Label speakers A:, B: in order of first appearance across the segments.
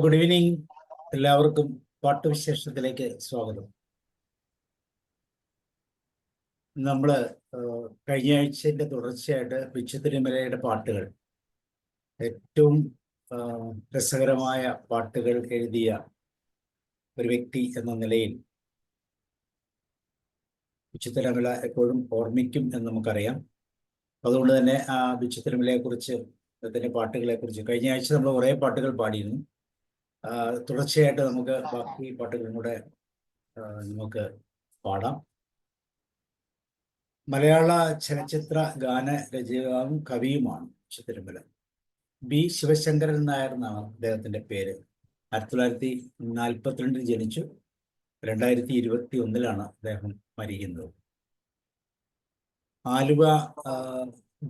A: Good evening. എല്ലാവർക്കും പാട്ടുവിശേഷത്തിലേക്ക് സ്വാഗതം. നമ്മള് കഴിഞ്ഞ ആഴ്ചയുടെ തുടർച്ചയായിട്ട് ബിച്ചു തിരുമലയുടെ പാട്ടുകൾ, ഏറ്റവും രസകരമായ പാട്ടുകൾ എഴുതിയ ഒരു വ്യക്തി എന്ന നിലയിൽ ബിച്ചു തിരുമല എപ്പോഴും ഓർമ്മിക്കും എന്ന് നമുക്കറിയാം. അതുകൊണ്ട് തന്നെ ബിച്ചു തിരുമലയെ കുറിച്ച്, അദ്ദേഹത്തിന്റെ പാട്ടുകളെ കുറിച്ച് കഴിഞ്ഞ ആഴ്ച നമ്മൾ കുറേ പാട്ടുകൾ പാടിയിരുന്നു. തുടർച്ചയായിട്ട് നമുക്ക് ബാക്കി പാട്ടുകളും കൂടെ നമുക്ക് പാടാം. മലയാള ചലച്ചിത്ര ഗാന രചയിതാവും കവിയുമാണ് ബിച്ചു തിരുമല. ബി ശിവശങ്കരൻ നായർ എന്നാണ് അദ്ദേഹത്തിന്റെ പേര്. 1942 ജനിച്ചു. 2021 അദ്ദേഹം മരിക്കുന്നത്. ആലുവ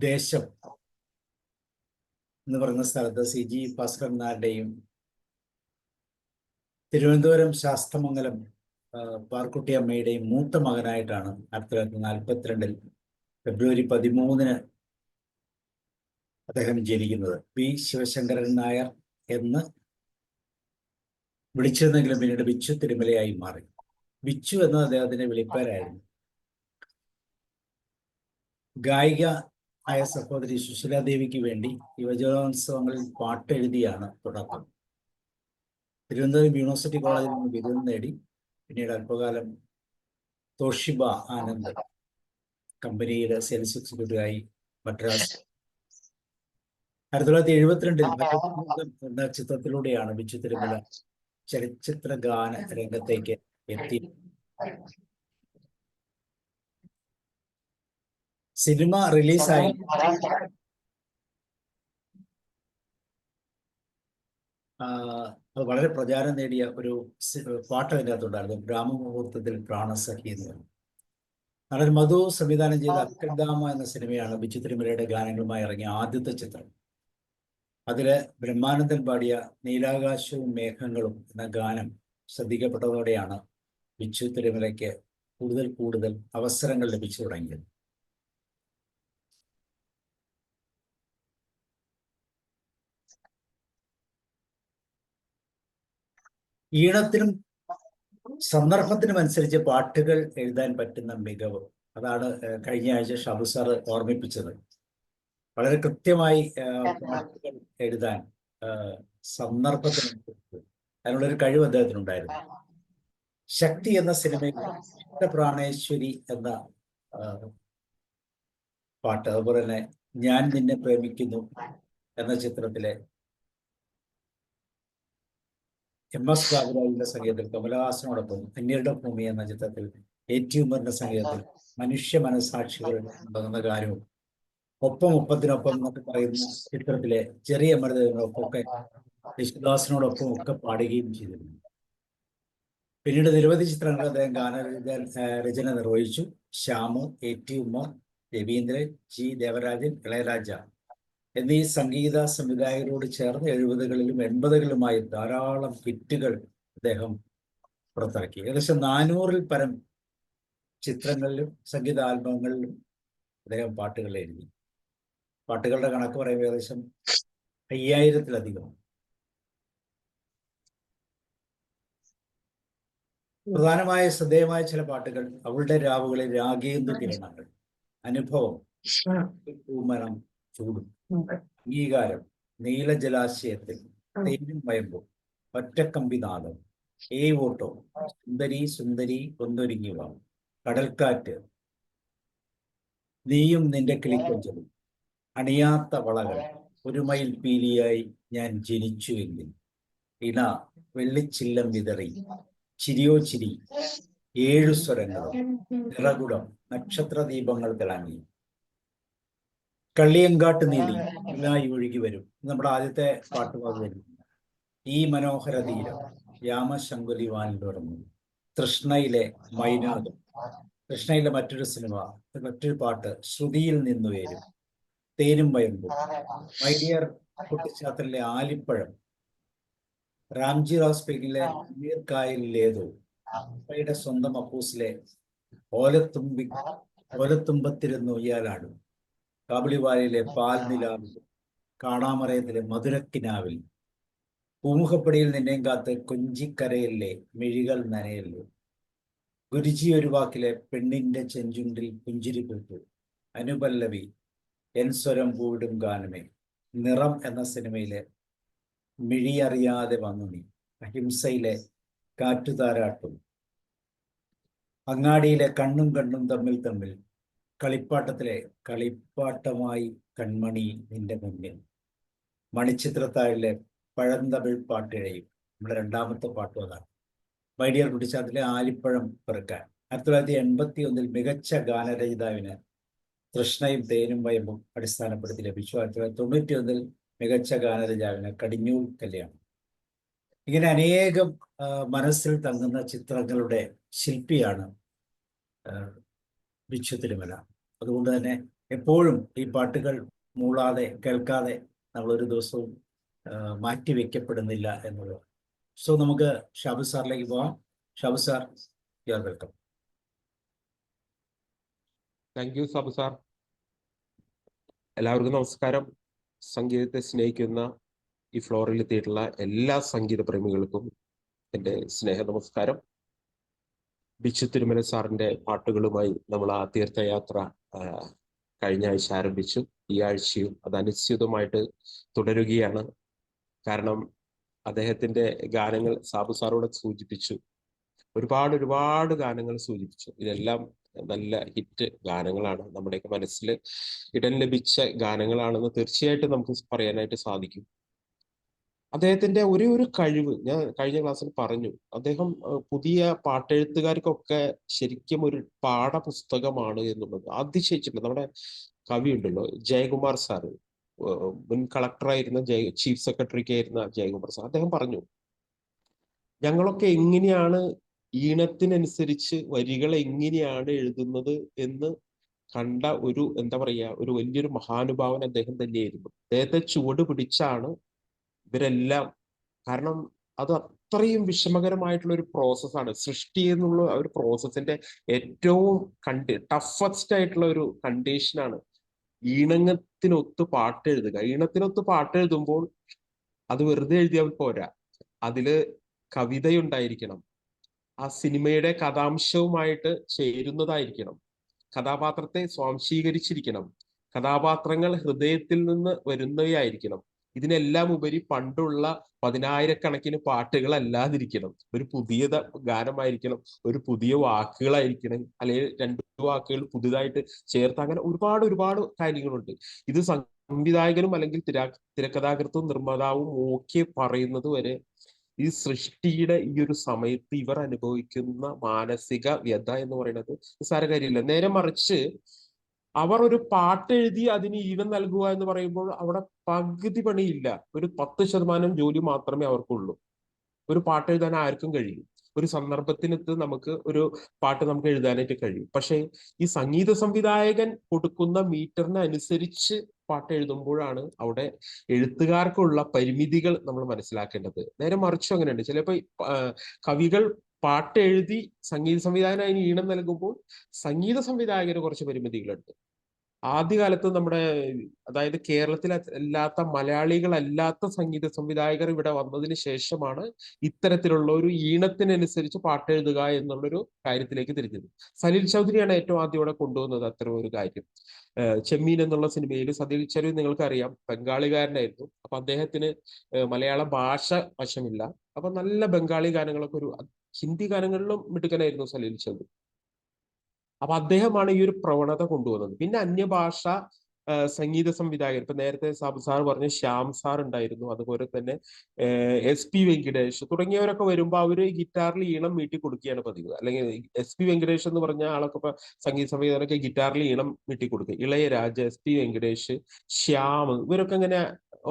A: ദേശം എന്ന് പറയുന്ന സ്ഥലത്ത് CG ഭാസ്കരൻ നായരുടെയും തിരുവനന്തപുരം ശാസ്തമംഗലം പാർക്കുട്ടി അമ്മയുടെയും മൂത്ത മകനായിട്ടാണ് 1942 ഫെബ്രുവരി 13 അദ്ദേഹം ജനിക്കുന്നത്. പി ശിവശങ്കരൻ നായർ എന്ന് വിളിച്ചിരുന്നെങ്കിലും പിന്നീട് ബിച്ചു തിരുമലയായി മാറി. ബിച്ചു എന്നത് അദ്ദേഹത്തിന്റെ വിളിപ്പേരായിരുന്നു. ഗായിക ആയ സഹോദരി സുശീലാദേവിക്ക് വേണ്ടി യുവജനോത്സവങ്ങളിൽ പാട്ടെഴുതിയാണ് തുടക്കം. തിരുവനന്തപുരം യൂണിവേഴ്സിറ്റി കോളേജിൽ നിന്ന് ബിരുദം നേടി. പിന്നീട് അല്പകാലം തോഷിബ ആനന്ദ് കമ്പനിയുടെ സെയിൽസ് എക്സിക്യൂട്ടീവായി മദ്രാസ്. 1972 എന്ന ചിത്രത്തിലൂടെയാണ് ബിച്ചു തിരുമല ചലച്ചിത്ര ഗാന രംഗത്തേക്ക് എത്തി. സിനിമ റിലീസായി അത് വളരെ പ്രചാരം നേടിയ ഒരു പാട്ട് അതിൻ്റെ അകത്തുണ്ടായിരുന്നു. ഗ്രാമമുഹൂർത്തത്തിൽ പ്രാണസഖി എന്ന് പറഞ്ഞു. നടൻ മധു സംവിധാനം ചെയ്ത അക്കൽദാമ എന്ന സിനിമയാണ് ബിച്ചു തിരുമലയുടെ ഗാനങ്ങളുമായി ഇറങ്ങിയ ആദ്യത്തെ ചിത്രം. അതില് ബ്രഹ്മാനന്ദൻ പാടിയ നീലാകാശവും മേഘങ്ങളും എന്ന ഗാനം ശ്രദ്ധിക്കപ്പെട്ടതോടെയാണ് ബിച്ചു തിരുമലയ്ക്ക് കൂടുതൽ അവസരങ്ങൾ ലഭിച്ചു തുടങ്ങിയത്. ഈണത്തിനും സന്ദർഭത്തിനും അനുസരിച്ച് പാട്ടുകൾ എഴുതാൻ പറ്റുന്ന മികവ്, അതാണ് കഴിഞ്ഞ ആഴ്ച ഷാബു സാർ ഓർമ്മിപ്പിച്ചത്. വളരെ കൃത്യമായി പാട്ടുകൾ എഴുതാൻ സന്ദർഭത്തിനനുസരിച്ച് അതിനുള്ളൊരു കഴിവ് അദ്ദേഹത്തിനുണ്ടായിരുന്നു. ശക്തി എന്ന സിനിമയിൽ പ്രാണേശ്വരി എന്ന പാട്ട്, അതുപോലെ തന്നെ ഞാൻ നിന്നെ പ്രേമിക്കുന്നു എന്ന ചിത്രത്തിലെ MS ബാബുരാജിന്റെ സംഗീതത്തിൽ, കമലഹാസനോടൊപ്പം അന്യരുടെ ഭൂമി എന്ന ചിത്രത്തിൽ A.T. ഉമ്മറിന്റെ സംഗീതത്തിൽ മനുഷ്യ മനസാക്ഷികൾ ഉണ്ടാകുന്ന ഗാനവും, ഒപ്പത്തിനൊപ്പം എന്നൊക്കെ പറയുന്ന ചിത്രത്തിലെ ചെറിയ മൃതങ്ങളൊക്കെ യേശുദാസിനോടൊപ്പം ഒക്കെ പാടുകയും ചെയ്തിരുന്നു. പിന്നീട് നിരവധി ചിത്രങ്ങൾ അദ്ദേഹം ഗാനരചന നിർവഹിച്ചു. ശ്യാമു, A.T. ഉമ്മർ, രവീന്ദ്രൻ, G. ദേവരാജൻ, ഇളയരാജ എന്നീ സംഗീത സംവിധായകരോട് ചേർന്ന് 70കളിലും 80കളിലുമായി ധാരാളം ഹിറ്റുകൾ അദ്ദേഹം പുറത്തിറക്കി. ഏകദേശം 400-ൽ പരം ചിത്രങ്ങളിലും സംഗീത ആൽബങ്ങളിലും അദ്ദേഹം പാട്ടുകൾ എഴുതി. പാട്ടുകളുടെ കണക്ക് പറയുമ്പോൾ ഏകദേശം 5000-ത്തിലധികം. പ്രധാനമായ ശ്രദ്ധേയമായ ചില പാട്ടുകൾ: അവളുടെ രാവുകളിൽ രാഗേന്ദു കിരണങ്ങൾ, അനുഭവം, പൂമരം ചൂടും, അംഗീകാരം, നീലജലാശയത്തിൽ, തേനും വയമ്പും, ഒറ്റക്കമ്പിനാദം, ഓട്ടോ, സുന്ദരി സുന്ദരി കൊന്തൊരുങ്ങിവ, കടൽക്കാറ്റ്, നീയും നിന്റെ കിളിക്കൊഞ്ചലും, അണിയാത്ത വളകൾ, ഒരു മൈൽ പീലിയായി ഞാൻ ജനിച്ചുവെങ്കിൽ, ഇണ, വെള്ളിച്ചില്ലം വിതറി, ചിരിയോ ചിരി, 7 സ്വരങ്ങളും, നിറകുടം, നക്ഷത്ര ദീപങ്ങൾ തിളങ്ങി, കള്ളിയങ്കാട്ട് നീലി, ഇല്ലായി ഒഴുകി വരും. നമ്മുടെ ആദ്യത്തെ പാട്ടുപാട് വരുന്നു. ഈ മനോഹര തീരം, രാമശങ്കുലി വാനിലുറങ്ങും, തൃഷ്ണയിലെ മൈനാകം, കൃഷ്ണയിലെ മറ്റൊരു സിനിമ, മറ്റൊരു പാട്ട്, ശ്രുതിയിൽ നിന്നുയരും, തേനും വയമ്പും, മൈ ഡിയർ കുട്ടിച്ചാത്തലിലെ ആലിപ്പഴം, രാംജി റാവ് സ്പീക്കിലെ നീർക്കായലിലേതോ, അപ്പയുടെ സ്വന്തം അപ്പൂസിലെ ഓലത്തുമ്പത്തിരുന്ന് ഉയ്യാലാടും, കാബുളിവാലയിലെ പാൽ നിലാവിൽ, കാണാമറയത്തിലെ മധുരക്കിനാവിൽ, പൂമുഖപ്പടിയിൽ നിന്നെയും കാത്ത് കൊഞ്ചിക്കരയിലെ മിഴികൾ നനയല്ലേ. ഗുരുജി ഒരു വാക്കിലെ പെണ്ണിന്റെ ചെഞ്ചുണ്ടിൽ പുഞ്ചിരി പൂത്തു. അനുപല്ലവി എൻ സ്വരം പൂവിടും ഗാനമേ. നിറം എന്ന സിനിമയിലെ മിഴിയറിയാതെ വന്നു നീ. അഹിംസയിലെ കാറ്റുതാരാട്ടും. അങ്ങാടിയിലെ കണ്ണും കണ്ണും തമ്മിൽ തമ്മിൽ. കളിപ്പാട്ടത്തിലെ കളിപ്പാട്ടമായി കൺമണി നിന്റെ മുന്നിൽ. മണിച്ചിത്രത്താഴിലെ പഴന്തമിഴ് പാട്ടിഴയും. നമ്മുടെ രണ്ടാമത്തെ പാട്ടും അതാണ്. My dear കുട്ടിച്ചാത്തിലെ ആലിപ്പഴം പെറുക്കാൻ. 1981 മികച്ച ഗാനരചയിതാവിന് തൃഷ്ണയും തേനും വയമ്പും അടിസ്ഥാനപ്പെടുത്തി ലഭിച്ചു. 1991 മികച്ച ഗാനരചയിതാവിന് കടിഞ്ഞൂൽ കല്യാണം. ഇങ്ങനെ അനേകം മനസ്സിൽ തങ്ങുന്ന ചിത്രങ്ങളുടെ ശില്പിയാണ് ബിച്ചു തിരുമല. അതുകൊണ്ട് തന്നെ എപ്പോഴും ഈ പാട്ടുകൾ മൂളാതെ കേൾക്കാതെ നമ്മളൊരു ദിവസവും മാറ്റിവെക്കപ്പെടുന്നില്ല എന്നുള്ളത്. സോ നമുക്ക് ഷാബു സാറിലേക്ക് പോവാം. Shabu sir, you are welcome.
B: Thank you Sabu sir. എല്ലാവർക്കും നമസ്കാരം. സംഗീതത്തെ സ്നേഹിക്കുന്ന ഈ ഫ്ലോറിൽ എത്തിയിട്ടുള്ള എല്ലാ സംഗീത പ്രേമികൾക്കും എൻ്റെ സ്നേഹ നമസ്കാരം. ബിച്ചു തിരുമല സാറിൻ്റെ പാട്ടുകളുമായി നമ്മൾ ആ തീർത്ഥയാത്ര കഴിഞ്ഞ ആഴ്ച ആരംഭിച്ചു. ഈ ആഴ്ചയും അത് അനിശ്ചിതമായിട്ട് തുടരുകയാണ്. കാരണം അദ്ദേഹത്തിൻ്റെ ഗാനങ്ങൾ സാബു സാറോട് സൂചിപ്പിച്ചു, ഒരുപാട് ഗാനങ്ങൾ സൂചിപ്പിച്ചു. ഇതെല്ലാം നല്ല ഹിറ്റ് ഗാനങ്ങളാണ്, നമ്മുടെയൊക്കെ മനസ്സിൽ ഇടം ലഭിച്ച ഗാനങ്ങളാണെന്ന് തീർച്ചയായിട്ടും നമുക്ക് പറയാനായിട്ട് സാധിക്കും. അദ്ദേഹത്തിന്റെ ഒരു കഴിവ് ഞാൻ കഴിഞ്ഞ ക്ലാസ്സിൽ പറഞ്ഞു. അദ്ദേഹം പുതിയ പാട്ടെഴുത്തുകാർക്കൊക്കെ ശരിക്കും ഒരു പാഠപുസ്തകമാണ് എന്നുള്ളത് അതിശയിച്ചിട്ടുണ്ട്. നമ്മുടെ കവി ഉണ്ടല്ലോ ജയകുമാർ സാറ്, മുൻ കളക്ടറായിരുന്ന ചീഫ് സെക്രട്ടറിക്ക് ആയിരുന്ന ജയകുമാർ സാർ, അദ്ദേഹം പറഞ്ഞു, ഞങ്ങളൊക്കെ എങ്ങനെയാണ് ഈണത്തിനനുസരിച്ച് വരികൾ എങ്ങനെയാണ് എഴുതുന്നത് എന്ന് കണ്ട ഒരു എന്താ പറയാ ഒരു വലിയൊരു മഹാനുഭാവൻ അദ്ദേഹം തന്നെയായിരുന്നു. അദ്ദേഹത്തെ ചുവട് പിടിച്ചാണ് ഇവരെല്ലാം. കാരണം അത് അത്രയും വിഷമകരമായിട്ടുള്ള ഒരു പ്രോസസ്സാണ്. സൃഷ്ടി എന്നുള്ള ഒരു പ്രോസസ്സിന്റെ ഏറ്റവും ടഫസ്റ്റ് ആയിട്ടുള്ള ഒരു കണ്ടീഷനാണ് ഈണത്തിനൊത്ത് പാട്ടെഴുതുക. ഈണത്തിനൊത്ത് പാട്ടെഴുതുമ്പോൾ അത് വെറുതെ എഴുതിയാൽ പോരാ, അതില് കവിതയുണ്ടായിരിക്കണം, ആ സിനിമയുടെ കഥാംശവുമായിട്ട് ചേരുന്നതായിരിക്കണം, കഥാപാത്രത്തെ സ്വാംശീകരിച്ചിരിക്കണം, കഥാപാത്രങ്ങൾ ഹൃദയത്തിൽ നിന്ന് വരുന്നവയായിരിക്കണം. ഇതിനെല്ലാം ഉപരി പണ്ടുള്ള 10,000-കണക്കിന് പാട്ടുകൾ അല്ലാതിരിക്കണം. ഒരു പുതിയ ഗാനമായിരിക്കണം, ഒരു പുതിയ വാക്കുകളായിരിക്കണം, അല്ലെങ്കിൽ 2 വാക്കുകൾ പുതുതായിട്ട് ചേർത്ത്, അങ്ങനെ ഒരുപാട് കാര്യങ്ങളുണ്ട്. ഇത് സംവിധായകനും അല്ലെങ്കിൽ തിരക്കഥാകൃത്തും നിർമ്മാതാവും ഒക്കെ പറയുന്നത് വരെ ഈ സൃഷ്ടിയുടെ ഈ ഒരു സമയത്ത് ഇവർ അനുഭവിക്കുന്ന മാനസിക വ്യത എന്ന് പറയുന്നത് നിസ്സാര കാര്യമില്ല. നേരെ മറിച്ച് അവർ ഒരു പാട്ടെഴുതി അതിന് ഈണം നൽകുക എന്ന് പറയുമ്പോൾ അവിടെ പകുതി പണിയില്ല, ഒരു 10% ജോലി മാത്രമേ അവർക്കുള്ളൂ. ഒരു പാട്ട് എഴുതാൻ ആർക്കും കഴിയും. ഒരു സന്ദർഭത്തിനകത്ത് നമുക്ക് ഒരു പാട്ട് നമുക്ക് എഴുതാനായിട്ട് കഴിയും. പക്ഷേ ഈ സംഗീത സംവിധായകൻ കൊടുക്കുന്ന മീറ്ററിന് അനുസരിച്ച് പാട്ട് എഴുതുമ്പോഴാണ് അവിടെ എഴുത്തുകാർക്കുള്ള പരിമിതികൾ നമ്മൾ മനസ്സിലാക്കേണ്ടത്. നേരെ മറിച്ചും അങ്ങനെയുണ്ട്. ചിലപ്പോൾ കവികൾ പാട്ട് എഴുതി സംഗീത സംവിധായകൻ അതിന് ഈണം നൽകുമ്പോൾ സംഗീത സംവിധായകന് കുറച്ച് പരിമിതികളുണ്ട്. ആദ്യകാലത്ത് നമ്മുടെ അതായത് കേരളത്തിൽ അല്ലാത്ത മലയാളികളല്ലാത്ത സംഗീത സംവിധായകർ ഇവിടെ വന്നതിന് ശേഷമാണ് ഇത്തരത്തിലുള്ള ഒരു ഈണത്തിനനുസരിച്ച് പാട്ടെഴുതുക എന്നുള്ളൊരു കാര്യത്തിലേക്ക് തിരിഞ്ഞത്. സലിൽ ചൗധരിയാണ് ഏറ്റവും ആദ്യം ഇവിടെ കൊണ്ടുവന്നത് അത്തരം ഒരു കാര്യം. ചെമ്മീൻ എന്നുള്ള സിനിമയിൽ സലിൽ ചൗധരി നിങ്ങൾക്കറിയാം ബംഗാളികാരനായിരുന്നു. അപ്പൊ അദ്ദേഹത്തിന് മലയാള ഭാഷ വശമില്ല. അപ്പൊ നല്ല ബംഗാളി ഗാനങ്ങളൊക്കെ ഹിന്ദി ഗാനങ്ങളിലും മിടുക്കനായിരുന്നു സലിൽ ചൗധരി. അപ്പൊ അദ്ദേഹമാണ് ഈ ഒരു പ്രവണത കൊണ്ടുവന്നത്. പിന്നെ അന്യഭാഷ സംഗീത സംവിധായകർ, ഇപ്പൊ നേരത്തെ സാബു സാർ പറഞ്ഞ ശ്യാം സാർ ഉണ്ടായിരുന്നു, അതുപോലെ തന്നെ SP വെങ്കിടേഷ് തുടങ്ങിയവരൊക്കെ വരുമ്പോൾ അവര് ഗിറ്റാറിൽ ഈണം മീട്ടി കൊടുക്കുകയാണ് പതിവ്. അല്ലെങ്കിൽ SP വെങ്കിടേഷ് എന്ന് പറഞ്ഞ ആളൊക്കെ ഇപ്പൊ സംഗീത സംവിധായകരൊക്കെ ഗിറ്റാറിൽ ഈണം മീട്ടി കൊടുക്കുക. ഇളയരാജ, SP വെങ്കിടേഷ്, ശ്യാം, ഇവരൊക്കെ ഇങ്ങനെ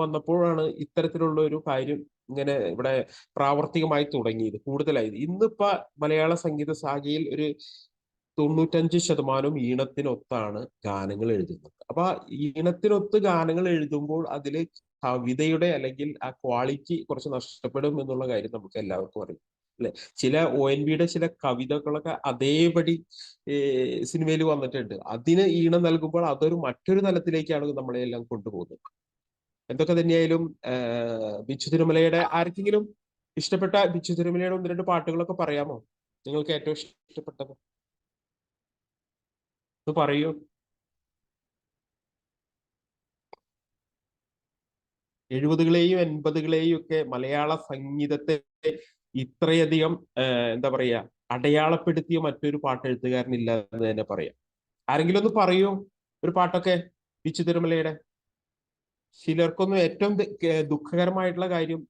B: വന്നപ്പോഴാണ് ഇത്തരത്തിലുള്ള ഒരു കാര്യം ഇങ്ങനെ ഇവിടെ പ്രാവർത്തികമായി തുടങ്ങിയത്, കൂടുതലായത്. ഇന്നിപ്പോ മലയാള സംഗീത ശാഖയിൽ ഒരു 95% ഈണത്തിനൊത്താണ് ഗാനങ്ങൾ എഴുതുന്നത്. അപ്പൊ ഈണത്തിനൊത്ത് ഗാനങ്ങൾ എഴുതുമ്പോൾ അതിൽ കവിതയുടെ അല്ലെങ്കിൽ ആ ക്വാളിറ്റി കുറച്ച് നഷ്ടപ്പെടും എന്നുള്ള കാര്യം നമുക്ക് എല്ലാവർക്കും അറിയാം, അല്ലെ? ചില ONVയുടെ ചില കവിതകളൊക്കെ അതേപടി സിനിമയിൽ വന്നിട്ടുണ്ട്. അതിന് ഈണം നൽകുമ്പോൾ അതൊരു മറ്റൊരു തലത്തിലേക്കാണ് നമ്മളെല്ലാം കൊണ്ടുപോകുന്നത്. എന്തൊക്കെ തന്നെയായാലും ബിച്ചു തിരുമലയുടെ ആർക്കെങ്കിലും ഇഷ്ടപ്പെട്ട ബിച്ചു തിരുമലയുടെ ഒന്ന് രണ്ട് പാട്ടുകളൊക്കെ പറയാമോ? നിങ്ങൾക്ക് ഏറ്റവും ഇഷ്ടപ്പെട്ടത് ഒന്ന് പറയൂ. 70കളെയും 80കളെയും ഒക്കെ മലയാള സംഗീതത്തെ ഇത്രയധികം എന്താ പറയാ അടയാളപ്പെടുത്തിയ മറ്റൊരു പാട്ടെഴുത്തുകാരനില്ല എന്ന് തന്നെ പറയാം. ആരെങ്കിലും ഒന്ന് പറയൂ ഒരു പാട്ടൊക്കെ ബിച്ചു തിരുമലയുടെ. ചിലർക്കൊന്നും ഏറ്റവും ദുഃഖകരമായിട്ടുള്ള കാര്യം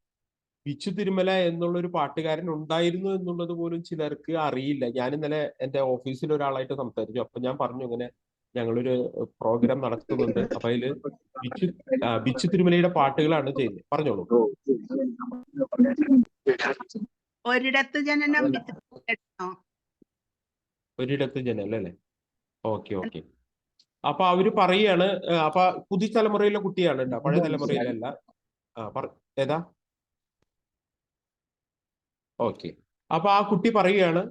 B: ബിച്ചു തിരുമല എന്നുള്ള ഒരു പാട്ടുകാരൻ ഉണ്ടായിരുന്നു എന്നുള്ളത് പോലും ചിലർക്ക് അറിയില്ല. ഞാൻ ഇന്നലെ എന്റെ ഓഫീസിൽ ഒരാളായിട്ട് സംസാരിച്ചു. അപ്പൊ ഞാൻ പറഞ്ഞു ഇങ്ങനെ ഞങ്ങളൊരു പ്രോഗ്രാം നടത്തുന്നുണ്ട്, അപ്പൊ അതില് ബിച്ചു ബിച്ചു തിരുമലയുടെ പാട്ടുകളാണ് ചെയ്യുന്നത്. പറഞ്ഞോളൂ.
C: ഒരിടത്ത് ജനനം വിത്ത്
B: ഒരിടത്ത് ജനൽ അല്ലേ? Okay okay. അപ്പൊ അവര് പറയാണ്, അപ്പൊ പുതിയ തലമുറയിലെ കുട്ടിയാണ് കേട്ടോ, പഴയ തലമുറയിലല്ല. ഏതാ? ഓക്കെ. അപ്പൊ ആ കുട്ടി പറയുകയാണ്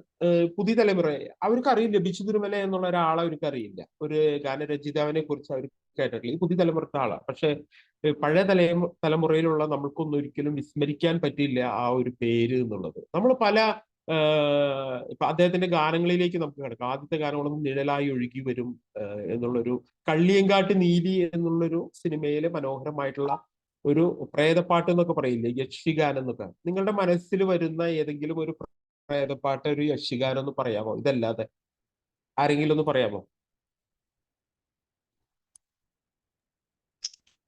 B: പുതിയ തലമുറ അവർക്ക് അറിയില്ല, ബിച്ചു തിരുമല എന്നുള്ള ഒരാളെ അവർക്ക് അറിയില്ല, ഒരു ഗാനരചയിതാവിനെ കുറിച്ച് അവർ കേട്ടിട്ടില്ല. ഈ പുതിയ തലമുറത്തെ ആളാണ്. പക്ഷെ പഴയ തലമുറയിലുള്ള നമ്മൾക്കൊന്നും ഒരിക്കലും വിസ്മരിക്കാൻ പറ്റില്ല ആ ഒരു പേര് എന്നുള്ളത്. നമ്മൾ പല ഇപ്പൊ അദ്ദേഹത്തിന്റെ ഗാനങ്ങളിലേക്ക് നമുക്ക് കിടക്കാം. ആദ്യത്തെ ഗാനങ്ങളൊന്നും നിഴലായി ഒഴുകി വരും എന്നുള്ളൊരു, കള്ളിയങ്കാട്ട് നീലി എന്നുള്ളൊരു സിനിമയിലെ മനോഹരമായിട്ടുള്ള ഒരു പ്രേതപ്പാട്ട് എന്നൊക്കെ പറയില്ലേ, യക്ഷിഗാനം എന്നൊക്കെ. നിങ്ങളുടെ മനസ്സിൽ വരുന്ന ഏതെങ്കിലും ഒരു പ്രേതപ്പാട്ട്, ഒരു യക്ഷിഗാനം ഒന്ന് പറയാമോ? ഇതല്ലാതെ ആരെങ്കിലും ഒന്ന് പറയാമോ?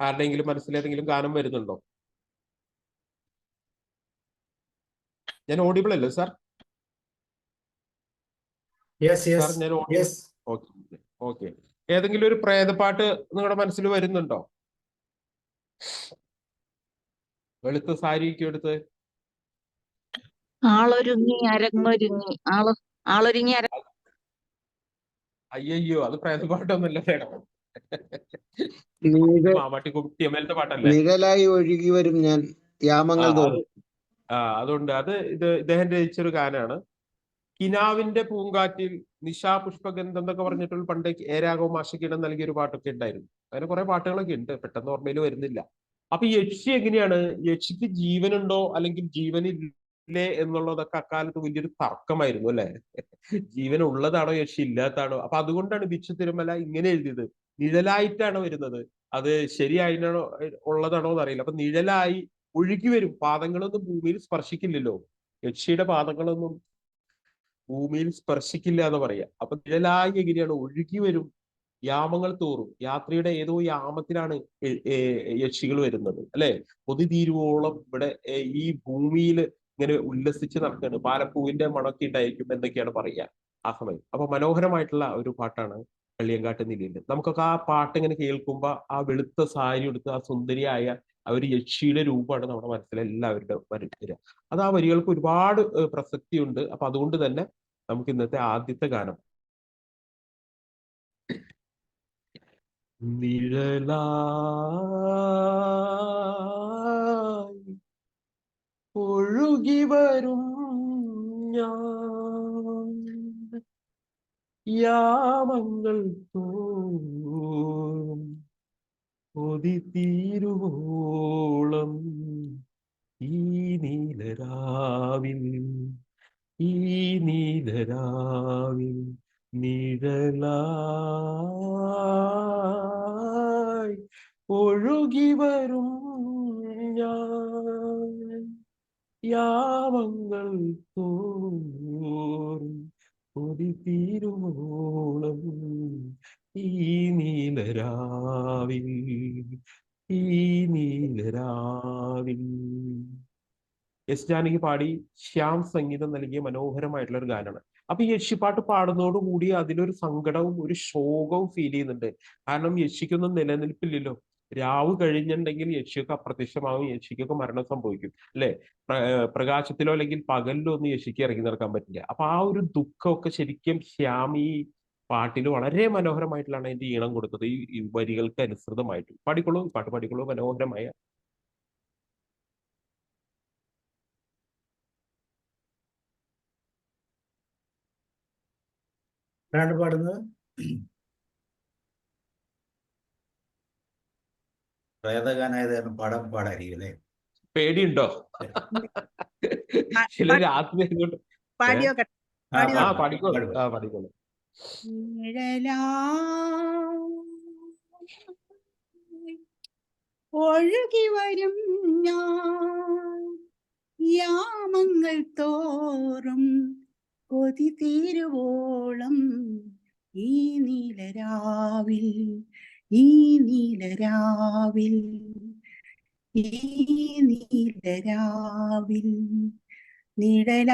B: ആരുടെയെങ്കിലും മനസ്സിൽ ഏതെങ്കിലും ഗാനം വരുന്നുണ്ടോ? ഞാൻ ഓഡിബിൾ അല്ലേ സാർ? സാർ ഞാൻ ഓഡിബിൾ? Okay okay. ഏതെങ്കിലും ഒരു പ്രേതപ്പാട്ട് നിങ്ങളുടെ മനസ്സിൽ വരുന്നുണ്ടോ? വെളുത്ത സാരിയൊക്കെ എടുത്ത്
D: ആളൊരുങ്ങി അരങ്ങൊരുങ്ങി ആളൊരുങ്ങി
B: അയ്യോ, അത് പ്രേതപ്പാട്ടൊന്നുമല്ല മേഡം. മാമാട്ടി കുട്ടിയമ്മേലത്തെ പാട്ടല്ലേ?
E: നിഴലായി ഒഴുകി വരും ഞാൻ യാമങ്ങൾ തോറും.
B: അതുകൊണ്ട് അത് ഇദ്ദേഹം രചിച്ചൊരു ഗാനാണ്. കിനാവിന്റെ പൂങ്കാറ്റിൽ നിശാ പുഷ്പഗന്ധം എന്നൊക്കെ പറഞ്ഞിട്ടുള്ള പണ്ട് എ രാഘവ മാഷക്കിടം നൽകിയ ഒരു പാട്ടൊക്കെ ഉണ്ടായിരുന്നു. അങ്ങനെ കുറെ പാട്ടുകളൊക്കെ ഉണ്ട്, പെട്ടെന്ന് ഓർമ്മയിൽ വരുന്നില്ല. അപ്പൊ യക്ഷി എങ്ങനെയാണ്, യക്ഷിക്ക് ജീവനുണ്ടോ അല്ലെങ്കിൽ ജീവനില്ലേ എന്നുള്ളതൊക്കെ അക്കാലത്ത് വലിയൊരു തർക്കമായിരുന്നു അല്ലെ. ജീവൻ ഉള്ളതാണോ യക്ഷി ഇല്ലാത്താണോ? അപ്പൊ അതുകൊണ്ടാണ് ബിച്ചു തിരുമല ഇങ്ങനെ എഴുതിയത്, നിഴലായിട്ടാണ് വരുന്നത്. അത് ശരിയായിട്ടാണോ ഉള്ളതാണോ എന്നറിയില്ല. അപ്പൊ നിഴലായി ഒഴുകി വരും, പാദങ്ങളൊന്നും ഭൂമിയിൽ സ്പർശിക്കില്ലല്ലോ, യക്ഷിയുടെ പാദങ്ങളൊന്നും ഭൂമിയിൽ സ്പർശിക്കില്ല എന്ന് പറയാം. അപ്പൊ നിഴലായി എങ്ങനെയാണ് ഒഴുകി വരും യാമങ്ങൾ തോറും. യാത്രയുടെ ഏതോ യാമത്തിലാണ് യക്ഷികൾ വരുന്നത് അല്ലെ. കൊതി തീരുവോളം ഇവിടെ ഈ ഭൂമിയിൽ ഇങ്ങനെ ഉല്ലസിച്ച് നടക്കുകയാണ്. പാലപ്പൂവിന്റെ മണൊക്കെ ഉണ്ടായിരിക്കും എന്തൊക്കെയാണ് പറയുക ആ സമയം. അപ്പൊ മനോഹരമായിട്ടുള്ള ഒരു പാട്ടാണ് കള്ളിയങ്കാട്ട് നീലിന്റെ. നമുക്കൊക്കെ ആ പാട്ട് ഇങ്ങനെ കേൾക്കുമ്പോ ആ വെളുത്ത സാരി എടുത്ത് ആ സുന്ദരിയായ ആ ഒരു യക്ഷിയുടെ രൂപമാണ് നമ്മുടെ മനസ്സിൽ എല്ലാവരുടെ വരിക. അത് ആ വരികൾക്ക് ഒരുപാട് പ്രസക്തിയുണ്ട്. അപ്പൊ അതുകൊണ്ട് തന്നെ നമുക്ക് ഇന്നത്തെ ആദ്യത്തെ ഗാനം നിഴലായി ഒഴുകി വരും ഞാൻ യാമങ്ങൾ തോറും കൊതി തീരുവോളം ഈ നീലരാവിൽ ഈ നീലരാവിൽ നിഴലായി ഒഴുകി വരും ഞാൻ യാമങ്ങൾ തോറും കൊതി തീരുവോളം ഈ നീലരാവിൽ ഈ നീലരാവിൽ. എസ് ജാനകി പാടി ശ്യാം സംഗീതം നൽകിയ മനോഹരമായിട്ടുള്ള ഒരു ഗാനമാണ്. അപ്പൊ ഈ യക്ഷിപ്പാട്ട് പാടുന്നതോടുകൂടി അതിലൊരു സങ്കടവും ഒരു ശോകവും ഫീൽ ചെയ്യുന്നുണ്ട്. കാരണം യക്ഷിക്കൊന്നും നിലനിൽപ്പില്ലല്ലോ. രാവ് കഴിഞ്ഞിട്ടുണ്ടെങ്കിൽ യക്ഷിയൊക്കെ അപ്രത്യക്ഷമാവും, യക്ഷിക്കൊക്കെ മരണം സംഭവിക്കും അല്ലെ. പ്രകാശത്തിലോ അല്ലെങ്കിൽ പകലിലോ ഒന്നും യക്ഷിക്ക് ഇറങ്ങി നടക്കാൻ പറ്റില്ല. അപ്പൊ ആ ഒരു ദുഃഖമൊക്കെ ശരിക്കും ശ്യാം ഈ പാട്ടിൽ വളരെ മനോഹരമായിട്ടാണ് അതിന്റെ ഈണം കൊടുത്തത്, ഈ വരികൾക്ക് അനുസൃതമായിട്ട്. പാടിക്കൊള്ളൂ, പാട്ട് പാടിക്കൊള്ളൂ, മനോഹരമായ.
A: പാടുന്നത് പ്രേതഗാനായത് കാരണം പാടാൻ പാടായിരിക്കും അല്ലേ?
B: പേടിയുണ്ടോ?
C: പാ-
B: ചില
C: പാ-
B: രാത്രി ആയതുകൊണ്ട്
C: പാടിയോ
A: ആ
C: പാടിയോ
B: ആ
A: പാടും
B: പാടിക്കോളൂ,
A: പാടും.
B: ആ പാടിക്കോളൂ.
C: ഒഴുകി വരും ഞാൻ യാമങ്ങൾ തോറും കൊതി തീരുവോളം ഈ നീലരാവിൽ ഈ നീലരാവിൽ ഈ നീലരാവിൽ നിഴലായി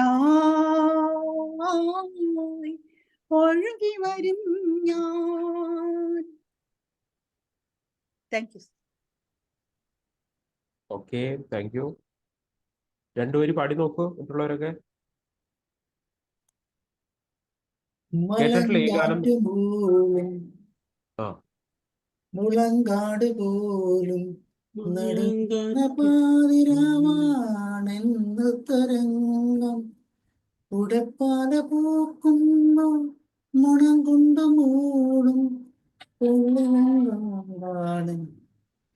C: ഒഴുകി വരും ഞാൻ. Thank you.
B: Okay, thank U. രണ്ടുപേരും പാടി നോക്കൂ മറ്റുള്ളവരൊക്കെ. കേട്ടിട്ടില്ലേ ഈ ഗാനം?
A: മലങ്കാറ്റ് പോലും
B: ആ.
A: മുളങ്കാട് പോലും നടുങ്ങുന്ന പാതിരാവാണെന്ന് തരംഗം ഉടപ്പാല പൂക്കുന്നു മുണം കൊണ്ട മൂടും പൊള്ളുവാണ്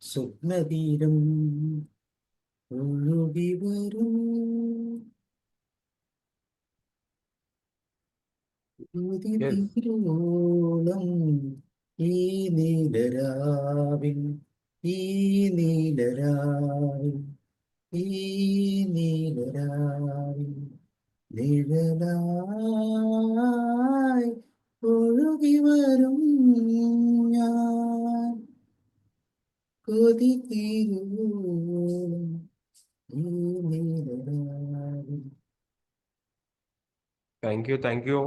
A: സ്വപ്നതീരം ഒഴുകി വരും
B: Yes.
A: തിരുവോളം ഈ നീലരാവിൽ ഈ നീലരാവിൽ ഈ നീലരാവിൽ നിഴലായി ഒഴുകി വരും ഞാൻ കൊതി തീരുവോളം ഈ നീലരാവിൽ.
B: Thank you, thank you.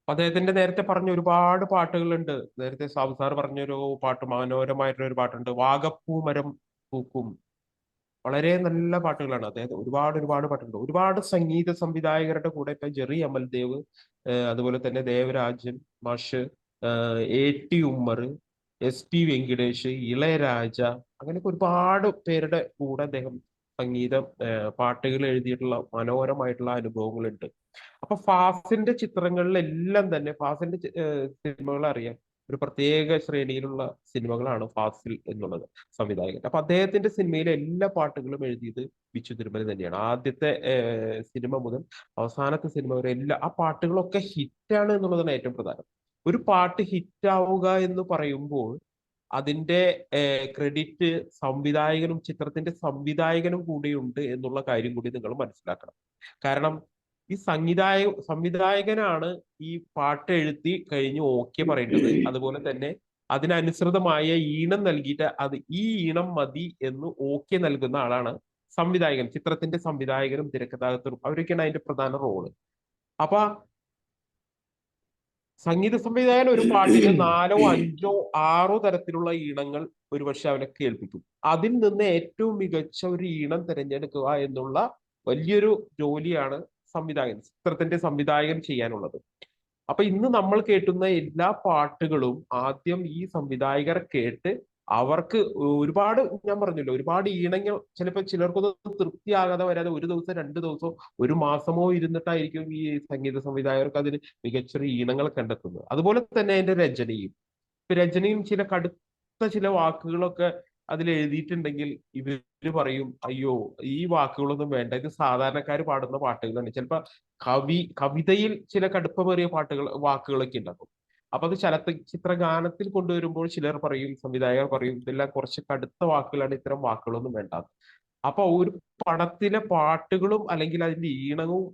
B: അദ്ദേഹത്തിന്റെ നേരത്തെ പറഞ്ഞ ഒരുപാട് പാട്ടുകളുണ്ട്. നേരത്തെ സാബു സാർ പറഞ്ഞൊരു പാട്ട്, മനോഹരമായിട്ടുള്ള ഒരു പാട്ടുണ്ട്, വാഗപ്പൂമരം പൂക്കും. വളരെ നല്ല പാട്ടുകളാണ്. അദ്ദേഹത്തെ ഒരുപാട് പാട്ടുണ്ട്. ഒരുപാട് സംഗീത സംവിധായകരുടെ കൂടെ ഇപ്പൊ ജെറി അമൽദേവ്, അതുപോലെ തന്നെ ദേവരാജൻ മാഷ്, A.T. ഉമ്മർ, S.P. വെങ്കിടേഷ്, ഇളയരാജ, അങ്ങനെയൊക്കെ ഒരുപാട് പേരുടെ കൂടെ അദ്ദേഹം സംഗീതം പാട്ടുകൾ എഴുതിയിട്ടുള്ള മനോഹരമായിട്ടുള്ള അനുഭവങ്ങളുണ്ട്. അപ്പൊ ഫാസിന്റെ ചിത്രങ്ങളിലെല്ലാം തന്നെ, ഫാസിന്റെ സിനിമകൾ അറിയാം, ഒരു പ്രത്യേക ശ്രേണിയിലുള്ള സിനിമകളാണ് ഫാസിൽ എന്നുള്ളത് സംവിധായകൻ. അപ്പൊ അദ്ദേഹത്തിന്റെ സിനിമയിലെ എല്ലാ പാട്ടുകളും എഴുതിയത് ബിച്ചു തിരുമല തന്നെയാണ്. ആദ്യത്തെ സിനിമ മുതൽ അവസാനത്തെ സിനിമ വരെ ആ പാട്ടുകളൊക്കെ ഹിറ്റാണ് എന്നുള്ളതാണ് ഏറ്റവും പ്രധാനം. ഒരു പാട്ട് ഹിറ്റാവുക എന്ന് പറയുമ്പോൾ അതിന്റെ ക്രെഡിറ്റ് സംവിധായകനും ചിത്രത്തിന്റെ സംവിധായകനും കൂടിയുണ്ട് എന്നുള്ള കാര്യം കൂടി നിങ്ങൾ മനസ്സിലാക്കണം. കാരണം ഈ സംവിധായകനാണ് ഈ പാട്ട് എഴുതി കഴിഞ്ഞ് ഓക്കെ പറയേണ്ടത്. അതുപോലെ തന്നെ അതിനനുസൃതമായ ഈണം നൽകിയിട്ട് അത് ഈ ഈണം മതി എന്ന് ഓക്കെ നൽകുന്ന ആളാണ് സംവിധായകൻ. ചിത്രത്തിന്റെ സംവിധായകനും തിരക്കഥാകൃത്തും അവരൊക്കെയാണ് അതിന്റെ പ്രധാന റോള്. അപ്പൊ സംഗീത സംവിധായകൻ ഒരു പാട്ടിന് 4, 5, 6 തരത്തിലുള്ള ഈണങ്ങൾ ഒരുപക്ഷെ അവനെ കേൾപ്പിക്കും. അതിൽ നിന്ന് ഏറ്റവും മികച്ച ഒരു ഈണം തിരഞ്ഞെടുക്കുക എന്നുള്ള വലിയൊരു ജോലിയാണ് ചിത്രത്തിന്റെ സംവിധായകൻ ചെയ്യാനുള്ളത്. അപ്പൊ ഇന്ന് നമ്മൾ കേട്ടുന്ന എല്ലാ പാട്ടുകളും ആദ്യം ഈ സംവിധായകർ കേട്ട് അവർക്ക് ഒരുപാട്, ഞാൻ പറഞ്ഞല്ലോ, ഒരുപാട് ഈണങ്ങൾ ചിലപ്പോൾ ചിലർക്കൊന്നും തൃപ്തിയാകാതെ വരാതെ 1 ദിവസം 2 ദിവസമോ 1 മാസമോ ഇരുന്നിട്ടായിരിക്കും ഈ സംഗീത സംവിധായകർക്ക് അതിന് മികച്ചൊരു ഈണങ്ങൾ കണ്ടെത്തുന്നത്. അതുപോലെ തന്നെ അതിന്റെ രചനയും ചില കടുത്ത ചില വാക്കുകളൊക്കെ അതിൽ എഴുതിയിട്ടുണ്ടെങ്കിൽ ഇവര് പറയും, അയ്യോ ഈ വാക്കുകളൊന്നും വേണ്ട, ഇത് സാധാരണക്കാർ പാടുന്ന പാട്ടുകളാണ്. ചിലപ്പോ കവിതയിൽ ചില കടുപ്പമേറിയ വാക്കുകളൊക്കെ ഉണ്ടാക്കും. അപ്പൊ അത് ചിത്രഗാനത്തിൽ കൊണ്ടുവരുമ്പോൾ ചിലർ പറയും, സംവിധായകർ പറയും, ഇതെല്ലാം കുറച്ച് കടുത്ത വാക്കുകളാണ്, ഇത്തരം വാക്കുകളൊന്നും വേണ്ട. അപ്പൊ ഒരു പടത്തിലെ പാട്ടുകളും അല്ലെങ്കിൽ അതിന്റെ ഈണവും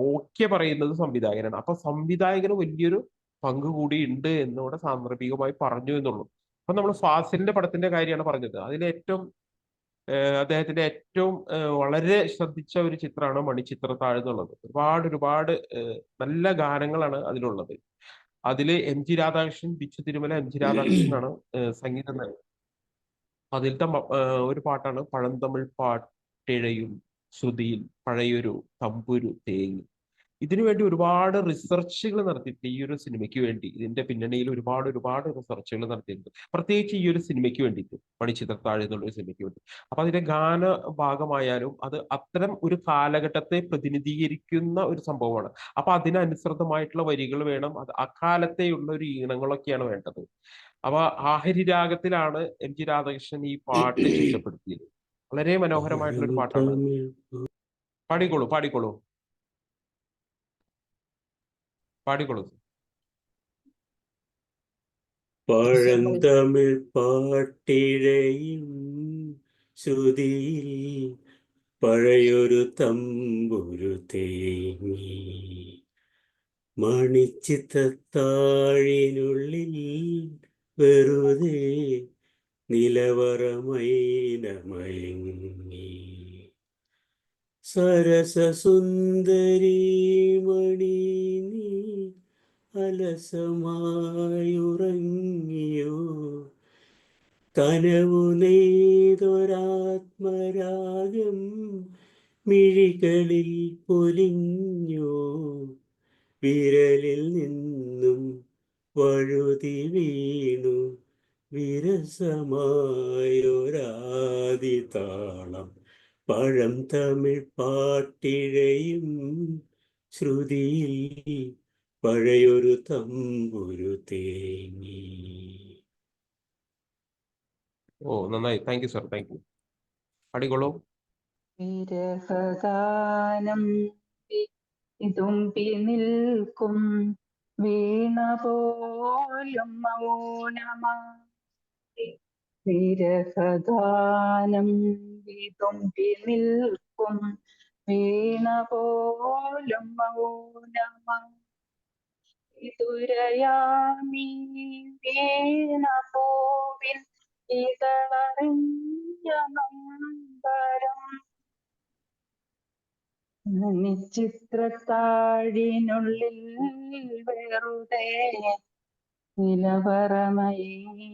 B: ഓക്കെ പറയുന്നത് സംവിധായകനാണ്. അപ്പൊ സംവിധായകന് വലിയൊരു പങ്ക് കൂടി ഉണ്ട് എന്നോട് സാന്ദർഭികമായി പറഞ്ഞു എന്നുള്ളൂ. അപ്പൊ നമ്മൾ ഫാസിലിന്റെ പടത്തിന്റെ കാര്യമാണ് പറഞ്ഞത്. അദ്ദേഹത്തിന്റെ ഏറ്റവും വളരെ ശ്രദ്ധിച്ച ഒരു ചിത്രമാണ് മണിച്ചിത്രത്താഴ് എന്നുള്ളത്. ഒരുപാട് നല്ല ഗാനങ്ങളാണ് അതിലുള്ളത്. അതില് MG രാധാകൃഷ്ണൻ, ബിച്ചു തിരുമല, MG രാധാകൃഷ്ണനാണ് സംഗീതം നൽകുന്നത്. അതിലത്തെ ഒരു പാട്ടാണ് പഴന്തമിഴ് പാട്ടിഴയും ശ്രുതിയിൽ പഴയൊരു തമ്പുരു തേങ്ങി. ഇതിനുവേണ്ടി ഒരുപാട് റിസർച്ചുകൾ നടത്തിയിട്ടുണ്ട് ഈ ഒരു സിനിമയ്ക്ക് വേണ്ടി. ഇതിന്റെ പിന്നണിയിൽ ഒരുപാട് റിസർച്ചുകൾ നടത്തിയിട്ടുണ്ട്, പ്രത്യേകിച്ച് ഈ ഒരു സിനിമയ്ക്ക് വേണ്ടിയിട്ട്, മണിച്ചിത്രത്താഴ് എന്നുള്ള സിനിമയ്ക്ക് വേണ്ടി. അപ്പൊ അതിന്റെ ഗാന ഭാഗമായാലും അത് അത്തരം ഒരു കാലഘട്ടത്തെ പ്രതിനിധീകരിക്കുന്ന ഒരു സംഭവമാണ്. അപ്പൊ അതിനനുസൃതമായിട്ടുള്ള വരികൾ വേണം, അത് അക്കാലത്തെയുള്ള ഒരു ഈണങ്ങളൊക്കെയാണ് വേണ്ടത്. അപ്പൊ ആഹരി രാഗത്തിലാണ് എം ജി രാധാകൃഷ്ണൻ ഈ പാട്ട് ചിട്ടപ്പെടുത്തിയത്. വളരെ മനോഹരമായിട്ടുള്ള ഒരു പാട്ടാണ്. പാടിക്കോളൂ പാടിക്കോളൂ പാടിക്കോളൂ.
F: പഴന്തമിഴ് പാട്ടിഴയും ശ്രുതിയിൽ പഴയൊരു തമ്പുരു തേങ്ങി മണിച്ചിത്രത്താഴിനുള്ളിൽ വെറുതെ നിലവറമൈനമയങ്ങി സരസസുന്ദരി മണി നീ അലസമായുറങ്ങിയോ കനവു നെയ്തൊരാത്മരാഗം മിഴികളിൽ പൊലിഞ്ഞോ വിരലിൽ നിന്നും വഴുതി വീണു വിരസമായൊരാദിതാളം പഴം തമിഴ് പാട്ടിഴയും ശ്രുതിയിൽ പഴയൊരു തമ്പുരു തേങ്ങി.
B: ഓ നന്നായി, thank you sir, thank you. പാടിക്കോളൂ.
G: വിരഹഗാനം തുമ്പി നിൽക്കും വീണ പോലും മൗനമായി വിരഹഗാനം തുമ്പി നിൽക്കും വീണ പോലും മൗനമായി തുരയാമീ വീണ പൂവിൻ ഇതളറിഞ്ഞ നൊമ്പരം നിശ്ചിത്രത്താഴിനുള്ളിൽ വെറുതെ നിലവറമയങ്ങി.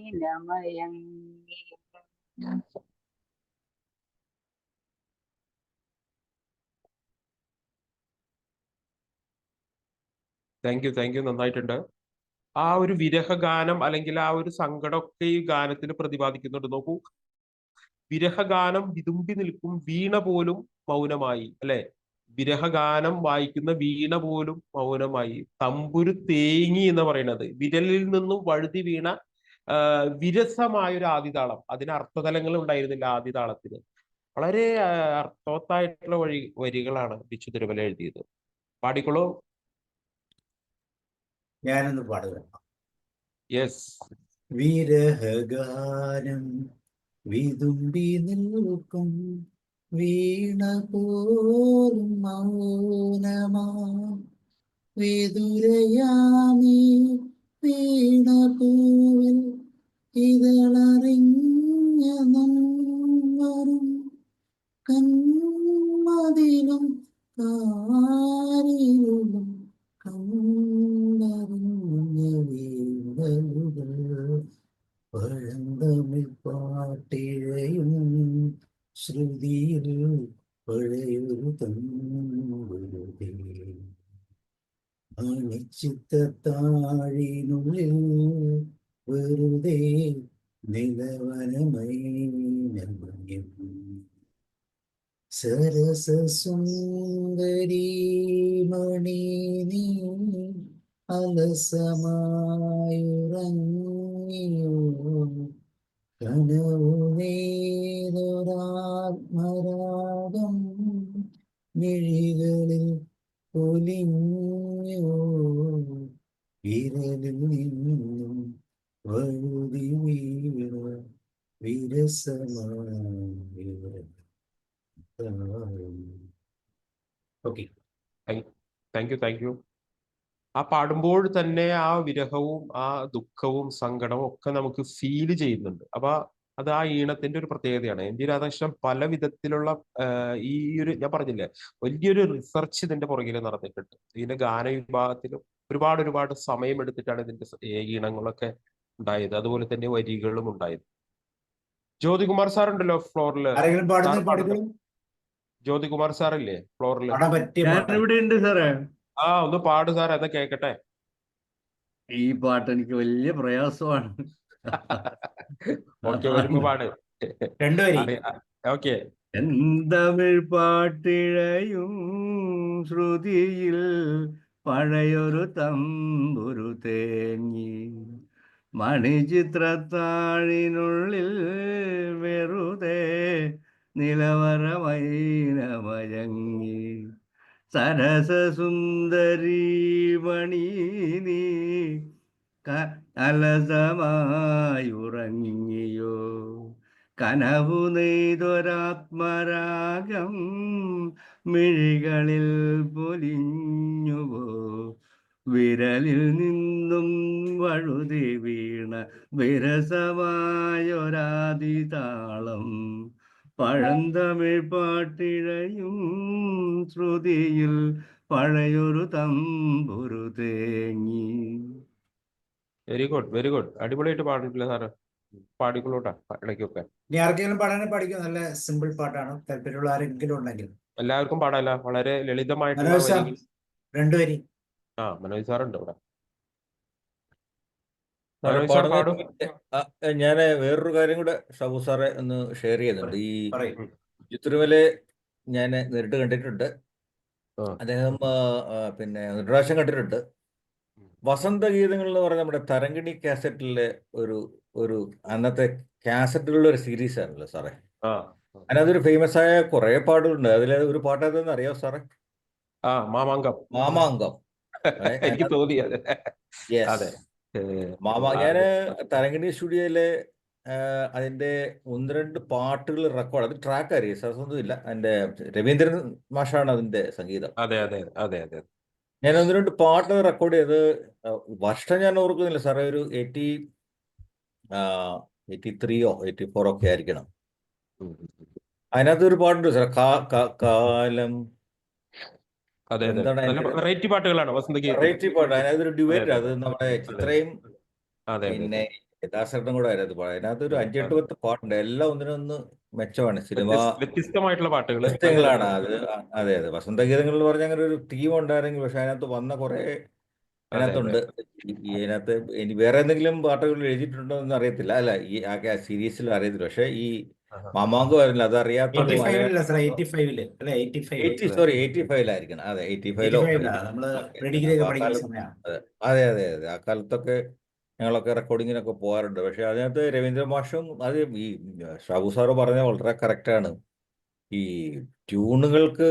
B: താങ്ക് യു, നന്നായിട്ടുണ്ട്. ആ ഒരു വിരഹഗാനം അല്ലെങ്കിൽ ആ ഒരു സങ്കടമൊക്കെ ഈ ഗാനത്തിൽ പ്രതിപാദിക്കുന്നുണ്ട്. നോക്കൂ, വിരഹഗാനം വിതുമ്പി നിൽക്കും വീണ പോലും മൗനമായി, അല്ലെ? വിരഹഗാനം വായിക്കുന്ന വീണ പോലും മൗനമായി. തമ്പുരു തേങ്ങി എന്ന് പറയുന്നത് വിരലിൽ നിന്നും വഴുതി വീണ വിരസമായ ഒരു ആദിതാളം. അതിന് അർത്ഥതലങ്ങൾ ഉണ്ടായിരുന്നില്ല ആദിതാളത്തിന്. വളരെ അർത്ഥവത്തായിട്ടുള്ള വരികളാണ് ബിച്ചു തിരുമല എഴുതിയത്. പാടിക്കോളൂ.
A: ഞാനൊന്ന് പാടുക.
B: യെസ്.
A: വിരഹഗാനം വിതുമ്പി നിൽക്കും വീണ പോലും മൗനമാ വിതുരയാമീ വീണ പൂവിൽ ഇതളറിഞ്ഞ നൊമ്പരം കന്മതിലും കാരിലും കണ്ടറിഞ്ഞ വീണലുകൾ പഴന്തമിഴ് പാട്ടിഴയും ശ്രുതിയിൽ പഴയൊരു തമ്പുരു തേങ്ങി മണിച്ചിത്രത്താഴിനുള്ളിൽ വെറുതെ നിലവനമൈനമയം സരസസുന്ദരീ മണി നീ അലസമായുറങ്ങിയോ കനവു നെയ്തൊരാത്മരാഗം മിഴികളിൽ പൊലിഞ്ഞോ വിരലിൽ നിന്നും വഴുതി വീണ വിരസമായ ഓക്കെ.
B: Thank U. ആ പാടുമ്പോൾ തന്നെ ആ വിരഹവും ആ ദുഃഖവും സങ്കടവും ഒക്കെ നമുക്ക് ഫീൽ ചെയ്യുന്നുണ്ട്. അപ്പൊ അത് ആ ഈണത്തിന്റെ ഒരു പ്രത്യേകതയാണ്. എം ജി രാധാകൃഷ്ണൻ പല വിധത്തിലുള്ള ഈ ഒരു ഞാൻ പറഞ്ഞില്ലേ, വലിയൊരു റിസർച്ച് ഇതിന്റെ പുറകിൽ നടന്നിട്ടുണ്ട്. ഇതിന്റെ ഗാനവിഭാഗത്തിലും ഒരുപാട് സമയമെടുത്തിട്ടാണ് ഇതിന്റെ ഈണങ്ങളൊക്കെ ഉണ്ടായത്. അതുപോലെ തന്നെ വരികളും ഉണ്ടായത്. ജ്യോതികുമാർ സാർ ഉണ്ടല്ലോ ഫ്ലോറിൽ.
A: ആരെങ്കിലും പാടുന്ന പാടിക്കോ.
B: ജ്യോതികുമാർ സാറില്ലേ ഫ്ലോറിൽ?
A: പാടാൻ പറ്റിയ പാട്ട്.
H: ഇവിടെ ഉണ്ട് സാറേ.
B: ഒന്ന് പാട് സാർ, എന്നാ കേക്കട്ടെ.
H: ഈ പാട്ട് എനിക്ക് വലിയ പ്രയാസമാണ്.
B: ഓക്കെ, വരുമ്പോ പാട്.
A: രണ്ടുപേരി.
B: ഓക്കെ.
H: എന്തമിഴ് പാട്ടിഴയും ശ്രുതിയിൽ പഴയൊരു തമ്പുരു തേങ്ങി മണിച്ചിത്രത്താഴിനുള്ളിൽ വെറുതെ നിലവറമൈനമയങ്ങി സരസസുന്ദരീ മണി നീ അലസമായുറങ്ങിയോ കനവു നെയ്തൊരാത്മരാഗം മിഴികളിൽ പൊലിഞ്ഞുവോ വിരലിൽ നിന്നും വഴുതി വീണ വിരസമായൊരാദിതാളം പഴന്തമിഴ് പാട്ടിഴയും ശ്രുതിയിൽ പഴയൊരു തമ്പുരു തേങ്ങി.
B: Very good, very good. അടിപൊളിയായിട്ട് പാടിയിട്ടില്ല സാറ്. പാടിക്കൊള്ളൂട്ടാ ഇടയ്ക്കൊക്കെ.
A: ഇനി ആർക്കെങ്കിലും പാടാനെ പഠിക്കും. നല്ല സിമ്പിൾ പാട്ടാണ്. താല്പര്യമുള്ള ആരെങ്കിലും ഉണ്ടെങ്കിൽ
B: എല്ലാവർക്കും പാടാല്ല. വളരെ ലളിതമായിട്ടുള്ള
A: മനോജ് സാർ
B: വരികൾ.
A: 2 വരി.
B: മനോജ് സാറുണ്ട് ഇവിടെ.
I: സാറേ
B: മനോജ് സാർ പാടും.
I: ഞാൻ വേറൊരു കാര്യം കൂടെ ഷാബു സാറെ ഒന്ന് ഷെയർ ചെയ്യുന്നുണ്ട്. ഈ
A: പറയും.
I: ചിത്രമലെ ഞാൻ നേരിട്ട് കണ്ടിട്ടുണ്ട്. അദ്ദേഹം പിന്നെ ഒരു പ്രാവശ്യം കണ്ടിട്ടുണ്ട്. വസന്തഗീതങ്ങൾ എന്ന് പറഞ്ഞ നമ്മുടെ തരങ്കിണി കാസറ്റിലെ ഒരു അന്നത്തെ കാസറ്റുകളുടെ ഒരു സീരീസ് ആണല്ലോ സാറേ. അതിനകത്തൊരു ഫേമസ് ആയ കുറെ പാട്ടുകളുണ്ട്. അതിലെ ഒരു പാട്ട് ഏതെന്ന് അറിയാമോ സാറേ?
B: മാമാങ്കം.
I: മാമാങ്കം.
B: എനിക്ക് തോന്നി അത്.
I: യെസ്, ഞാന് തരങ്കിണി സ്റ്റുഡിയോയിലെ അതിന്റെ 1-2 പാട്ടുകൾ റെക്കോർഡ്, അത് ട്രാക്ക് അറിയാം, സരസൊന്നും ഇല്ല. അതിന്റെ രവീന്ദ്രൻ മാഷാണ് അതിന്റെ സംഗീതം.
B: അതെ അതെ അതെ അതെ.
I: ഞാൻ 1-2 പാട്ട് റെക്കോർഡ് ചെയ്ത് വർഷം ഞാൻ ഓർക്കുന്നില്ല സാറേ, ഒരു 83 or 84 ഒക്കെ ആയിരിക്കണം. അതിനകത്ത് ഒരു പാട്ടുണ്ട് സാർ, കാലം.
B: എന്താണ് വെറൈറ്റി പാട്ടുകളാണ് വസന്തഗീതം.
I: വെറൈറ്റി പാട്ട്. അതിനകത്തൊരു ഡ്യുവറ്റ്, അത് നമ്മുടെ ചിത്രയും പിന്നെ യഥാസരണം കൂടെ അതിനകത്ത് പാടും. അതിനകത്ത് ഒരു 5-8 പാട്ടുണ്ട്. എല്ലാം ഒന്നിനൊന്ന് മെച്ചമാണ്. സിനിമ
B: വ്യത്യസ്തമായിട്ടുള്ള പാട്ടുകൾ
I: വ്യത്യസ്തങ്ങളാണ് അത്. അതെ അതെ, വസന്തഗീതങ്ങൾ എന്ന് പറഞ്ഞാൽ അങ്ങനെ ഒരു തീം ഉണ്ടായിരുന്നെങ്കിൽ, പക്ഷെ അതിനകത്ത് വന്ന കുറെ അതിനകത്തുണ്ട്. ഇതിനകത്ത് ഇനി വേറെ എന്തെങ്കിലും പാട്ടുകൾ എഴുതിയിട്ടുണ്ടോ എന്ന് അറിയത്തില്ല. അല്ല, ഈ ആ സീരീസിൽ അറിയത്തില്ല. പക്ഷെ ഈ മാമാങ്കം ആയിരുന്നില്ല, അത് അറിയാത്ത 85-ലായിരിക്കണം. അതെ, 85-ലോ. അതെ അതെ അതെ, ആ കാലത്തൊക്കെ ഞങ്ങളൊക്കെ റെക്കോർഡിങ്ങിനൊക്കെ പോകാറുണ്ട്. പക്ഷെ അതിനകത്ത് രവീന്ദ്ര മാഷും, അത് ഈ ഷാബു സാറ് പറഞ്ഞ വളരെ കറക്റ്റാണ്. ഈ ട്യൂണുകൾക്ക്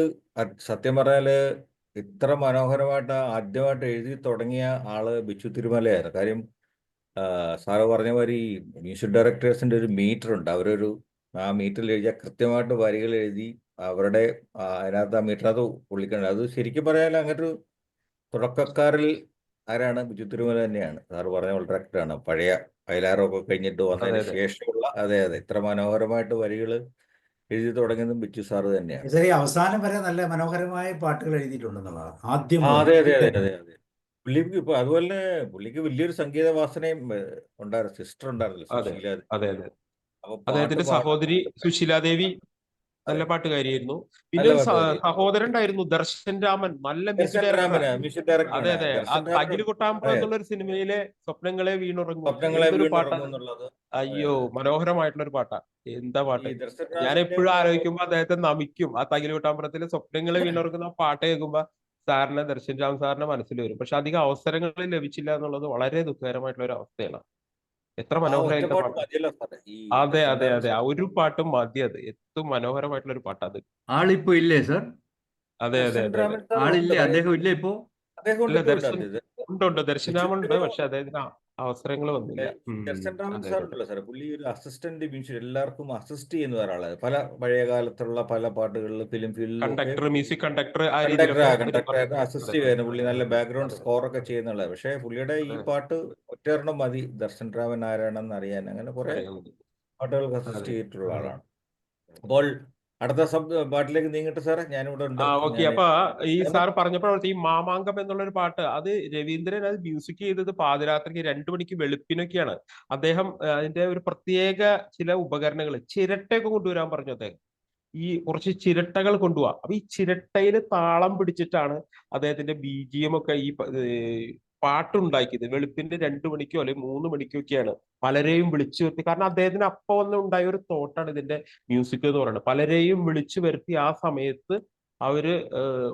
I: സത്യം പറഞ്ഞാല് ഇത്ര മനോഹരമായിട്ട് ആദ്യമായിട്ട് എഴുതി തുടങ്ങിയ ആള് ബിച്ചു തിരുമലയായിരുന്നു. കാര്യം സാറ് പറഞ്ഞ മാതിരി മ്യൂസിക് ഡയറക്ടേഴ്സിന്റെ ഒരു മീറ്റർ ഉണ്ട്. ആ മീറ്ററിൽ എഴുതിയ കൃത്യമായിട്ട് വരികൾ എഴുതി അവരുടെ അതിനകത്ത് ആ മീറ്ററിനകത്ത് പുള്ളിക്കണ്ട. അത് ശരിക്കും പറയാൻ അങ്ങനൊരു തുടക്കക്കാരിൽ ആരാണ്? ബിജു തിരുമല തന്നെയാണ്. സാറ് പറഞ്ഞ വളരെ കറക്റ്റാണ്. പഴയ വയലാറൊക്കെ കഴിഞ്ഞിട്ട് വന്നതിന് ശേഷമുള്ള അതെ ഇത്ര മനോഹരമായിട്ട് വരികൾ എഴുതി തുടങ്ങിയതും ബിച്ചു സാറ് തന്നെയാണ്.
A: അവസാനം വരെ നല്ല മനോഹരമായ പാട്ടുകൾ എഴുതിയിട്ടുണ്ടെന്നുള്ളതാണ് ആദ്യം.
I: അതെ അതെ അതെ അതെ അതെ. പുള്ളിക്ക് ഇപ്പൊ അതുപോലെ വലിയൊരു സംഗീത വാസനയും ഉണ്ടായിരുന്നു. സിസ്റ്റർ ഉണ്ടായിരുന്നല്ലോ, സുശീല.
B: അദ്ദേഹത്തിന്റെ സഹോദരി സുശീലാദേവി നല്ല പാട്ടുകാരിയായിരുന്നു. പിന്നെ ഒരു സഹോദരൻ ഉണ്ടായിരുന്നു, ദർശൻ രാമൻ, നല്ല മ്യൂസിക് ഡയറക്ടർ. അതെ അതെ, തകില് കൊട്ടാമ്പ്രം എന്നുള്ള ഒരു സിനിമയിലെ സ്വപ്നങ്ങളെ വീണുറങ്ങും. അയ്യോ, മനോഹരമായിട്ടുള്ള ഒരു പാട്ടാ. എന്താ പാട്ട്! ഞാൻ എപ്പോഴും ആലോചിക്കുമ്പോ അദ്ദേഹത്തെ നമിക്കും. ആ തകില് കൊട്ടാമ്പ്രത്തിലെ സ്വപ്നങ്ങളെ വീണുറങ്ങുന്ന പാട്ട് കേൾക്കുമ്പോ സാറിനെ, ദർശൻ രാം സാറിന്റെ മനസ്സിൽ വരും. പക്ഷെ അധികം അവസരങ്ങൾ ലഭിച്ചില്ല എന്നുള്ളത് വളരെ ദുഃഖകരമായിട്ടുള്ള ഒരു അവസ്ഥയാണ്. എത്ര മനോഹരമായിട്ടുള്ള പാട്ട്! അതെ അതെ അതെ, ആ ഒരു പാട്ടും മതി. അത് ഏറ്റവും മനോഹരമായിട്ടുള്ള ഒരു പാട്ട്. അത്
H: ആളിപ്പോ ഇല്ലേ സർ?
B: അതെ അതെ അതെ,
H: ആളില്ലേ? അദ്ദേഹം ഇല്ലേ ഇപ്പോ?
B: ഉണ്ട്, ദർശനാമുണ്ട്. പക്ഷെ അദ്ദേഹത്തിന് അവസരങ്ങൾ വന്നില്ല.
I: ദർശൻ രാമൻ സാറുണ്ടല്ലോ സാർ, പുള്ളി ഒരു അസിസ്റ്റന്റ് മ്യൂസിക്, എല്ലാവർക്കും അസിസ്റ്റ് ചെയ്യുന്ന ഒരാളാണ്. പല പഴയ കാലത്തുള്ള പല പാട്ടുകളിൽ ഫിലിം ഫീൽഡിൽ
B: മ്യൂസിക് കണ്ടക്ടർ
I: അസിസ്റ്റ് ചെയ്യുമായിരുന്നു പുള്ളി. നല്ല ബാക്ക്ഗ്രൗണ്ട് സ്കോറൊക്കെ ചെയ്യുന്നുള്ള. പക്ഷെ പുള്ളിയുടെ ഈ പാട്ട് ഒറ്റയെണ്ണം മതി ദർശൻ രാമൻ ആരാണെന്ന് അറിയാൻ. അങ്ങനെ കുറെ പാട്ടുകൾക്ക് അസിസ്റ്റ് ചെയ്തിട്ടുള്ള ആളാണ്. അപ്പോൾ അടുത്ത പാട്ടിലേക്ക് നീങ്ങട്ടെ സാറേ, ഞാനിവിടെ ഉണ്ട്.
B: ഓക്കെ. അപ്പൊ ഈ സാർ പറഞ്ഞപ്പോഴത്തെ ഈ മാമാങ്കം എന്നുള്ളൊരു പാട്ട്, അത് രവീന്ദ്രൻ അത് മ്യൂസിക് ചെയ്തത് പാതിരാത്രിക്ക് 2 മണിക്ക് വെളുപ്പിനൊക്കെയാണ്. അദ്ദേഹം അതിന്റെ ഒരു പ്രത്യേക ചില ഉപകരണങ്ങൾ, ചിരട്ടയൊക്കെ കൊണ്ടുവരാൻ പറഞ്ഞു അദ്ദേഹം. ഈ കുറച്ച് ചിരട്ടകൾ കൊണ്ടുപോവാ. അപ്പൊ ഈ ചിരട്ടയിൽ താളം പിടിച്ചിട്ടാണ് അദ്ദേഹത്തിന്റെ BGM ഒക്കെ ഈ പാട്ടുണ്ടാക്കിയത്. വെളുപ്പിന്റെ 2 മണിക്കോ അല്ലെങ്കിൽ 3 മണിക്കോ ഒക്കെയാണ് പലരെയും വിളിച്ചു വരുത്തി. കാരണം അദ്ദേഹത്തിന് അപ്പൊ വന്ന് ഉണ്ടായ ഒരു തോട്ടാണ് ഇതിന്റെ മ്യൂസിക് എന്ന് പറയുന്നത്. പലരെയും വിളിച്ചു വരുത്തി ആ സമയത്ത് അവര്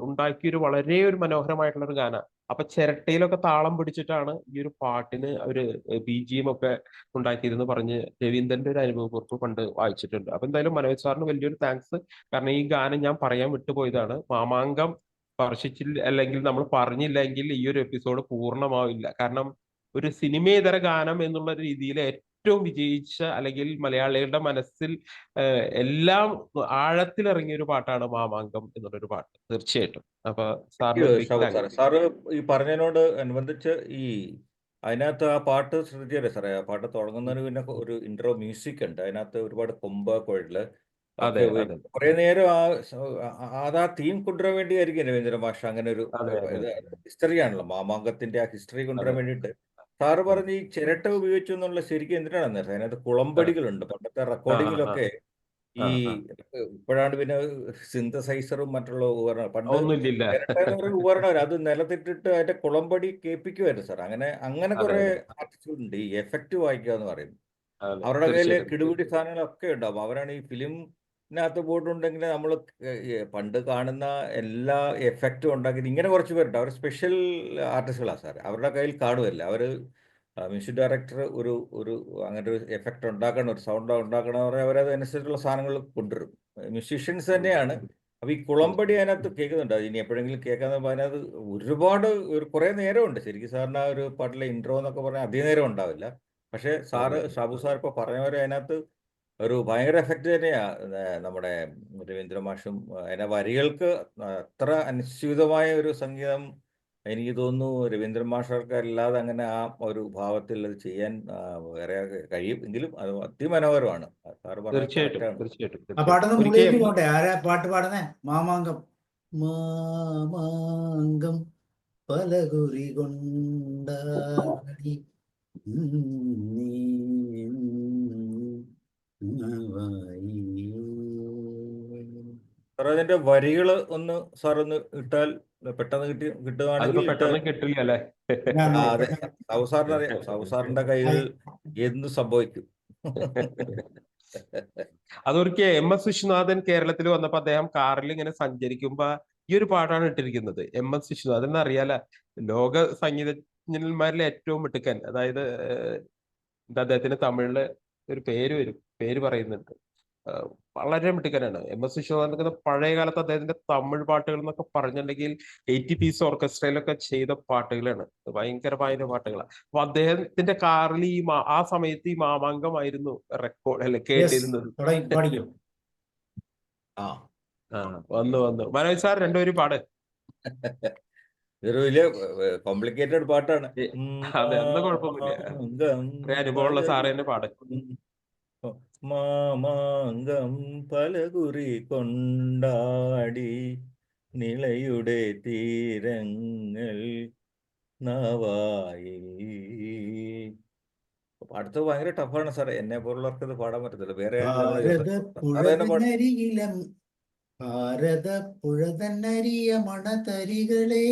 B: ഉണ്ടാക്കിയൊരു വളരെ ഒരു മനോഹരമായിട്ടുള്ള ഒരു ഗാന. അപ്പൊ ചിരട്ടയിലൊക്കെ താളം പിടിച്ചിട്ടാണ് ഈ ഒരു പാട്ടിന് ഒരു BGM ഒക്കെ ഉണ്ടാക്കിയതെന്ന് പറഞ്ഞ് രവീന്ദ്രന്റെ ഒരു അനുഭവക്കുറിപ്പ് പണ്ട് വായിച്ചിട്ടുണ്ട്. അപ്പൊ എന്തായാലും മനോജ് സാറിന് വലിയൊരു താങ്ക്സ്. കാരണം ഈ ഗാനം ഞാൻ പറയാൻ വിട്ടുപോയതാണ്. മാമാങ്കം സ്പർശിച്ചില്ല, അല്ലെങ്കിൽ നമ്മൾ പറഞ്ഞില്ലെങ്കിൽ ഈ ഒരു എപ്പിസോഡ് പൂർണ്ണമാവില്ല. കാരണം ഒരു സിനിമേതര ഗാനം എന്നുള്ള രീതിയിൽ ഏറ്റവും വിജയിച്ച, അല്ലെങ്കിൽ മലയാളികളുടെ മനസ്സിൽ എല്ലാം ആഴത്തിലിറങ്ങിയ ഒരു പാട്ടാണ് മാമാങ്കം എന്നുള്ളൊരു പാട്ട്, തീർച്ചയായിട്ടും. അപ്പൊ സാറിന് ഒരു ബിഗ്
I: ഷാബു സാറേ,
B: താങ്ക്സ്.
I: സാറ് ഈ പറഞ്ഞതിനോട് അനുബന്ധിച്ച് അതിനകത്ത് ആ പാട്ട് ശ്രദ്ധിച്ചല്ലേ സാറേ? ആ പാട്ട് തുടങ്ങുന്നതിന് പിന്നെ ഒരു ഇൻട്രോ മ്യൂസിക് ഉണ്ട്. അതിനകത്ത് ഒരുപാട് കൊമ്പ് കുഴല് ഒക്കെ
B: അതെ, അതെ,
I: ഉപയോഗിക്കും. കുറെ നേരം ആ തീം കൊണ്ടുവരാൻ വേണ്ടിയായിരിക്കും രവീന്ദ്ര മാഷ് അങ്ങനെ ഒരു
B: അതെ, അതെ,
I: ഹിസ്റ്ററി ആണല്ലോ, മാമാങ്കത്തിന്റെ ആ ഹിസ്റ്ററി കൊണ്ടുവരാൻ
B: അതെ,
I: വേണ്ടിയിട്ട് സാറ്
B: അതെ.
I: പറഞ്ഞ് ഈ ചിരട്ട ഉപയോഗിച്ചു എന്നുള്ള ശരിക്കും എന്തിനാണെന്ന് അറിയാം. അതിനകത്ത് കുളമ്പടികളുണ്ട്. പണ്ടത്തെ
B: ആ, ആ, ആ,
I: റെക്കോർഡിങ്ങിലൊക്കെ
B: ആ,
I: ഈ
B: ആ.
I: ഇപ്പോഴാണ് പിന്നെ സിന്തസൈസറും മറ്റുള്ള ഉപകരണം. പണ്ട്
B: ഒന്നുമില്ല.
I: ചിരട്ട എന്ന് പറയുന്ന ഉപകരണം അത് നിലത്തിട്ടിട്ട് അതിന്റെ കുളമ്പടി കേൾപ്പിക്കുമായിരുന്നു സാർ. അങ്ങനെ
B: അതെ,
I: കുറെ
B: അതെ,
I: ആർട്ടിസ്റ്റുകളുണ്ട് ഈ എഫക്റ്റ് വായിക്കുക എന്ന് പറയുന്നത്.
B: അതെ,
I: അവരുടെ കയ്യിൽ
B: തീർച്ചയായിട്ടും.
I: കിടുപിടി സാധനങ്ങളൊക്കെ ഉണ്ടാവും. അവരാണ് ഈ ഫിലിമിനകത്ത് പോയിട്ടുണ്ടെങ്കിൽ നമ്മൾ പണ്ട് കാണുന്ന എല്ലാ എഫക്റ്റും ഉണ്ടാക്കി ഇങ്ങനെ കുറച്ച് പേരുണ്ട്. അവർ സ്പെഷ്യൽ ആർട്ടിസ്റ്റുകളാണ് സാർ. അവരുടെ കയ്യിൽ കാണുമല്ല. അവർ മ്യൂസിക് ഡയറക്ടർ ഒരു ഒരു അങ്ങനെ ഒരു എഫക്റ്റ് ഉണ്ടാക്കണം, ഒരു സൗണ്ട് ഉണ്ടാക്കണം എന്ന് പറഞ്ഞാൽ അവരതനുസരിച്ചുള്ള സാധനങ്ങൾ കൊണ്ടുവരും. മ്യൂസീഷ്യൻസ് തന്നെയാണ്. അപ്പൊ ഈ കുളമ്പടി അതിനകത്ത് കേൾക്കുന്നുണ്ട്. ഇനി എപ്പോഴെങ്കിലും കേൾക്കാന്ന് പറഞ്ഞാൽ അതിനകത്ത് ഒരുപാട് കുറേ നേരമുണ്ട്. ശരിക്കും സാറിന് ആ ഒരു പാട്ടിലെ ഇൻട്രോ എന്നൊക്കെ പറഞ്ഞാൽ അധികം നേരം ഉണ്ടാവില്ല. പക്ഷേ
B: അതെ,
I: ഷാബു സാർ ഇപ്പോൾ പറഞ്ഞ പോലെ അതിനകത്ത് ഒരു ഭയങ്കര എഫക്റ്റ് തന്നെയാ. നമ്മുടെ രവീന്ദ്ര മാഷും അതിന്റെ വരികൾക്ക് അത്ര അനുസ്യൂതമായ ഒരു സംഗീതം എനിക്ക് തോന്നുന്നു രവീന്ദ്ര മാഷർക്ക് അല്ലാതെ അങ്ങനെ ആ ഒരു ഭാവത്തിൽ അത് ചെയ്യാൻ വേറെ കഴിയും. എങ്കിലും അത് അതിമനോഹരമാണ്. സാറ് പറഞ്ഞത്
B: തീർച്ചയായിട്ടും,
I: കറക്റ്റാണ്.
B: തീർച്ചയായിട്ടും,
A: ആ
B: തീർച്ചയായിട്ടും.
A: പാട്ടൊന്ന്
B: ഒരിക്കൽ
A: മുകളിലേക്ക് പോകട്ടെ. ആരാ പാട്ട് പാടുന്നേ? മാമാങ്കം. മാമാങ്കം പലകുറി കൊണ്ടാടി
I: സാർ അതിന്റെ വരികൾ ഒന്ന് സാർ ഒന്ന് ഇട്ടാൽ പെട്ടെന്ന് കിട്ടുകയാണെങ്കിൽ
B: അതിപ്പോ പെട്ടെന്ന് കിട്ടില്ല അല്ലേ?
I: അതെ, ഷാബു സാറിന് അറിയാം. ഷാബു സാറിന്റെ കൈകൾ എന്ത് സംഭവിക്കും.
B: അതൊരിക്കൽ MS വിശ്വനാഥൻ കേരളത്തിൽ വന്നപ്പോ അദ്ദേഹം കാറിൽ ഇങ്ങനെ സഞ്ചരിക്കുമ്പോ ഈ ഒരു പാട്ടാണ് ഇട്ടിരിക്കുന്നത്. MS വിശ്വനാഥൻ അറിയാല, ലോക സംഗീതജ്ഞന്മാരിലെ ഏറ്റവും മിടുക്കൻ. അതായത് എന്താ അദ്ദേഹത്തിന് തമിഴില് ഒരു പേര് പറയുന്നുണ്ട്. വളരെ മിടുക്കനാണ് MS വിശ്വനാഥൻ. പഴയ കാലത്ത് അദ്ദേഹത്തിന്റെ തമിഴ് പാട്ടുകൾ എന്നൊക്കെ പറഞ്ഞിട്ടുണ്ടെങ്കിൽ 80 പീസ് ഓർക്കസ്ട്രയിലൊക്കെ ചെയ്ത പാട്ടുകളാണ്. ഭയങ്കരമായ പാട്ടുകളാണ്. അപ്പൊ അദ്ദേഹത്തിന്റെ കാറിൽ ആ സമയത്ത് ഈ മാമാങ്കമായിരുന്നു റെക്കോർഡ് അല്ലെ കേട്ടിരുന്നത്.
A: പഠിക്കും.
I: ആ
B: വന്നു മനോജ് സാർ രണ്ടുപേരും പാട്.
I: ഇതൊരു വലിയ കോംപ്ലിക്കേറ്റഡ് പാട്ടാണ്.
B: അതെ, അന്ന് കുഴപ്പമൊന്നുമില്ല. അനുഭവമുള്ള സാറ് തന്നെ പാട്.
I: മാമാങ്കം പലകുറി കൊണ്ടാടി നിളയുടെ തീരങ്ങൾ നവായി. അടുത്തത് ഭയങ്കര ടഫാണ് സാറേ. എന്നെ പോലുള്ളവർക്ക് ഇത് പാടാൻ പറ്റത്തില്ല. വേറെ
A: ഭാരതപ്പുഴതന്നരിയ മണതരികളെ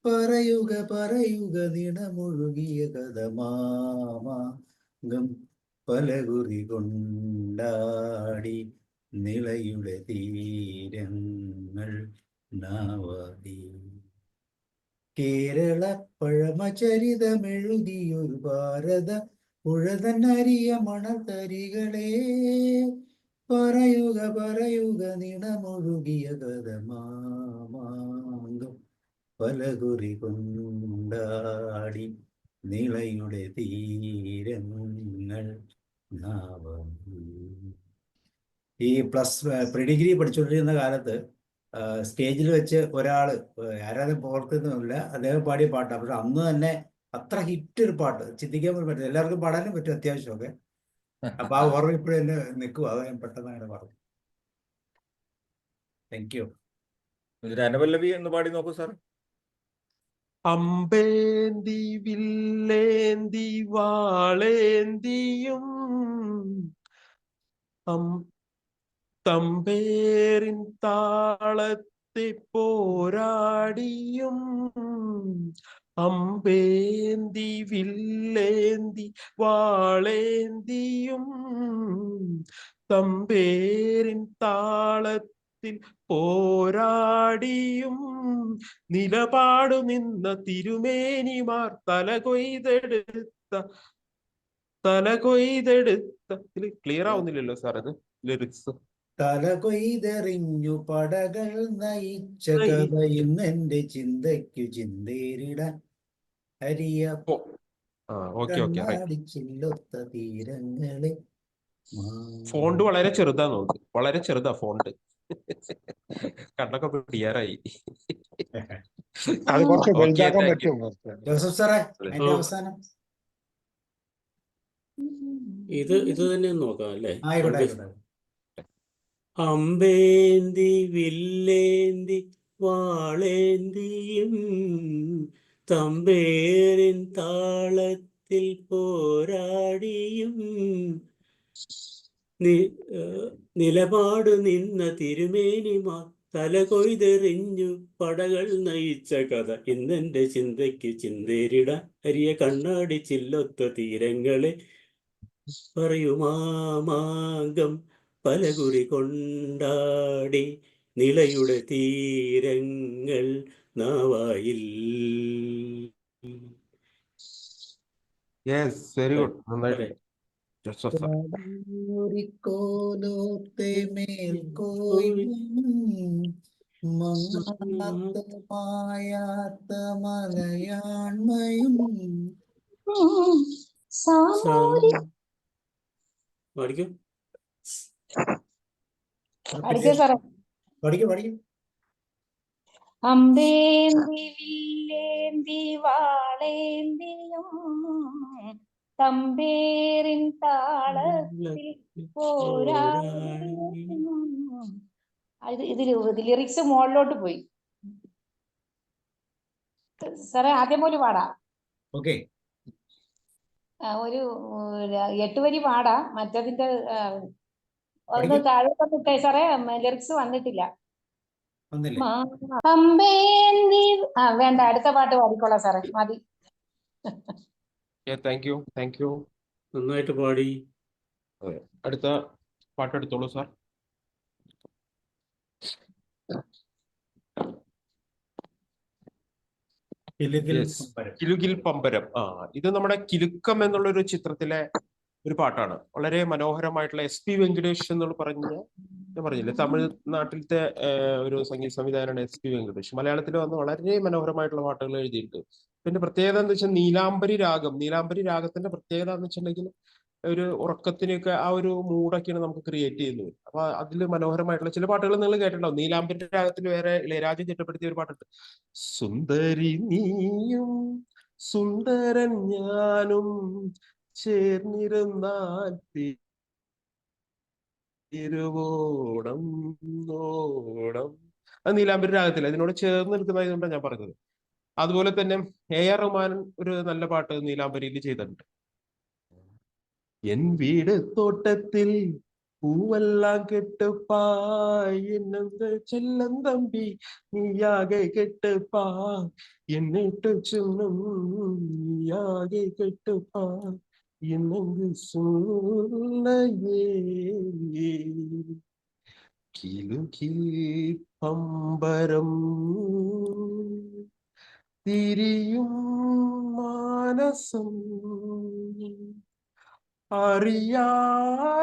A: പറയുക നിണമൊഴുകിയ കഥമാമാങ്കം പലകുറി കൊണ്ടാടി നിളയുടെ തീരങ്ങൾ നാവാടി. കേരള പഴമചരിതമെഴുതിയൊരു ഭാരത പുഴതന്നരിയ മണതരികളെ പറയുക നിണമൊഴുകിയ കഥമാമാങ്കം പലകുറി കൊണ്ടാടി നിളയുടെ തീരങ്ങൾ നാവാടി. ഈ പ്രീ ഡിഗ്രി പഠിച്ചുകൊണ്ടിരുന്ന കാലത്ത് സ്റ്റേജിൽ വെച്ച് ഒരാള് ആരാധന പ്രവർത്തിക്കുന്നില്ല, അദ്ദേഹം പാടിയ പാട്ടാണ്. പക്ഷെ അന്ന് തന്നെ അത്ര ഹിറ്റ് ഒരു പാട്ട് ചിന്തിക്കാൻ പോലും പറ്റില്ല. എല്ലാവർക്കും പാടാനും പറ്റും അത്യാവശ്യമൊക്കെ. അപ്പൊ ആ ഓർമ്മ ഇപ്പോഴും എന്നെ നിൽക്കുക. അത് ഞാൻ പെട്ടെന്ന് അങ്ങനെ പറഞ്ഞു. Thank you.
I: അനുപല്ലവി എന്ന് പാടി നോക്കൂ സാർ.
B: അമ്പേന്തി വില്ലേന്തി വാളേന്തിയും തമ്പേറിൻ താളത്തെ പോരാടിയും അമ്പേന്തി വില്ലേന്തി വാളേന്തിയും തമ്പേറിൻ താളത്തെ കാലത്തിൽ പോരാടിയും നിലപാടു നിന്ന തിരുമേനിമാർ തലകൊയ്തെടുത്ത ക്ലിയർ ആവുന്നില്ലല്ലോ സാർ ഇത് ലിറിക്സ്.
A: തല കൊയ്തെറിഞ്ഞു പടകൾ നയിച്ച കഥ ഇന്നെന്റെ ചിന്തയ്ക്കു ചിന്തേരിടാൻ ഹരിയ
B: ഓക്കെ ഓക്കെ റൈറ്റ്.
A: കണ്ണാടിച്ചില്ലൊത്ത തീരങ്ങളെ
B: ഫോണ്ട് വളരെ ചെറുതാ നോക്ക്, വളരെ ചെറുതാ ഫോണ്ട്. കണ്ണൊക്കെ പിടിയാറായി.
E: അത് കുറച്ച്
B: ഓക്കെ
E: വലുതാക്കാൻ
B: താങ്ക് യു.
E: പറ്റുമോ?
A: ജോസഫ് സാറേ അതിന്റെ അവസാനം
F: ഇത് തന്നെ നോക്കാം അല്ലേ?
A: ആയിക്കോട്ടെ ആയിക്കോട്ടെ.
F: അമ്പേന്തി വില്ലേന്തി വാളേന്തിയും തമ്പേരിൻ താളത്തിൽ പോരാടിയും നിലപാട് നിന്ന തിരുമേനിമാർ തല കൊയ്തെറിഞ്ഞു പടകൾ നയിച്ച കഥ ഇന്നെന്റെ ചിന്തയ്ക്ക് ചിന്തേരിടാൻ അരിയ കണ്ണാടി ചില്ലൊത്ത തീരങ്ങളെ പറയുമാമാങ്കം പലകുറി കൊണ്ടാടി നിലയുടെ തീരങ്ങൾ നാവായിൽ.
B: യെസ്, വെരി ഗുഡ്, നന്നായിട്ടുണ്ട് ജോസഫ് സാർ.
A: കോലോത്തെ മേൽക്കോയും മായാത്ത മലയാൺമയും
F: പഠിക്കും
A: പഠിക്കും.
G: അമ്പേന്തി വില്ലേന്തി വാളേന്തിയും തമ്പേരിൻ താളത്തിൽ പോരാടിയും. ഇതില് ലിറിക്സ് മുകളിലോട്ട് പോയി സാറേ. ആദ്യം പോലെ പാടാം.
A: ഓക്കെ,
G: ഒരു 8 വരി പാടാം. മറ്റതിന്റെ ഒന്ന് താഴോട്ടേ സാറേ. ലിറിക്സ് വന്നിട്ടില്ല. അമ്പേന്തി വേണ്ട, അടുത്ത പാട്ട് പാടിക്കോളാം സാറേ, മതി.
B: Thank you.
F: നന്നായിട്ട് പാടി.
B: അടുത്ത പാട്ട് എടുത്തോളൂ സാർ. കിലുകിൽ പമ്പരം. ഇത് നമ്മുടെ കിലുക്കം എന്നുള്ളൊരു ചിത്രത്തിലെ ഒരു പാട്ടാണ്. വളരെ മനോഹരമായിട്ടുള്ള SP വെങ്കടേഷ് എന്നുള്ള ഞാൻ പറഞ്ഞില്ലേ, തമിഴ്നാട്ടിലത്തെ ഒരു സംഗീത സംവിധാനമാണ് SP വെങ്കടേഷ്. മലയാളത്തിൽ വന്ന് വളരെ മനോഹരമായിട്ടുള്ള പാട്ടുകൾ എഴുതിയിട്ടുണ്ട്. പിന്നെ പ്രത്യേകത എന്ന് വെച്ചാൽ നീലാംബരി രാഗത്തിന്റെ പ്രത്യേകത എന്ന് വെച്ചിട്ടുണ്ടെങ്കിൽ ഒരു ഉറക്കത്തിനൊക്കെ ആ ഒരു മൂഡൊക്കെയാണ് നമുക്ക് ക്രിയേറ്റ് ചെയ്യുന്നത്. അപ്പൊ അതിൽ മനോഹരമായിട്ടുള്ള ചില പാട്ടുകൾ നിങ്ങൾ കേട്ടിട്ടുണ്ടാവും. നീലാംബരി രാഗത്തിൽ വേറെ ഇളയരാജ ചിട്ടപ്പെടുത്തിയ ഒരു പാട്ടുണ്ട്. സുന്ദരി നീയും സുന്ദരൻ ഞാനും ചേർന്നിരുന്നാൽ തിരുവോണം ഓണം. അത് നീലാംബരി രാഗത്തിൽ അതിനോട് ചേർന്ന് നിൽക്കുന്നതായതുകൊണ്ടാണ് ഞാൻ പറഞ്ഞത്. അതുപോലെ തന്നെ AR റഹ്മാൻ ഒരു നല്ല പാട്ട് നീലാംബരിയിൽ ചെയ്തിട്ടുണ്ട്. എൻ വീട് തോട്ടത്തിൽ പൂവെല്ലാം കെട്ടുപ്പായ് എന്നത് ചെല്ലം തമ്പി നീയാകെ കെട്ടുപ്പായ് എന്നിട്ട് ചെല്ലും നീയാകെ കെട്ടുപ്പായ് എന്നത് കിലുകിൽ പമ്പരം തിരിയും മാനസം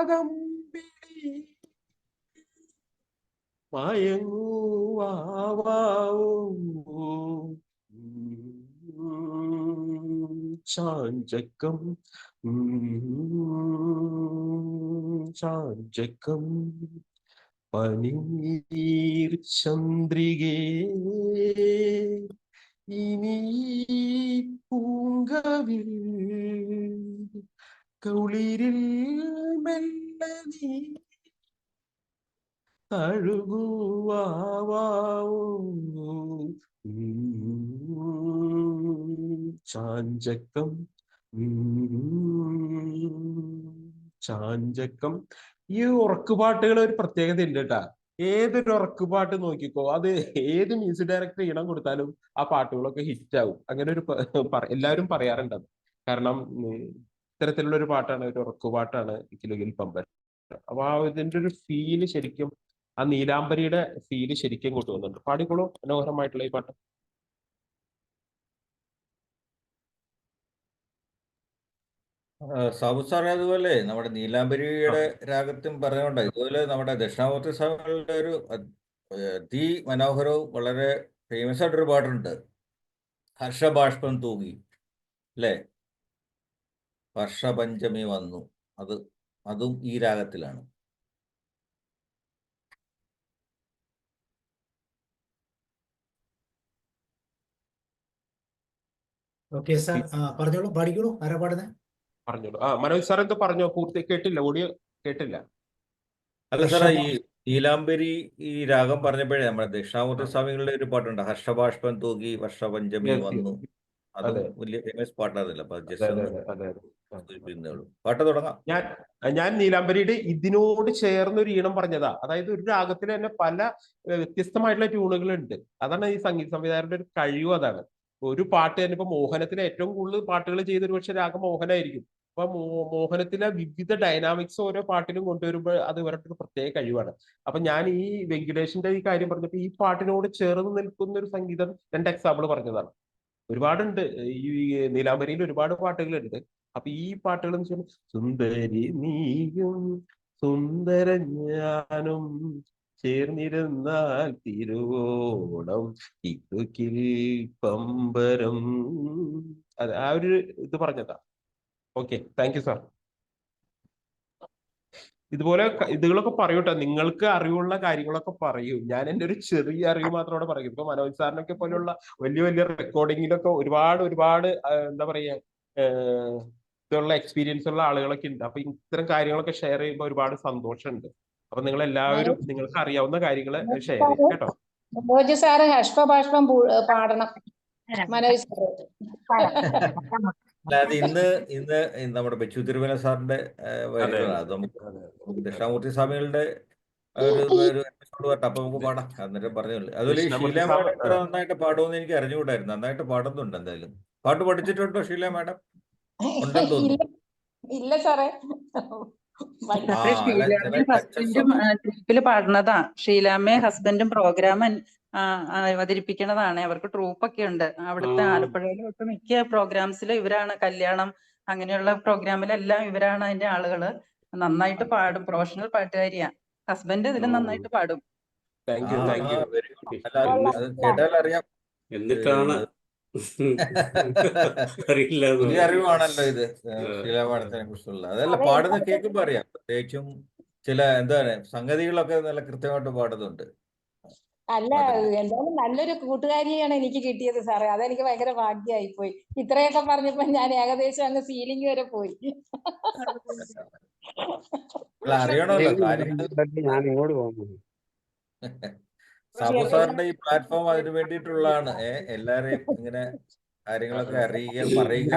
B: അറിയാകമ്പിളി മയങ്ങുവാവോ ചാഞ്ചക്കം പനീർ ചന്ദ്രികേ ഇനി പൂങ്കവിൽ കൗളിരിൽ മെല്ലെ നീ തഴുകുവാവോ ചാഞ്ചക്കം. ഈ ഉറക്കുപാട്ടുകൾ ഒരു പ്രത്യേകത ഉണ്ട് കേട്ടാ. ഏതൊരു ഉറക്കുപാട്ട് നോക്കിക്കോ, അത് ഏത് മ്യൂസിക് ഡയറക്ടർ ഇടം കൊടുത്താലും ആ പാട്ടുകളൊക്കെ ഹിറ്റ് ആവും. അങ്ങനെ ഒരു എല്ലാവരും പറയാറുണ്ട് അത്. കാരണം ഇത്തരത്തിലുള്ള ഒരു പാട്ടാണ്, ഒരു ഉറക്കുപാട്ടാണ് കിലുകിൽ പമ്പരം. അപ്പൊ ഇതിന്റെ ഒരു ഫീല് ശരിക്കും ആ നീലാംബരിയുടെ ഫീല് ശരിക്കും കൊണ്ടുവന്നുണ്ട്. പാടിക്കോളൂ മനോഹരമായിട്ടുള്ള ഈ പാട്ട്.
I: സാബു സാറേ, അതുപോലെ നമ്മുടെ നീലാംബരിയുടെ രാഗത്തും പറഞ്ഞുകൊണ്ട് ഇതുപോലെ നമ്മുടെ ദക്ഷിണാമൂർത്തി സ്വാമികളുടെ ഒരു അതിമനോഹരവും വളരെ ഫേമസ് ആയിട്ടൊരു പാട്ടുണ്ട്, ഹർഷബാഷ്പം തൂകി, അല്ലേ? വർഷപഞ്ചമി വന്നു, അതും ഈ രാഗത്തിലാണ്.
A: ഓക്കെ സാർ, പറഞ്ഞോളൂ, പാടിക്കോളൂ. ആരാ പാടുന്നത്?
B: പറഞ്ഞോളൂ. മനോജ് സാർ എന്തോ പറഞ്ഞോ, പൂർത്തി കേട്ടില്ല, ഓഡിയോ കേട്ടില്ല.
I: അല്ല സാറേ, ഈ നീലാംബരി ഈ രാഗം പറഞ്ഞപ്പോഴേ നമ്മുടെ ദക്ഷിണാമൂർത്തി സ്വാമികളുടെ ഒരു പാട്ടുണ്ട്, ഹർഷബാഷ്പം തൂകി വർഷപഞ്ചമി വന്നു. അതും
B: അതെ.
I: വലിയ ഫേമസ് പാട്ടാണല്ലോ. അപ്പൊ
B: അതെ
I: ജസ്റ്റ്
B: അതെ
I: ഒന്ന്
B: അതെ അതെ.
I: സൂചിപ്പിക്കുന്നേ ഉള്ളൂ. പാട്ട് തുടങ്ങാം.
B: ഞാൻ നീലാംബരിയുടെ ഇതിനോട് ചേർന്നൊരു ഈണം പറഞ്ഞതാ. അതായത് ഒരു രാഗത്തിൽ തന്നെ പല വ്യത്യസ്തമായിട്ടുള്ള ട്യൂണുകൾ ഉണ്ട്. അതാണ് ഈ സംഗീത സംവിധായകരുടെ ഒരു കഴിവ്. അതാണ് ഒരു പാട്ട് തന്നെ. ഇപ്പൊ മോഹനത്തിലെ ഏറ്റവും കൂടുതൽ പാട്ടുകൾ ചെയ്തൊരു പക്ഷെ രാഗം മോഹനായിരിക്കും. അപ്പൊ മോഹനത്തിലെ വിവിധ ഡൈനാമിക്സ് ഓരോ പാട്ടിലും കൊണ്ടുവരുമ്പോൾ അത് ഇവരുടെ ഒരു പ്രത്യേക കഴിവാണ്. അപ്പൊ ഞാൻ ഈ വെങ്കിടേഷിന്റെ ഈ കാര്യം പറഞ്ഞപ്പോൾ ഈ പാട്ടിനോട് ചേർന്ന് നിൽക്കുന്ന ഒരു സംഗീതം 2 എക്സാമ്പിൾ പറഞ്ഞതാണ്. ഒരുപാടുണ്ട് ഈ നീലാംബരിയിൽ ഒരുപാട് പാട്ടുകളുണ്ട്. അപ്പൊ ഈ പാട്ടുകൾ എന്ന് വെച്ചാൽ സുന്ദരി നീയും സുന്ദര ഞാനും ചേർന്നിരുന്നാൽ തിരുവോണം ഇതുകിൽ പമ്പരം, അത് ആ ഒരു ഇത് പറഞ്ഞതാ. Okay, thank you sir. ഇതുപോലെ ഇതുകളൊക്കെ പറയൂട്ടോ, നിങ്ങൾക്ക് അറിവുള്ള കാര്യങ്ങളൊക്കെ പറയൂ. ഞാൻ എൻ്റെ ഒരു ചെറിയ അറിവ് മാത്രമോടെ പറയും. ഇപ്പൊ മനോജ് സാറിനൊക്കെ പോലെയുള്ള വലിയ വലിയ റെക്കോർഡിങ്ങിലൊക്കെ ഒരുപാട് എന്താ പറയാ ഇതുള്ള എക്സ്പീരിയൻസ് ഉള്ള ആളുകളൊക്കെ ഉണ്ട്. അപ്പൊ ഇത്തരം കാര്യങ്ങളൊക്കെ ഷെയർ ചെയ്യുമ്പോൾ ഒരുപാട് സന്തോഷമുണ്ട്. അപ്പൊ നിങ്ങൾ എല്ലാവരും നിങ്ങൾക്ക് അറിയാവുന്ന കാര്യങ്ങൾ ഷെയർ ചെയ്യും കേട്ടോ.
G: മനോജ് സാറ് ഹർഷബാഷ്പം പാടണം. മനോജ് സാറ്
I: അല്ലാതെ ഇന്ന് നമ്മുടെ ബെച്ചു തിരുമല സാറിന്റെ വരികളാണ്. അത് നമുക്ക് ദക്ഷിണാമൂർത്തി സ്വാമികളുടെ ഒരു എപ്പിസോഡ് പാട്ട് അപ്പൊ നമുക്ക് പാടാം. അന്നേരം പറഞ്ഞുള്ളൂ. അതുപോലെ ഈ ഷീല മാഡം ഇത്ര നന്നായിട്ട് പാടുമെന്ന് എനിക്ക് അറിഞ്ഞുകൂടായിരുന്നു. നന്നായിട്ട് പാടുന്നുണ്ട്. എന്തായാലും പാട്ട് പഠിച്ചിട്ടുണ്ടോ ഷീല മാഡം? ഉണ്ടെന്ന് തോന്നുന്നു.
G: ഇല്ല സാറേ.
D: ഷീലാമ്മയും ഹസ്ബൻഡും ട്രൂപ്പിൽ പാടുന്നതാ. ഷീലാമ്മയും ഹസ്ബൻഡും പ്രോഗ്രാം അവതരിപ്പിക്കുന്നതാണ്. അവർക്ക് ട്രൂപ്പൊക്കെ ഉണ്ട്. അവിടുത്തെ ആലപ്പുഴയിലെ ഒട്ടുമിക്ക പ്രോഗ്രാംസിലും ഇവരാണ്. കല്യാണം അങ്ങനെയുള്ള പ്രോഗ്രാമിലെല്ലാം ഇവരാണ് അതിന്റെ ആളുകള്. നന്നായിട്ട് പാടും. പ്രൊഫഷണൽ പാട്ടുകാരിയാ. ഹസ്ബൻഡ് ഇതിലും നന്നായിട്ട് പാടും.
B: Thank you.
I: അത് കേട്ടാൽ അറിയാം.
F: എന്നിട്ടാണ് അറിയില്ല.
I: പുതിയ അറിവാണല്ലോ ഇത് ഷീല മാഡത്തിനെ കുറിച്ചുള്ള. അതല്ല, പാടുന്ന കേൾക്കുമ്പോ അറിയാം. പ്രത്യേകിച്ചും ചില എന്താണ് സംഗതികളൊക്കെ നല്ല കൃത്യമായിട്ട് പാടുന്നുണ്ട്.
G: അല്ല, എന്തായാലും നല്ലൊരു കൂട്ടുകാരിയാണ് എനിക്ക് കിട്ടിയത് സാറേ. അതെനിക്ക് ഭയങ്കര ഭാഗ്യമായി പോയി. ഇത്രയൊക്കെ പറഞ്ഞപ്പോ ഞാൻ ഏകദേശം അങ്ങ് സീലിംഗ് വരെ പോയി.
I: അറിയണമല്ലോ കാര്യങ്ങൾ.
H: ഞാൻ ഇങ്ങോട്ട് പോകുന്നു.
I: സാബു സാറിന്റെ ഈ പ്ലാറ്റ്ഫോം അതിന് വേണ്ടിയിട്ടുള്ളതാണ്. എല്ലാരെയും ഇങ്ങനെ കാര്യങ്ങളൊക്കെ അറിയുക, പറയുക.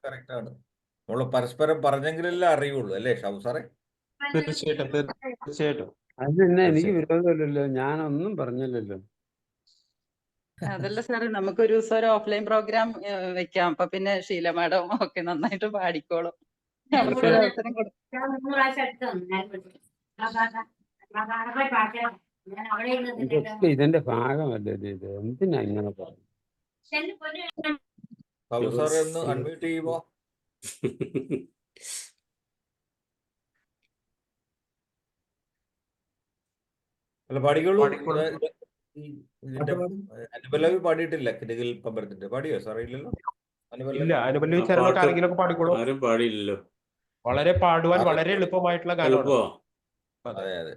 I: കറക്റ്റ് ആണ്. നമ്മള് പരസ്പരം പറഞ്ഞെങ്കിലല്ലേ അറിയുള്ളൂ, അല്ലേ ഷാബു സാറേ?
B: തീർച്ചയായിട്ടും.
H: അത് തന്നെ, എനിക്ക് വിരോധമില്ലല്ലോ. ഞാനൊന്നും പറഞ്ഞില്ലല്ലോ.
D: അതല്ല സാറ്, നമുക്കൊരു ദിവസം ഒരു ഓഫ്ലൈൻ പ്രോഗ്രാം വെക്കാം. അപ്പൊ പിന്നെ ഷീല മാഡം ഒക്കെ നന്നായിട്ട് പാടിക്കോളും. അവർക്കൊരു അവസരം കൊടുക്കും.
H: ഇതൊക്കെ ഇതിന്റെ ഭാഗമല്ലേ ഇത്? എന്തിനാ ഇങ്ങനെ പറഞ്ഞു?
I: സാബു സാറേ ഒന്ന് അൺമ്യൂട്ട് ചെയ്യുമോ? അല്ല, പാടിക്കോളൂ. ഇതിന്റെ അനുപല്ലവി പാടിയിട്ടില്ല. കിടുകിൽ പമ്പരത്തിന്റെ പാടിയോ സാറേ? ഇല്ലല്ലോ.
B: ഇല്ല, അനുപല്ലവി ചരണമൊക്കെ ആരെങ്കിലുമൊക്കെ പാടിക്കോളൂ.
F: ആരും പാടിയില്ലല്ലോ.
B: വളരെ പാടുവാൻ വളരെ എളുപ്പമായിട്ടുള്ള കാര്യമാണ്.
I: അതെ അതെ.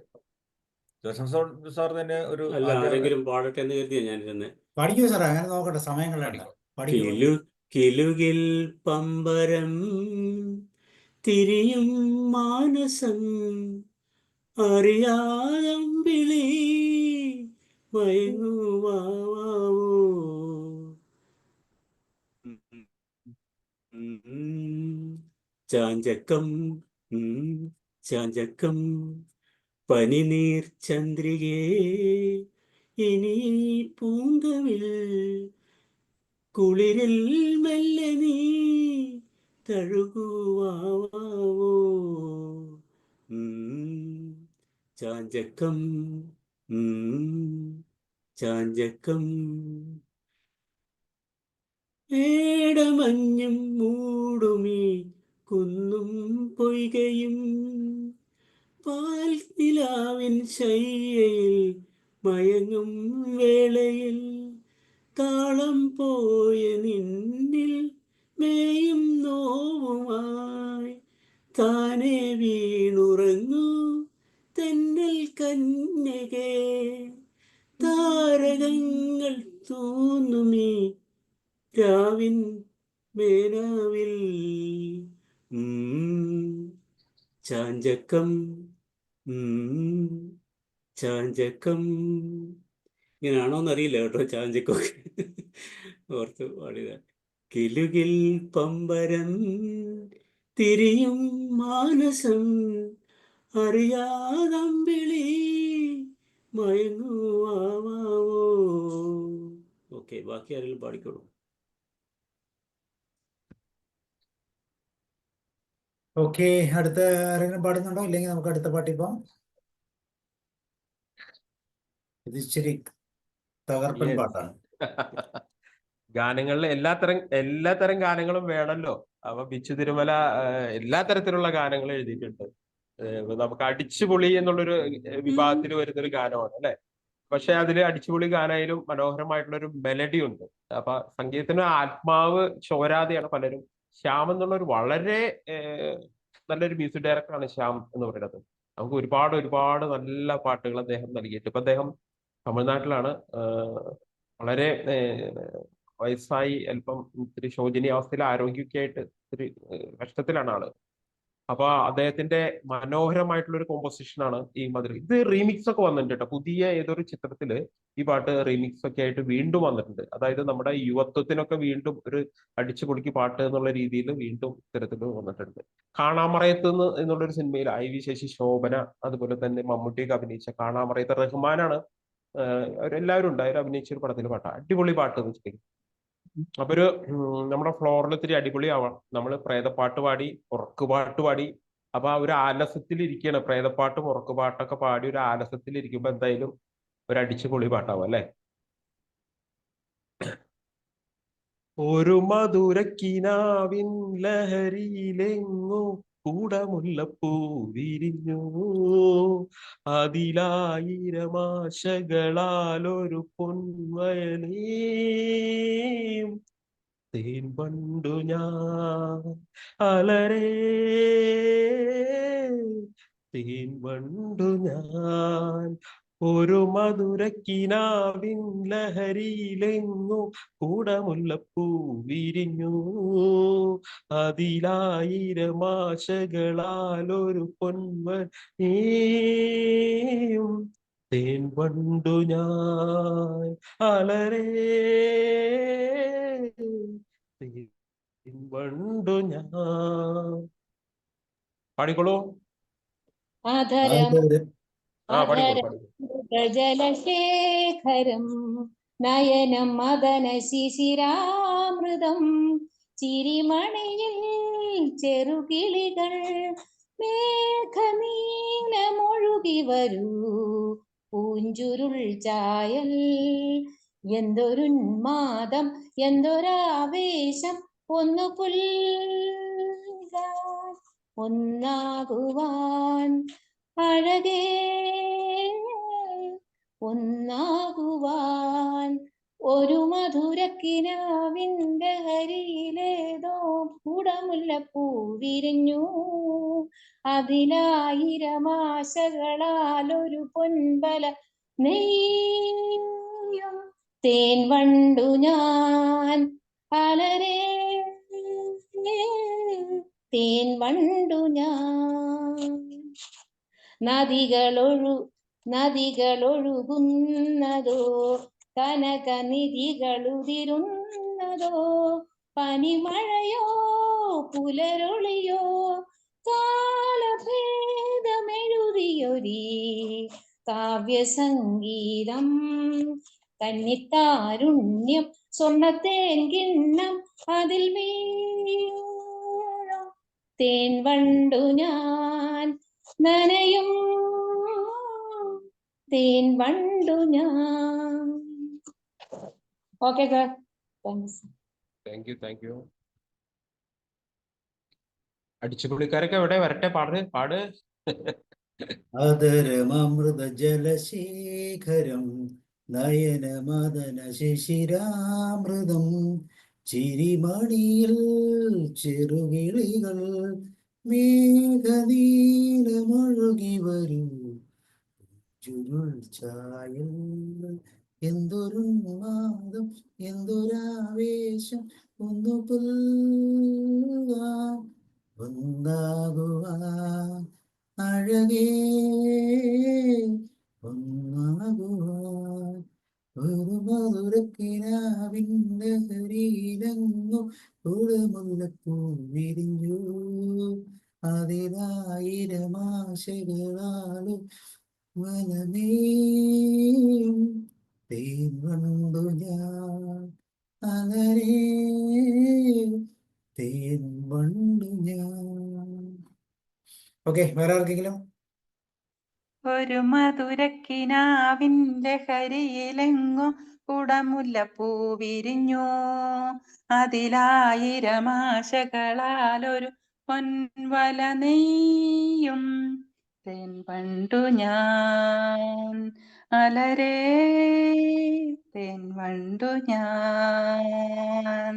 I: ജോസഫ് സാർ തന്നെ ഒരു
F: അല്ല, ആരെങ്കിലും പാടട്ടെ എന്ന് കരുതിയാ ഞാനിരുന്നെ.
A: പാടിക്കോ സാറേ, അങ്ങനെ നോക്കട്ടെ, സമയങ്ങളുണ്ട്.
F: കിലുകിൽ പമ്പരം തിരിയും മാനസം അറിയാതമ്പിളി മയങ്ങുവാവോ ചാഞ്ചക്കം ചാഞ്ചക്കം പനിനീർ ചന്ദ്രികേ ഇനി പൂങ്കവിൽ കുളിരിൽ മെല്ലെ നീ തഴുകുവാവോ ചാഞ്ചക്കം ചാഞ്ചക്കം മേടമഞ്ഞും മൂടുമീ കുന്നും പൊയ്കയും പാൽനിലാവിൻ ശയ്യയിൽ മയങ്ങും വേളയിൽ താളം പോയ നിന്നിൽ മേയും നോവുമായി താനെ വീണുറങ്ങൂ തെന്നൽ കന്യകേ താരകങ്ങൾ തൂന്നുമീ രാവിൻ മേനാവിൽ ചാഞ്ചക്കം ചാഞ്ചക്കം ഇങ്ങനെയാണോന്നറിയില്ല കേട്ടോ, ചാഞ്ചക്കൊക്കെ ഓർത്ത് പാടിയതാ. കിലുകിൽ പമ്പരം തിരിയും മാനസം അറിയാതമ്പിളി മയങ്ങുവാവോ. ഓക്കെ, ബാക്കി ആരെങ്കിലും പാടിക്കോളൂ.
A: ഓക്കെ, അടുത്ത ആരെങ്കിലും പാടുന്നുണ്ടോ? ഇല്ലെങ്കിൽ നമുക്ക് അടുത്ത പാട്ടിപ്പം. ഇത് ഇച്ചിരി തകർപ്പൻ
B: Yes.
A: പാട്ടാണ്.
B: ഗാനങ്ങളിൽ എല്ലാത്തരം ഗാനങ്ങളും വേണമല്ലോ. അപ്പൊ ബിച്ചു തിരുമല എല്ലാ തരത്തിലുള്ള ഗാനങ്ങളും എഴുതിയിട്ടുണ്ട്. നമുക്ക് അടിച്ചുപൊളി എന്നുള്ളൊരു വിഭാഗത്തിൽ വരുന്നൊരു ഗാനമാണ് അല്ലെ. പക്ഷെ അതിൽ അടിച്ചുപൊളി ഗാനായാലും മനോഹരമായിട്ടുള്ളൊരു മെലഡി ഉണ്ട്. അപ്പൊ സംഗീതത്തിന് ആത്മാവ് ചോരാതെയാണ് പലരും. ശ്യാം എന്നുള്ളൊരു വളരെ നല്ലൊരു മ്യൂസിക് ഡയറക്ടറാണ് ശ്യാം എന്ന് പറയുന്നത്. നമുക്ക് ഒരുപാട് നല്ല പാട്ടുകൾ അദ്ദേഹം നൽകിയിട്ട് ഇപ്പൊ അദ്ദേഹം തമിഴ്നാട്ടിലാണ്. വളരെ വയസ്സായി അല്പം ഇത്തിരി ശോചനീയാവസ്ഥയിൽ ആരോഗ്യമൊക്കെ ആയിട്ട് ഇത്തിരി കഷ്ടത്തിലാണ് ആള്. അപ്പൊ അദ്ദേഹത്തിന്റെ മനോഹരമായിട്ടുള്ള ഒരു കോമ്പോസിഷനാണ് ഈ മധുര. ഇത് റീമിക്സ് ഒക്കെ വന്നിട്ടുണ്ട് കേട്ടോ. പുതിയ ഏതൊരു ചിത്രത്തില് ഈ പാട്ട് റീമിക്സ് ഒക്കെ ആയിട്ട് വീണ്ടും വന്നിട്ടുണ്ട്. അതായത് നമ്മുടെ യുവത്വത്തിനൊക്കെ വീണ്ടും ഒരു അടിച്ചുപൊളിക്ക് പാട്ട് എന്നുള്ള രീതിയിൽ വീണ്ടും ഇത്തരത്തിൽ വന്നിട്ടുണ്ട്. കാണാമറയത്ത് എന്നുള്ളൊരു സിനിമയിൽ IV ശശി, ശോഭന, അതുപോലെ തന്നെ മമ്മൂട്ടിയൊക്കെ അഭിനയിച്ച കാണാമറയത്ത് റഹ്മാനാണ് അവരെല്ലാവരും ഉണ്ട്. അവർ അഭിനയിച്ച ഒരു പടത്തിലെ പാട്ടാണ്. അടിപൊളി പാട്ട് എന്ന് വെച്ചിട്ടുണ്ടെങ്കിൽ. അപ്പൊ ഒരു നമ്മുടെ ഫ്ലോറിൽ ഇത്തിരി അടിപൊളിയാവാം. നമ്മൾ പ്രേതപ്പാട്ട് പാടി, ഉറക്കുപാട്ട് പാടി. അപ്പൊ ആ ഒരു ആലസ്യത്തിൽ ഇരിക്കുകയാണ്. പ്രേതപ്പാട്ടും ഉറക്കുപാട്ടൊക്കെ പാടി ഒരു ആലസ്യത്തിൽ ഇരിക്കുമ്പോ എന്തായാലും ഒരു അടിച്ചുപൊളി പാട്ടാവും അല്ലെ. ഒരു മധുരക്കിനാവിൻ ലഹരിയിലെങ്ങോ കൂടമുല്ലപ്പൂ വിരിഞ്ഞു, അതിലായിരമാശകളാലൊരു പൊൻവയലേയും തേൻ പണ്ടു ഞാൻ അലരേ തേൻ പണ്ടു ഞാൻ. ഒരു മധുരക്കിനാവിൻ ലഹരിയിലെങ്ങും കൂടമുല്ലപ്പൂ വിരിഞ്ഞു, അതിലായിരമാശകളാലൊരു പൊൻവനേയും തേൻ പണ്ടു ഞാൻ അലരേ തേൻ പണ്ടു ഞാൻ. പാടിക്കോളൂ.
G: ആധരം
B: പാടിക്കോളൂ.
G: ജലശേഖരം നയനം മദന ശിശിരാമൃതം ചിരിമണിയിൽ ചെറുകിളികൾ മേഘനീലമൊഴുകി വരൂ പൂഞ്ചുരുൾ ചായൽ. എന്തൊരുന്മാദം എന്തൊരാവേശം ഒന്നു പുൽകാൻ ഒന്നാകുവാൻ അഴകേ ഒന്നാകുവാൻ. ഒരു മധുരക്കിനാവിന്റെ ഹരിയിലേതോ കൂടമുല്ലപ്പൂ വിരിഞ്ഞു, അതിലായിരമാശകളാലൊരു പൊൻവല നെയ്യും തേൻ വണ്ടു ഞാൻ അലരേ തേൻ വണ്ടു ഞാൻ. നദികളൊഴുകുന്നതോ കനകനിധികളുതിരുന്നതോ പനിമഴയോ പുലരൊളിയോ കാലഭേദമെഴുതിയൊരീ കാവ്യസംഗീതം. കന്നിത്താരുണ്യം സ്വർണ്ണത്തേൻ കിണ്ണം അതിൽ വീഴും തേൻ വണ്ടു ഞാൻ നനയും തേൻ വണ്ടു ഞാൻ. Okay sir, thanks.
B: Thank you. അടിച്ചുപൊളിക്കാരൊക്കെ എവിടെ വരട്ടെ, പാട്.
A: അതരമൃത ജലശേഖരം നയനമദന ശിശിരാമൃതം ചിരിമണിയിൽ ചെറുകിളികൾ മേഘനീലമൊഴുകി വരൂ ചുരുൾ ചായൽ എന്തൊരു നാദം എന്തൊരാവേശം ഒന്നു പുൽകാൻ ഒന്നാകുവാൻ അഴകേ ഒന്നാകുവാൻ ഒരു മധുരക്കിനാവിൻ്റെ ഹരിയിലങ്ങു കുളിമുല്ലപ്പൂ വിരിഞ്ഞു അതിലായിരം ആശകളാലും വനമേയും തേൻ വണ്ടു ഞാൻ അലരേ തേൻ വണ്ടു ഞാൻ. ഓക്കെ, വേറെ ആർക്കെങ്കിലും?
D: ഒരു മധുരക്കിനാവിന്റെ ഹരിയിലെങ്ങും കുടമുല്ലപ്പൂ വിരിഞ്ഞു അതിലായിരം ആശകളാലൊരു പൊൻവല നെയ്യും തേൻ പണ്ടു ഞാൻ അലരേ തേൻ വണ്ടു ഞാൻ.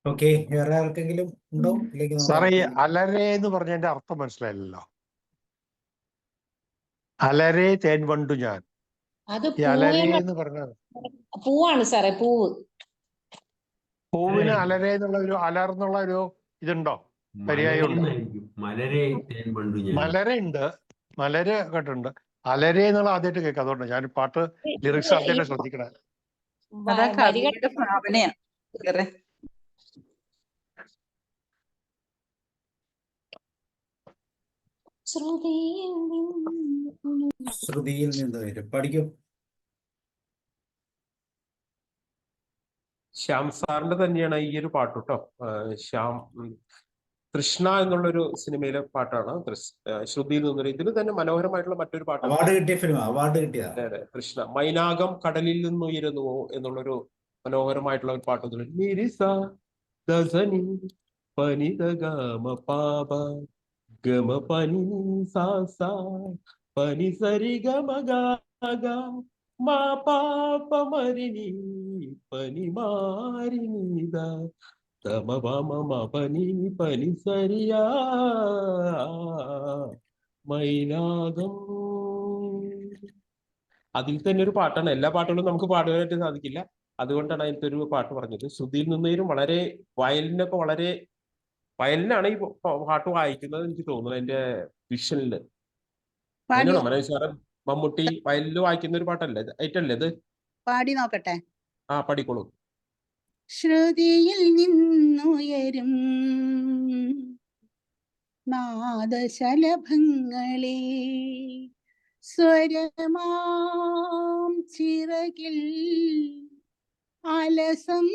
A: ഓക്കെ, വേറെ ആർക്കെങ്കിലും ഉണ്ടോ? ഇല്ലെങ്കിൽ
J: സാറേ, ഈ
A: നമുക്ക്
J: അലരേ എന്ന് പറഞ്ഞതിന്റെ അർത്ഥം മനസ്സിലായില്ലല്ലോ. അലരേ തേൻ വണ്ടു ഞാൻ.
G: അത്
J: ഈ അലരേ എന്ന് പറഞ്ഞത്
G: പൂവാണ് സാറേ, പൂവ്.
J: പൂവിന് അലരേ എന്നുള്ള ഒരു അലർന്നുള്ള ഒരു ഇതുണ്ടോ, പര്യായമുണ്ടോ?
F: മലരെ തേൻ വണ്ടു ഞാൻ.
J: മലരുണ്ട്, മലര് കേട്ടിട്ടുണ്ട്. അലരേ എന്നുള്ള ആദ്യമായിട്ട് കേൾക്കാം. അതുകൊണ്ട് ഞാൻ പാട്ട് ലിറിക്സ് ആദ്യമായിട്ട് ശ്രദ്ധിക്കണേ.
D: അതാ കവിയുടെ ഭാവനയാ. വേറെ
A: ശ്രുതിയിൽ നിന്ന് വരും. പഠിക്കും.
B: ശ്യാം സാറിന്റെ തന്നെയാണ് ഈ ഒരു പാട്ട് കേട്ടോ. തൃഷ്ണ എന്നുള്ളൊരു സിനിമയിലെ പാട്ടാണ്. ശ്രുതിയിൽ നിന്നൊരു ഇതിൽ തന്നെ മനോഹരമായിട്ടുള്ള മറ്റൊരു പാട്ടാണ്.
A: അവാർഡ് കിട്ടിയ ഫിലിം, അവാർഡ് കിട്ടിയ.
B: അതെ, തൃഷ്ണ. മൈനാകം കടലിൽ നിന്നുയരുന്നുവോ എന്നുള്ളൊരു മനോഹരമായിട്ടുള്ള ഒരു പാട്ട്. ഗമ പനി സാസ പനി സരി ഗമ ഗ മാ പാപ മരിനി പനി മാരിനിദ തമ പമ മ പനി പനി സരിയാ മൈനാകം. അതിൽ തന്നെ ഒരു പാട്ടാണ്. എല്ലാ പാട്ടുകളും നമുക്ക് പാടുവാനായിട്ട് സാധിക്കില്ല. അതുകൊണ്ടാണ് അതിലത്തെ ഒരു പാട്ട് പറഞ്ഞത്. ശ്രുതിയിൽ നിന്നേരും വളരെ വയലിനൊക്കെ വളരെ വയലിനാണ് ഈ പാട്ട് വായിക്കുന്നത് എനിക്ക് തോന്നുന്നത്. അതിന്റെ വിഷനില് അങ്ങനെയാണോ മനോജ് സാറ്? മമ്മൂട്ടി വയലിൽ വായിക്കുന്ന ഒരു പാട്ടല്ലേ ഐറ്റല്ലേ ഇത്?
C: പാടി നോക്കട്ടെ.
B: ആ, പാടിക്കോളൂ.
C: ശ്രുതിയിൽ നിന്നുയരും നാദശലഭങ്ങളെ സ്വരമാം ചിറകിൽ അലസം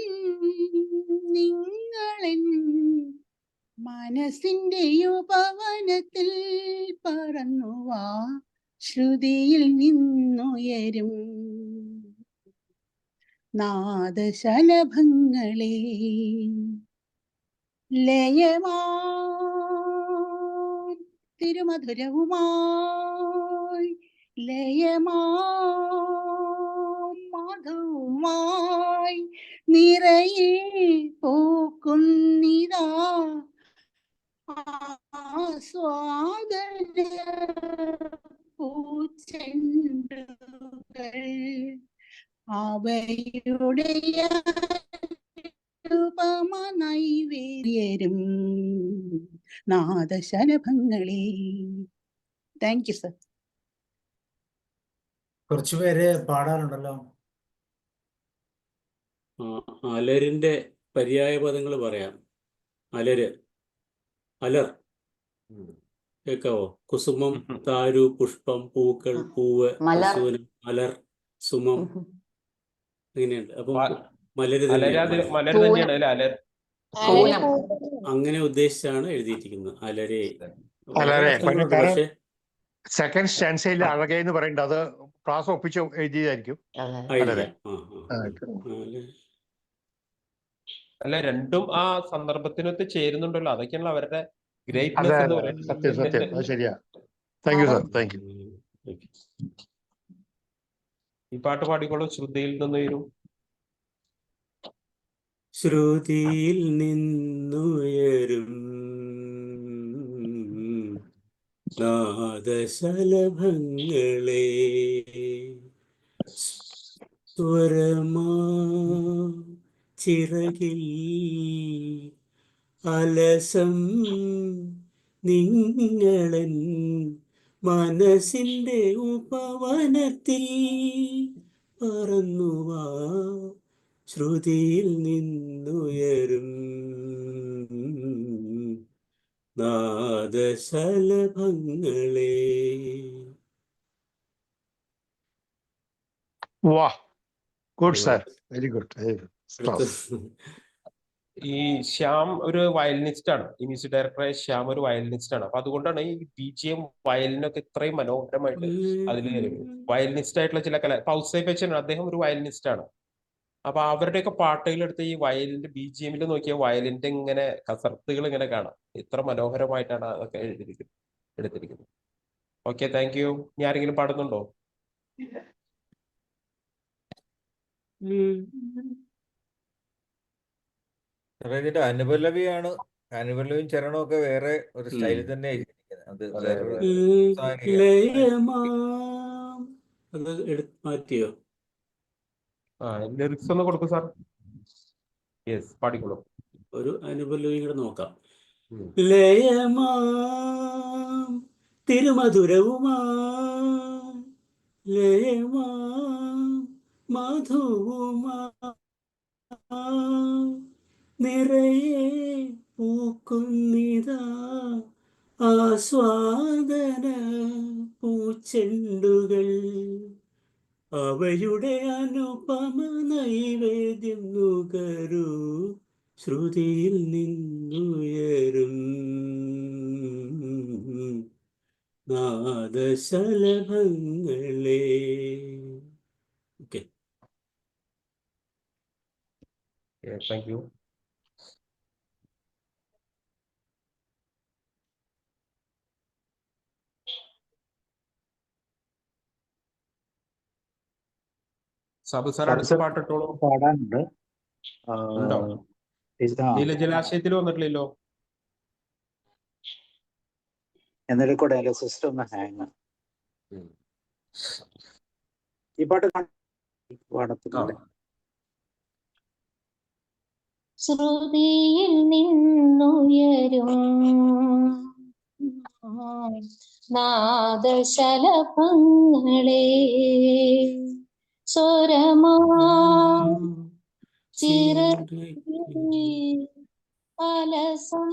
C: നിങ്ങളൻ മനസ്സിന്റെ ഉപവനത്തിൽ പറന്നുവാ ശ്രുതിയിൽ നിന്നുയരും നാദശലഭങ്ങളെ ലയമാൻ തിരുമധുരവുമായി ലയമാൻ മാധവുമായി നിറയെ പൂക്കുന്നിതാ ആസ്വാദന പൂച്ചെണ്ടുകൾ അവയുടെ രൂപമ നൈവേദ്യരും നാദശലഭങ്ങളെ. Thank you sir.
A: കുറച്ചുപേര് പാടാറുണ്ടല്ലോ.
F: അലരിന്റെ പര്യായ പദങ്ങൾ പറയാം. അലര്, അലർ കേക്കാവോ? കുസുമം, താരു, പുഷ്പം, പൂക്കൾ, പൂവ്, പ്രസൂനം, അലർ, സുമം, അങ്ങനെയുണ്ട്. അപ്പം മലര്
B: തന്നെയാണ്.
F: അങ്ങനെ ഉദ്ദേശിച്ചാണ് എഴുതിയിരിക്കുന്നത്. അലരെ.
J: അല്ല
F: വളരെ
J: അതെ
F: കഷ്ടങ്ങളുണ്ട്.
J: കാരണം
F: പക്ഷെ
J: സെക്കൻഡ് സ്റ്റാൻസയിൽ അഴകെ എന്ന് പറയുന്നുണ്ട്, അത് ക്ലാസ് ഒപ്പിച്ച് എഴുതിയതായിരിക്കും. അതെ അതെ.
F: ആയിരിക്കാം.
J: ആ,
F: അല്ലേ?
B: അല്ല, രണ്ടും ആ സന്ദർഭത്തിനൊത്ത് ചേരുന്നുണ്ടല്ലോ, അതൊക്കെയാണല്ലോ അവരുടെ
J: അതെ
B: ഗ്രേറ്റ്നെസ് എന്ന്
J: അതെ അതെ. സത്യം സത്യം,
B: പറയുന്നത്.
J: അത് ശരിയാ. Thank you sir, thank U.
B: ഈ പാട്ട് പാടിക്കോളൂ, ശ്രുതിയിൽ നിന്ന് വരും.
F: ശ്രുതിയിൽ നിന്നുയരും നാദശലഭങ്ങളെ സ്വരമാ ചിറകിൽ അലസം നിങ്ങളൻ മനസ്സിന്റെ ഉപവനത്തിൽ പറന്നുവാ ശ്രുതിയിൽ നിന്നുയരും നാദശലഭങ്ങളെ.
J: വാ, ഗുഡ്
F: അടിപൊളി.
J: Sir, very good.
F: അടുത്ത
B: ഈ ശ്യാം ഒരു വയലിനിസ്റ്റ് ആണ്, ഈ മ്യൂസിക് ഡയറക്ടറായ ശ്യാം ഒരു വയലിനിസ്റ്റ് ആണ്. അപ്പൊ അതുകൊണ്ടാണ് ഈ BGM വയലിനൊക്കെ ഇത്രയും മനോഹരമായിട്ട് അതില് വയലിനിസ്റ്റ് ആയിട്ടുള്ള ചില ഔസേപ്പ് ബച്ചൻ, അദ്ദേഹം ഒരു വയലിനിസ്റ്റ് ആണ്. അപ്പൊ അവരുടെയൊക്കെ പാട്ടുകളെടുത്ത് ഈ വയലിന്റെ BGMൽ നോക്കിയാൽ വയലിന്റെ ഇങ്ങനെ കസർത്തുകൾ ഇങ്ങനെ കാണാം. ഇത്ര മനോഹരമായിട്ടാണ് അതൊക്കെ എടുത്തിരിക്കുന്നത്. Okay, thank U. ഇനി ആരെങ്കിലും പാടുന്നുണ്ടോ?
I: ഇതിന്റെ അനുപല്ലവിയാണ്. അനുപല്ലവിയും ചരണവും ഒക്കെ വേറെ ഒരു സ്റ്റൈലിൽ തന്നെ എഴുതിയിരിക്കുന്നത്. അത് വേറൊരു സാരിയാണ്.
F: ലയമാം അത് മാറ്റിയോ?
B: ലിറിക്സ് ഒന്ന് കൊടുക്കും സാർ. യെസ്, പാടിക്കോളൂ.
F: ഒരു അനുപല്ലവി കൂടെ നോക്കാം. ലയമാം തിരുമധുരവുമാം ലയമാം മധുവുമാം നിറയെ പൂക്കുന്നിതാ ആസ്വാദന പൂച്ചെണ്ടുകൾ അവയുടെ അനുപമ നൈവേദ്യം നുകരൂ ശ്രുതിയിൽ നിന്നുയരും നാദശലഭങ്ങളെ. Okay,
B: thank you. Sabu sir അടുത്ത പാട്ടിട്ടോളൂ.
A: പാടാനുണ്ട്.
B: ഉണ്ടോ? നീലജലാശയത്തിൽ വന്നിട്ടില്ലല്ലോ.
A: എന്നിട്ട് കൂടെ എന്റെ സിസ്റ്റം ഒന്ന് ഹാങ്. ഈ പാട്ട് പാടത്തില്ല.
G: ശ്രുതിയിൽ നിന്നുയരും നാദശലഭങ്ങളെ സ്വരമാ ചിറകിൽ അലസം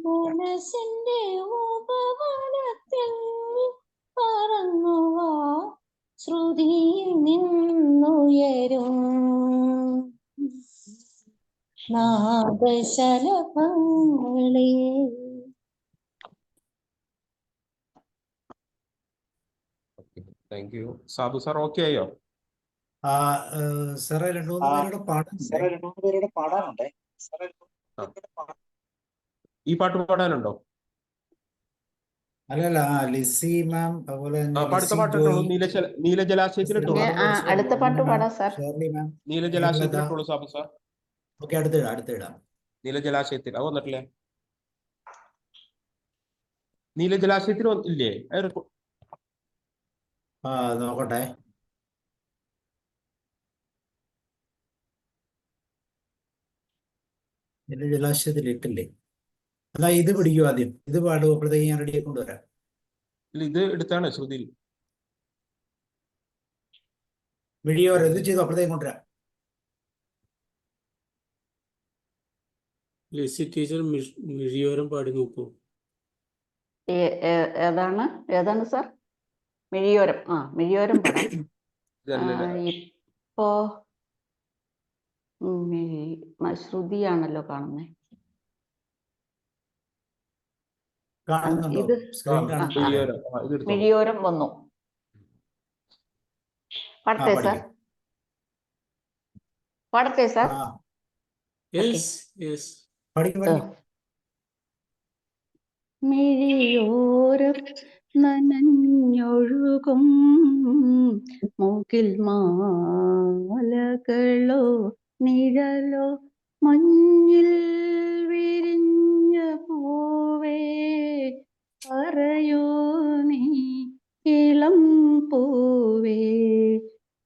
G: മനസ്സിന്റെ ഉപവനത്തിൽ പറന്നുവാ ശ്രുതിയിൽ നിന്നുയരും നാദശലഭങ്ങളെ.
B: Thank you. Sabu sir okay ആയോ?
A: സാറേ രണ്ടു മൂന്ന് പേരോട് പാടാനുണ്ടേ.
B: ഈ പാട്ട് പാടാനുണ്ടോ?
A: അല്ലല്ല, ലിസി മാം, അതുപോലെ
B: അടുത്ത പാട്ടിട്ടോളൂ. നീലജലാശയത്തിലിട്ടോളൂ.
C: അടുത്ത പാട്ട് പാടാം സാർ.
A: ഷേർലി മാം,
B: നീലജലാശയത്തിലിട്ടോളൂ സാബു സാർ.
A: ഓക്കെ, അടുത്തിടാം.
B: നീലജലാശയത്തിൽ അത് വന്നിട്ടില്ലേ? നീലജലാശയത്തിൽ ഇല്ലേ?
A: നോക്കട്ടെ. ജലാശയത്തിൽ ഇട്ടില്ലേ? എന്നാ ഇത് പിടിക്കൂ ആദ്യം. ഇത് പാടും, അപ്പോഴത്തേക്ക് ഞാൻ റെഡിയാക്കി കൊണ്ടുവരാം.
B: ഇത് എടുത്താണ് ശ്രുതിയിൽ.
A: മിഴിയോരം ഇത് ചെയ്തു, അപ്പോഴത്തേക്ക് കൊണ്ടുവരാം.
F: ലിസി ടീച്ചർ മിഴിയോരം പാടി നോക്കൂ.
C: ഏതാണ് സാർ? മിഴിയോരം. മിഴിയോരം പാടാം. ഇപ്പോ ശ്രുതിയാണല്ലോ കാണുന്നത്.
A: കാണുന്നുണ്ടോ?
C: ഇത്
A: സ്ക്രീൻ
C: ആ,
A: കാണുന്നുണ്ടോ?
B: മിഴിയോരം ഇതെടുത്തോളൂ.
C: മിഴിയോരം വന്നു. പാടട്ടെ സാർ?
A: പഠിക്കും.
C: പാടട്ടെ സാർ?
A: ആ
F: യെസ് യെസ്.
A: പഠിക്കും പഠിക്കും.
C: മിഴിയോരം നനഞ്ഞൊഴുകും മൂക്കിൽ മാലകളോ നിഴലോ മഞ്ഞിൽ വിരിഞ്ഞ പൂവേ പറയൂ നീ ഇളം പൂവേ.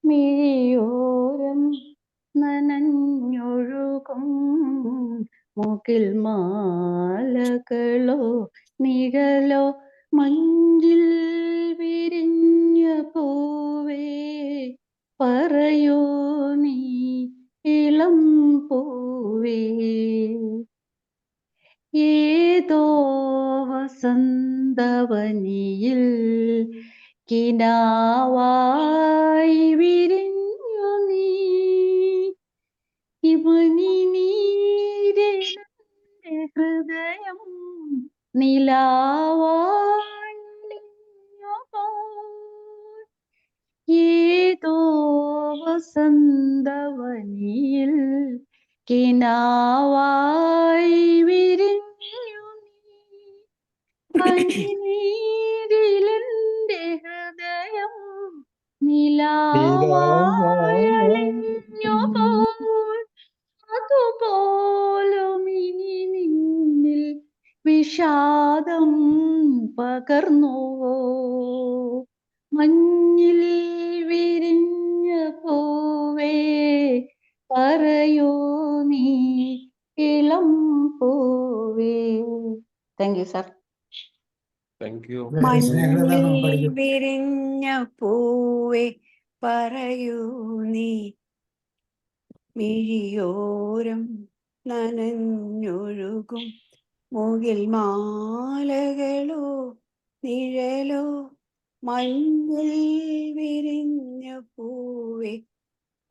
C: മിഴിയോരം നനഞ്ഞൊഴുകും മൂക്കിൽ മാലകളോ നിഴലോ മഞ്ഞിൽ വിരിഞ്ഞ പൂവേ പറയൂ നീ ഇളം പൂവേ. ഏതോ വസന്തവനിയിൽ കിനാവായി വിരിഞ്ഞു നീ. ഇവനി നീരെന്റെ ഹൃദയം നിലാവാഴിഞ്ഞു പോയി. ഏതോ വസന്തവനിയിൽ കിനാവായി വിരിഞ്ഞു നീ. പനിനീരിലെന്റെ ഹൃദയം നിലാവാഴിഞ്ഞു പോയി. അതുപോലും ഇനി നിന്നിൽ വിഷാദം പകർന്നുവോ. മഞ്ഞിൽ വിരിഞ്ഞ പൂവേ പറയൂ നീ ഇളം പൂവേ. Thank you sir.
B: Thank you.
A: Snehalatha ma'am പഠിക്കും.
K: വിരിഞ്ഞ പൂവേ പറയൂ നീ മിഴിയോരം നനഞ്ഞൊഴുകും മുകിൽ മാലകളോ നിഴലോ മഞ്ഞിൽ വിരിഞ്ഞ പൂവേ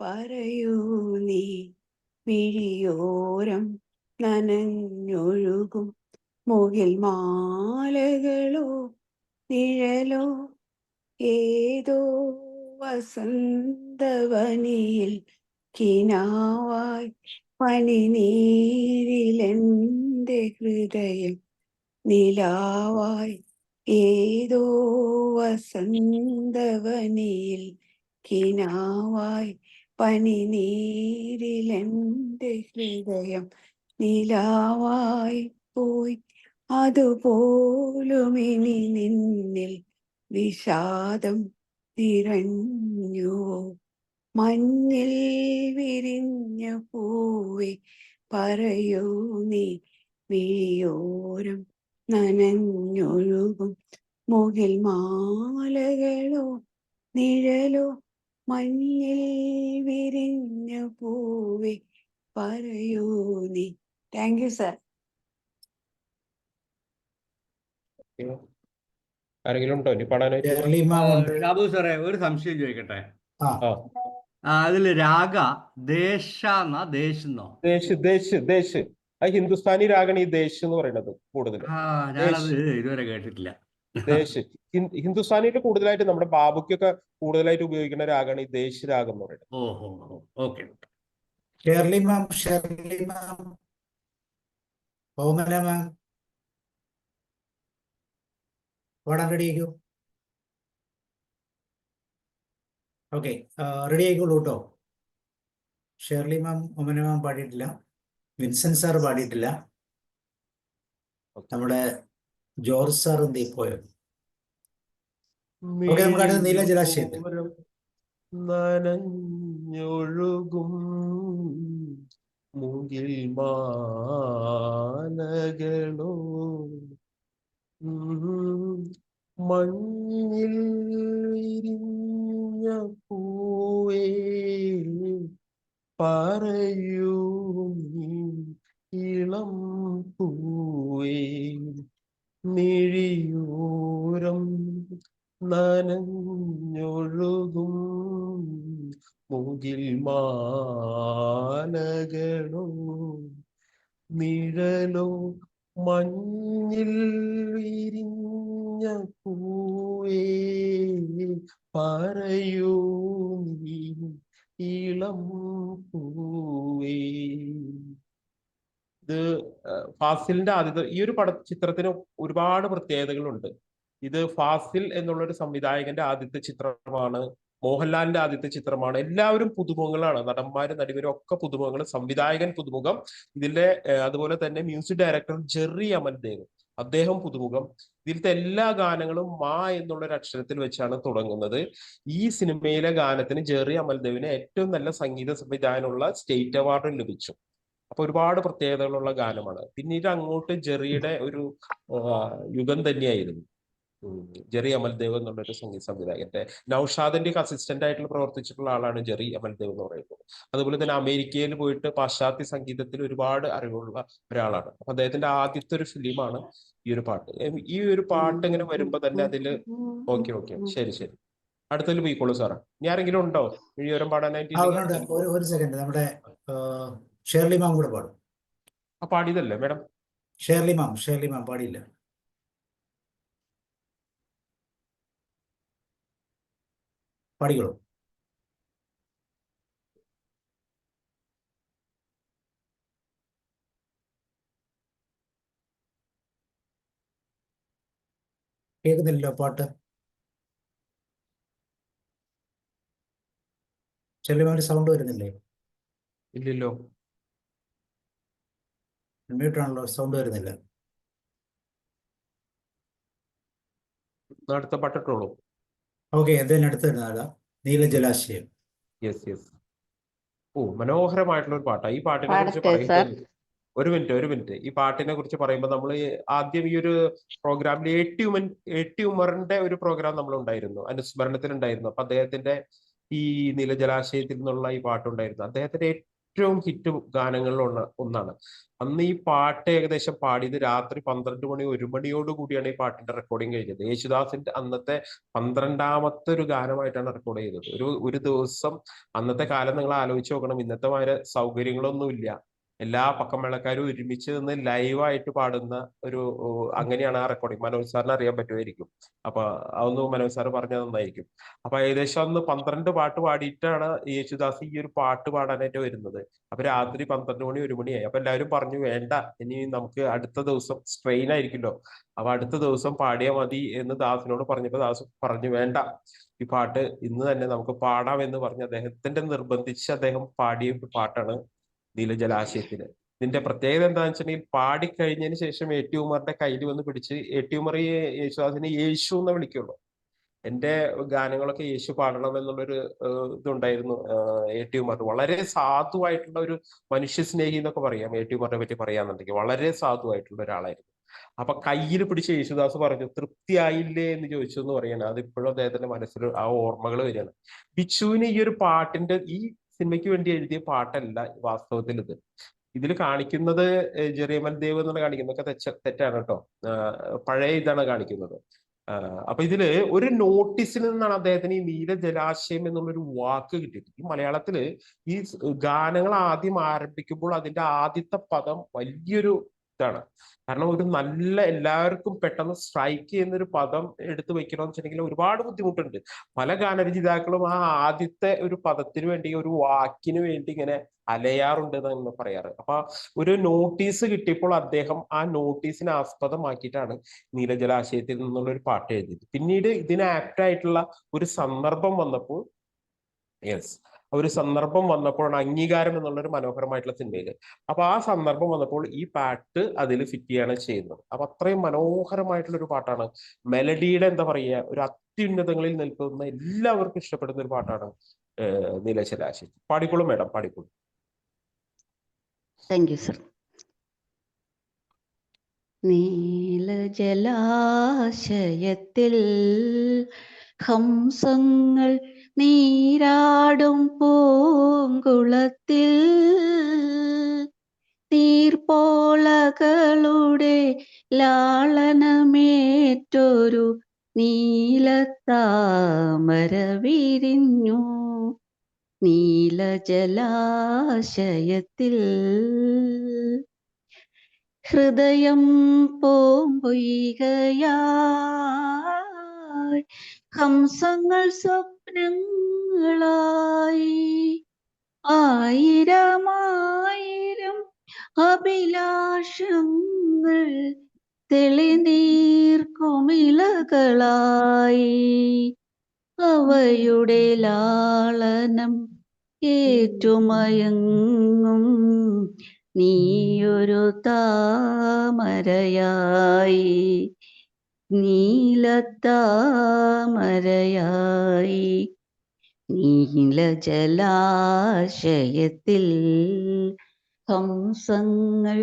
K: പറയൂ നീ മിഴിയോരം നനഞ്ഞൊഴുകും മുകിൽ മാലകളോ നിഴലോ ഏതോ വസന്തവനിയിൽ കിനാവായി പനിനീരിലെന്റെ ഹൃദയം നിലാവായി. ഏതോ വസന്തവനിയിൽ കിനാവായി പനിനീരിലെന്റെ ഹൃദയം നിലാവായി പോയി. അതുപോലും ഇനി നിന്നിൽ വിഷാദം നിറഞ്ഞുവോ. മഞ്ഞിൽ വിരിഞ്ഞ പൂവേ പറയൂ നീ മിഴിയോരം നനഞ്ഞൊഴുകും മുകിൽ മാലകളോ നിഴലോ മഞ്ഞിൽ വിരിഞ്ഞ പൂവേ പറയൂ നീ. Thank you sir.
B: ആരെങ്കിലും ഉണ്ടോ ഇനി പാടാനായിട്ട്?
A: ഷേർലി മാം ഉണ്ട്.
L: ഷാബു സാറേ, ഒരു സംശയം ചോദിക്കട്ടെ.
A: ആ
L: അതില് രാഗ ദേശാന്നോ ദേശന്നോ?
B: ദേശ് ആ ഹിന്ദുസ്ഥാനി രാഗാണ് ഈ ദേശ് എന്ന് പറയുന്നത് കൂടുതൽ.
L: ഞാനത് ഇതുവരെ കേട്ടിട്ടില്ല.
B: ദേശ് ഹിന്ദുസ്ഥാനിയിൽ കൂടുതലായിട്ട് നമ്മുടെ ബാബുക്കൊക്കെ കൂടുതലായിട്ട് ഉപയോഗിക്കുന്ന രാഗാണ് ഈ ദേശ് രാഗം എന്ന് പറയുന്നത്.
L: ഓഹോ, ഓക്കെ.
A: ഷേർലി മാം ഓമന മാം പാടാൻ റെഡി ആയിക്കോ. ഓക്കെ, റെഡി ആയിക്കോളൂ കേട്ടോ. ഷേർലി മാം ഓമന മാം പാടിയിട്ടില്ല. വിൻസെന്റ് സാർ പാടിയിട്ടില്ല. നമ്മുടെ ജോർജ് സാർ എന്ത് പോയോ? ഓക്കെ, നമുക്ക് അടുത്ത നീല ജലാശയത്തിൽ.
B: നനഞ്ഞൊഴുകും മുകിൽ മാലകളോ മഞ്ഞിൽ വിരിഞ്ഞ പൂവേ പറയൂ നീ ഇളം പൂവേ. മിഴിയോരം നനഞ്ഞൊഴുകും മുകിൽ മാലകളോ നിഴലോ മഞ്ഞിൽ വിരിഞ്ഞ പൂവേ പറയൂ നീ ഇളം പൂവേ. ഇത് ഫാസിലിന്റെ ആദ്യത്തെ ഈ ഒരു ചിത്രത്തിന് ഒരുപാട് പ്രത്യേകതകളുണ്ട്. ഇത് ഫാസിൽ എന്നുള്ള ഒരു സംവിധായകന്റെ ആദ്യത്തെ ചിത്രമാണ്. മോഹൻലാലിന്റെ ആദ്യത്തെ ചിത്രമാണ്. എല്ലാവരും പുതുമുഖങ്ങളാണ്. നടന്മാരും നടിവരും ഒക്കെ പുതുമുഖങ്ങൾ. സംവിധായകൻ പുതുമുഖം. ഇതിന്റെ അതുപോലെ തന്നെ മ്യൂസിക് ഡയറക്ടർ ജെറി അമൽദേവ്, അദ്ദേഹം പുതുമുഖം. ഇതിലത്തെ എല്ലാ ഗാനങ്ങളും മാ എന്നുള്ള ഒരു അക്ഷരത്തിൽ വെച്ചാണ് തുടങ്ങുന്നത്. ഈ സിനിമയിലെ ഗാനത്തിന് ജെറി അമൽദേവിന് ഏറ്റവും നല്ല സംഗീത സംവിധാനമുള്ള സ്റ്റേറ്റ് അവാർഡും ലഭിച്ചു. അപ്പൊ ഒരുപാട് പ്രത്യേകതകളുള്ള ഗാനമാണ്. പിന്നീട് അങ്ങോട്ട് ജെറിയുടെ ഒരു യുഗം തന്നെയായിരുന്നു. ജെറി അമൽദേവ് എന്നുള്ളൊരു സംഗീത സംവിധായകന്റെ നൗഷാദിന്റെ അസിസ്റ്റന്റ് ആയിട്ട് പ്രവർത്തിച്ചിട്ടുള്ള ആളാണ് ജെറി അമൽദേവ് എന്ന് പറയുന്നത്. അതുപോലെ തന്നെ അമേരിക്കയിൽ പോയിട്ട് പാശ്ചാത്യ സംഗീതത്തിൽ ഒരുപാട് അറിവുള്ള ഒരാളാണ്. അപ്പൊ അദ്ദേഹത്തിന്റെ ആദ്യത്തെ ഒരു ഫിലിമാണ് ഈ ഒരു പാട്ട്. ഈ ഒരു പാട്ട് ഇങ്ങനെ വരുമ്പോ തന്നെ അതില് ഓക്കെ ശരി അടുത്തതിൽ പോയിക്കോളൂ സാറേ. ഇനി ആരെങ്കിലും ഉണ്ടോ ഇഴിയോരം പാടാനായിട്ട്?
A: ഒരു സെക്കൻഡ്, നമ്മുടെ ഷേർലി മാം കൂടെ പാടും.
B: പാടിയതല്ലേ മേഡം?
A: ഷേർലി മാം പാടിയില്ല. പാടിക്കോളൂ. കേൾക്കുന്നില്ലല്ലോ പാട്ട്. ഷേർലി മാമിന്റെ സൗണ്ട് വരുന്നില്ലേ?
B: ഇല്ലല്ലോ.
A: മ്യൂട്ടാണല്ലോ, സൗണ്ട് വരുന്നില്ല.
B: അടുത്ത പാട്ടിട്ടോളൂ.
A: ഓക്കെ, എന്തായാലും അടുത്ത് വരുന്നതാ നീലജലാശയം.
B: യെസ്. ഓ, മനോഹരമായിട്ടുള്ള ഒരു പാട്ടാണ്. ഈ പാട്ടിനെ കുറിച്ച് പറയുന്നത് ഒരു മിനിറ്റ്. ഈ പാട്ടിനെ കുറിച്ച് പറയുമ്പോൾ നമ്മൾ ആദ്യം ഈ ഒരു പ്രോഗ്രാമിൽ എ.ടി. ഉമറിന്റെ ഒരു പ്രോഗ്രാം നമ്മൾ ഉണ്ടായിരുന്നു, അനുസ്മരണത്തിലുണ്ടായിരുന്നു. അപ്പൊ അദ്ദേഹത്തിന്റെ ഈ നീലജലാശയത്തിൽ നിന്നുള്ള ഈ പാട്ടുണ്ടായിരുന്നു. അദ്ദേഹത്തിന്റെ ഏറ്റവും ഹിറ്റ് ഗാനങ്ങളിൽ ഒന്നാണ്. അന്ന് ഈ പാട്ട് ഏകദേശം പാടിയത് രാത്രി 12 മണി 1 മണിയോട് കൂടിയാണ് ഈ പാട്ടിന്റെ റെക്കോർഡിങ് കഴിഞ്ഞത്. യേശുദാസിന്റെ അന്നത്തെ 12ാമത്തെ ഒരു ഗാനമായിട്ടാണ് റെക്കോർഡ് ചെയ്തത്. ഒരു ദിവസം, അന്നത്തെ കാലം നിങ്ങൾ ആലോചിച്ച് നോക്കണം. ഇന്നത്തെ മാതിരി സൗകര്യങ്ങളൊന്നും ഇല്ല. എല്ലാ പക്കമേളക്കാരും ഒരുമിച്ച് നിന്ന് ലൈവായിട്ട് പാടുന്ന ഒരു അങ്ങനെയാണ് ആ റെക്കോർഡിങ്. മനോജ് സാറിന് അറിയാൻ പറ്റുമായിരിക്കും. അപ്പൊ അതൊന്ന് മനോജ് സാറ് പറഞ്ഞത് നന്നായിരിക്കും. അപ്പൊ ഏകദേശം അന്ന് 12 പാട്ട് പാടിയിട്ടാണ് യേശുദാസ് ഈ ഒരു പാട്ട് പാടാനായിട്ട് വരുന്നത്. അപ്പൊ രാത്രി 12 മണി 1 മണിയായി. അപ്പൊ എല്ലാവരും പറഞ്ഞു വേണ്ട, ഇനി നമുക്ക് അടുത്ത ദിവസം സ്ട്രെയിൻ ആയിരിക്കുമല്ലോ, അപ്പൊ അടുത്ത ദിവസം പാടിയാൽ മതി എന്ന് ദാസിനോട് പറഞ്ഞപ്പോ ദാസ് പറഞ്ഞു വേണ്ട, ഈ പാട്ട് ഇന്ന് തന്നെ നമുക്ക് പാടാം എന്ന് പറഞ്ഞ് അദ്ദേഹത്തിന്റെ നിർബന്ധിച്ച് അദ്ദേഹം പാടിയ പാട്ടാണ് നീലജലാശയത്തിന്. ഇതിന്റെ പ്രത്യേകത എന്താണെന്ന് വെച്ചിട്ടുണ്ടെങ്കിൽ പാടിക്കഴിഞ്ഞതിന് ശേഷം എ.ടി. ഉമറിന്റെ കയ്യിൽ വന്ന് പിടിച്ച് എ.ടി. ഉമർ യേശുദാസിനെ യേശു എന്ന് വിളിക്കുള്ളൂ. എന്റെ ഗാനങ്ങളൊക്കെ യേശു പാടണം എന്നുള്ളൊരു ഇതുണ്ടായിരുന്നു എ.ടി. ഉമർ. വളരെ സാധുവായിട്ടുള്ള ഒരു മനുഷ്യ സ്നേഹി എന്നൊക്കെ പറയാം എ.ടി. ഉമറിനെ പറ്റി പറയാന്നുണ്ടെങ്കിൽ. വളരെ സാധുവായിട്ടുള്ള ഒരാളായിരുന്നു. അപ്പൊ കയ്യിൽ പിടിച്ച് യേശുദാസ് പറഞ്ഞു തൃപ്തിയായില്ലേ എന്ന് ചോദിച്ചു എന്ന് പറയാണ്. അതിപ്പോഴും അദ്ദേഹത്തിന്റെ മനസ്സിൽ ആ ഓർമ്മകൾ വരികയാണ്. ബിച്ചുവിന് ഈ ഒരു പാട്ടിന്റെ ഈ സിനിമയ്ക്ക് വേണ്ടി എഴുതിയ പാട്ടല്ല വാസ്തവത്തിൽ. ഇതിൽ കാണിക്കുന്നത് ജെറി അമൽദേവ് എന്നാണ് കാണിക്കുന്നതൊക്കെ തെറ്റാണ് കേട്ടോ. പഴയ ഇതാണ് കാണിക്കുന്നത്. അപ്പൊ ഇതില് ഒരു നോട്ടീസിൽ നിന്നാണ് അദ്ദേഹത്തിന് ഈ നീലജലാശയം എന്നുള്ളൊരു വാക്ക് കിട്ടിയത്. ഈ മലയാളത്തില് ഈ ഗാനങ്ങൾ ആദ്യം ആരംഭിക്കുമ്പോൾ അതിന്റെ ആദ്യത്തെ പദം വലിയൊരു ഇതാണ്. കാരണം ഒരു നല്ല എല്ലാവർക്കും പെട്ടെന്ന് സ്ട്രൈക്ക് ചെയ്യുന്ന ഒരു പദം എടുത്തു വെക്കണമെന്ന് വെച്ചിട്ടുണ്ടെങ്കിൽ ഒരുപാട് ബുദ്ധിമുട്ടുണ്ട്. പല ഗാനരചയിതാക്കളും ആ ആദ്യത്തെ ഒരു പദത്തിന് വേണ്ടി, ഒരു വാക്കിന് വേണ്ടി ഇങ്ങനെ അലയാറുണ്ട് എന്നാണ് പറയാറ്. അപ്പൊ ഒരു നോട്ടീസ് കിട്ടിയപ്പോൾ അദ്ദേഹം ആ നോട്ടീസിനെ ആസ്പദമാക്കിയിട്ടാണ് നീലജലാശയത്തിൽ നിന്നുള്ള ഒരു പാട്ട് എഴുതിയത്. പിന്നീട് ഇതിന് ആപ്റ്റ് ആയിട്ടുള്ള ഒരു സന്ദർഭം വന്നപ്പോൾ വന്നപ്പോഴാണ് അംഗീകാരം എന്നുള്ളൊരു മനോഹരമായിട്ടുള്ള സിനിമയില്. അപ്പൊ ആ സന്ദർഭം വന്നപ്പോൾ ഈ പാട്ട് അതിൽ ഫിറ്റ് ചെയ്യാണ് ചെയ്യുന്നത്. അപ്പൊ അത്രയും മനോഹരമായിട്ടുള്ള ഒരു പാട്ടാണ്. മെലഡിയുടെ എന്താ പറയുക, ഒരു അത്യുന്നതങ്ങളിൽ നിൽക്കുന്ന എല്ലാവർക്കും ഇഷ്ടപ്പെടുന്ന ഒരു പാട്ടാണ് നീലജലാശയം. പാടിക്കോളൂ മേഡം, പാടിക്കോളൂ.
C: Thank you sir. നീലജലാശയത്തിൽ ഹംസങ്ങൾ നീരാടും പൂങ്കുളത്തിൽ നീർപ്പോളകളുടെ ലാളനമേറ്റൊരു നീലത്താമര വിരിഞ്ഞു. നീലജലാശയത്തിൽ ഹൃദയം പൂമ്പൊയ്കയായി ഹംസങ്ങൾ സ്വപ്നങ്ങളായി ആയിരമായിരം അഭിലാഷങ്ങൾ തെളിനീർക്കുമിളകളായി അവയുടെ ലാളനം ഏറ്റുമയങ്ങും നീയൊരു താമരയായി നീലത്താമരയായി നീലജലാശയത്തിൽ ഹംസങ്ങൾ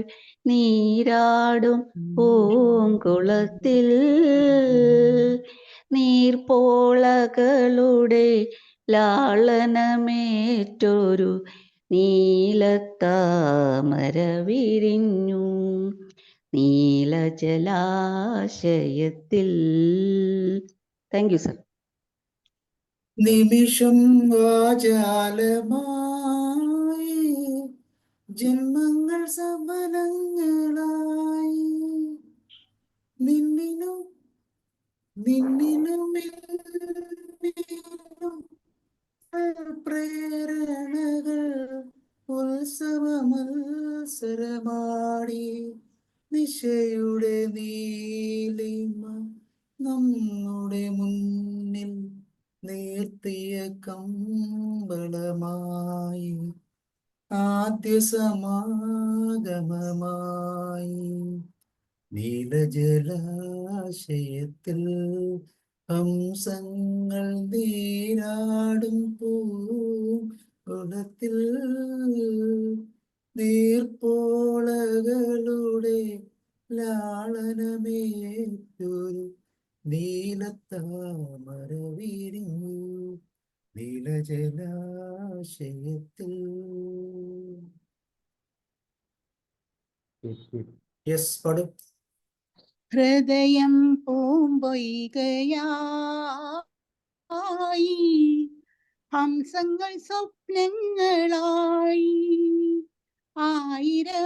C: നീരാടും പൂങ്കുളത്തിൽ നീർപ്പോളകളുടെ ലാളനമേറ്റൊരു നീലത്താമര വിരിഞ്ഞു നീലജലാശയത്തിൽ. Thank you sir.
A: നിമിഷം വാചാലമായി ജന്മങ്ങൾ സമരങ്ങളായി നിന്നിനും എന്നിലും പ്രേരണകൾ ഉത്സവമത്സരമാടി നിശയുടെ നീലിമ നമ്മുടെ മുന്നിൽ നീർത്തിയ കമ്പളമായി ആദ്യ സമാഗമമായി നീലജലാശയത്തിൽ ഹംസങ്ങൾ നീരാടും പൂങ്കുളത്തിൽ നീർപ്പോളകളുടെ ലാളനമേറ്റൊരു നീലത്താമര വിരിഞ്ഞു നീലജലാശയത്തിൽ. യെസ് പാടും.
K: ഹൃദയം പൂമ്പൊയ്കയായി ഹംസങ്ങൾ സ്വപ്നങ്ങളായി ആയിരമായിരം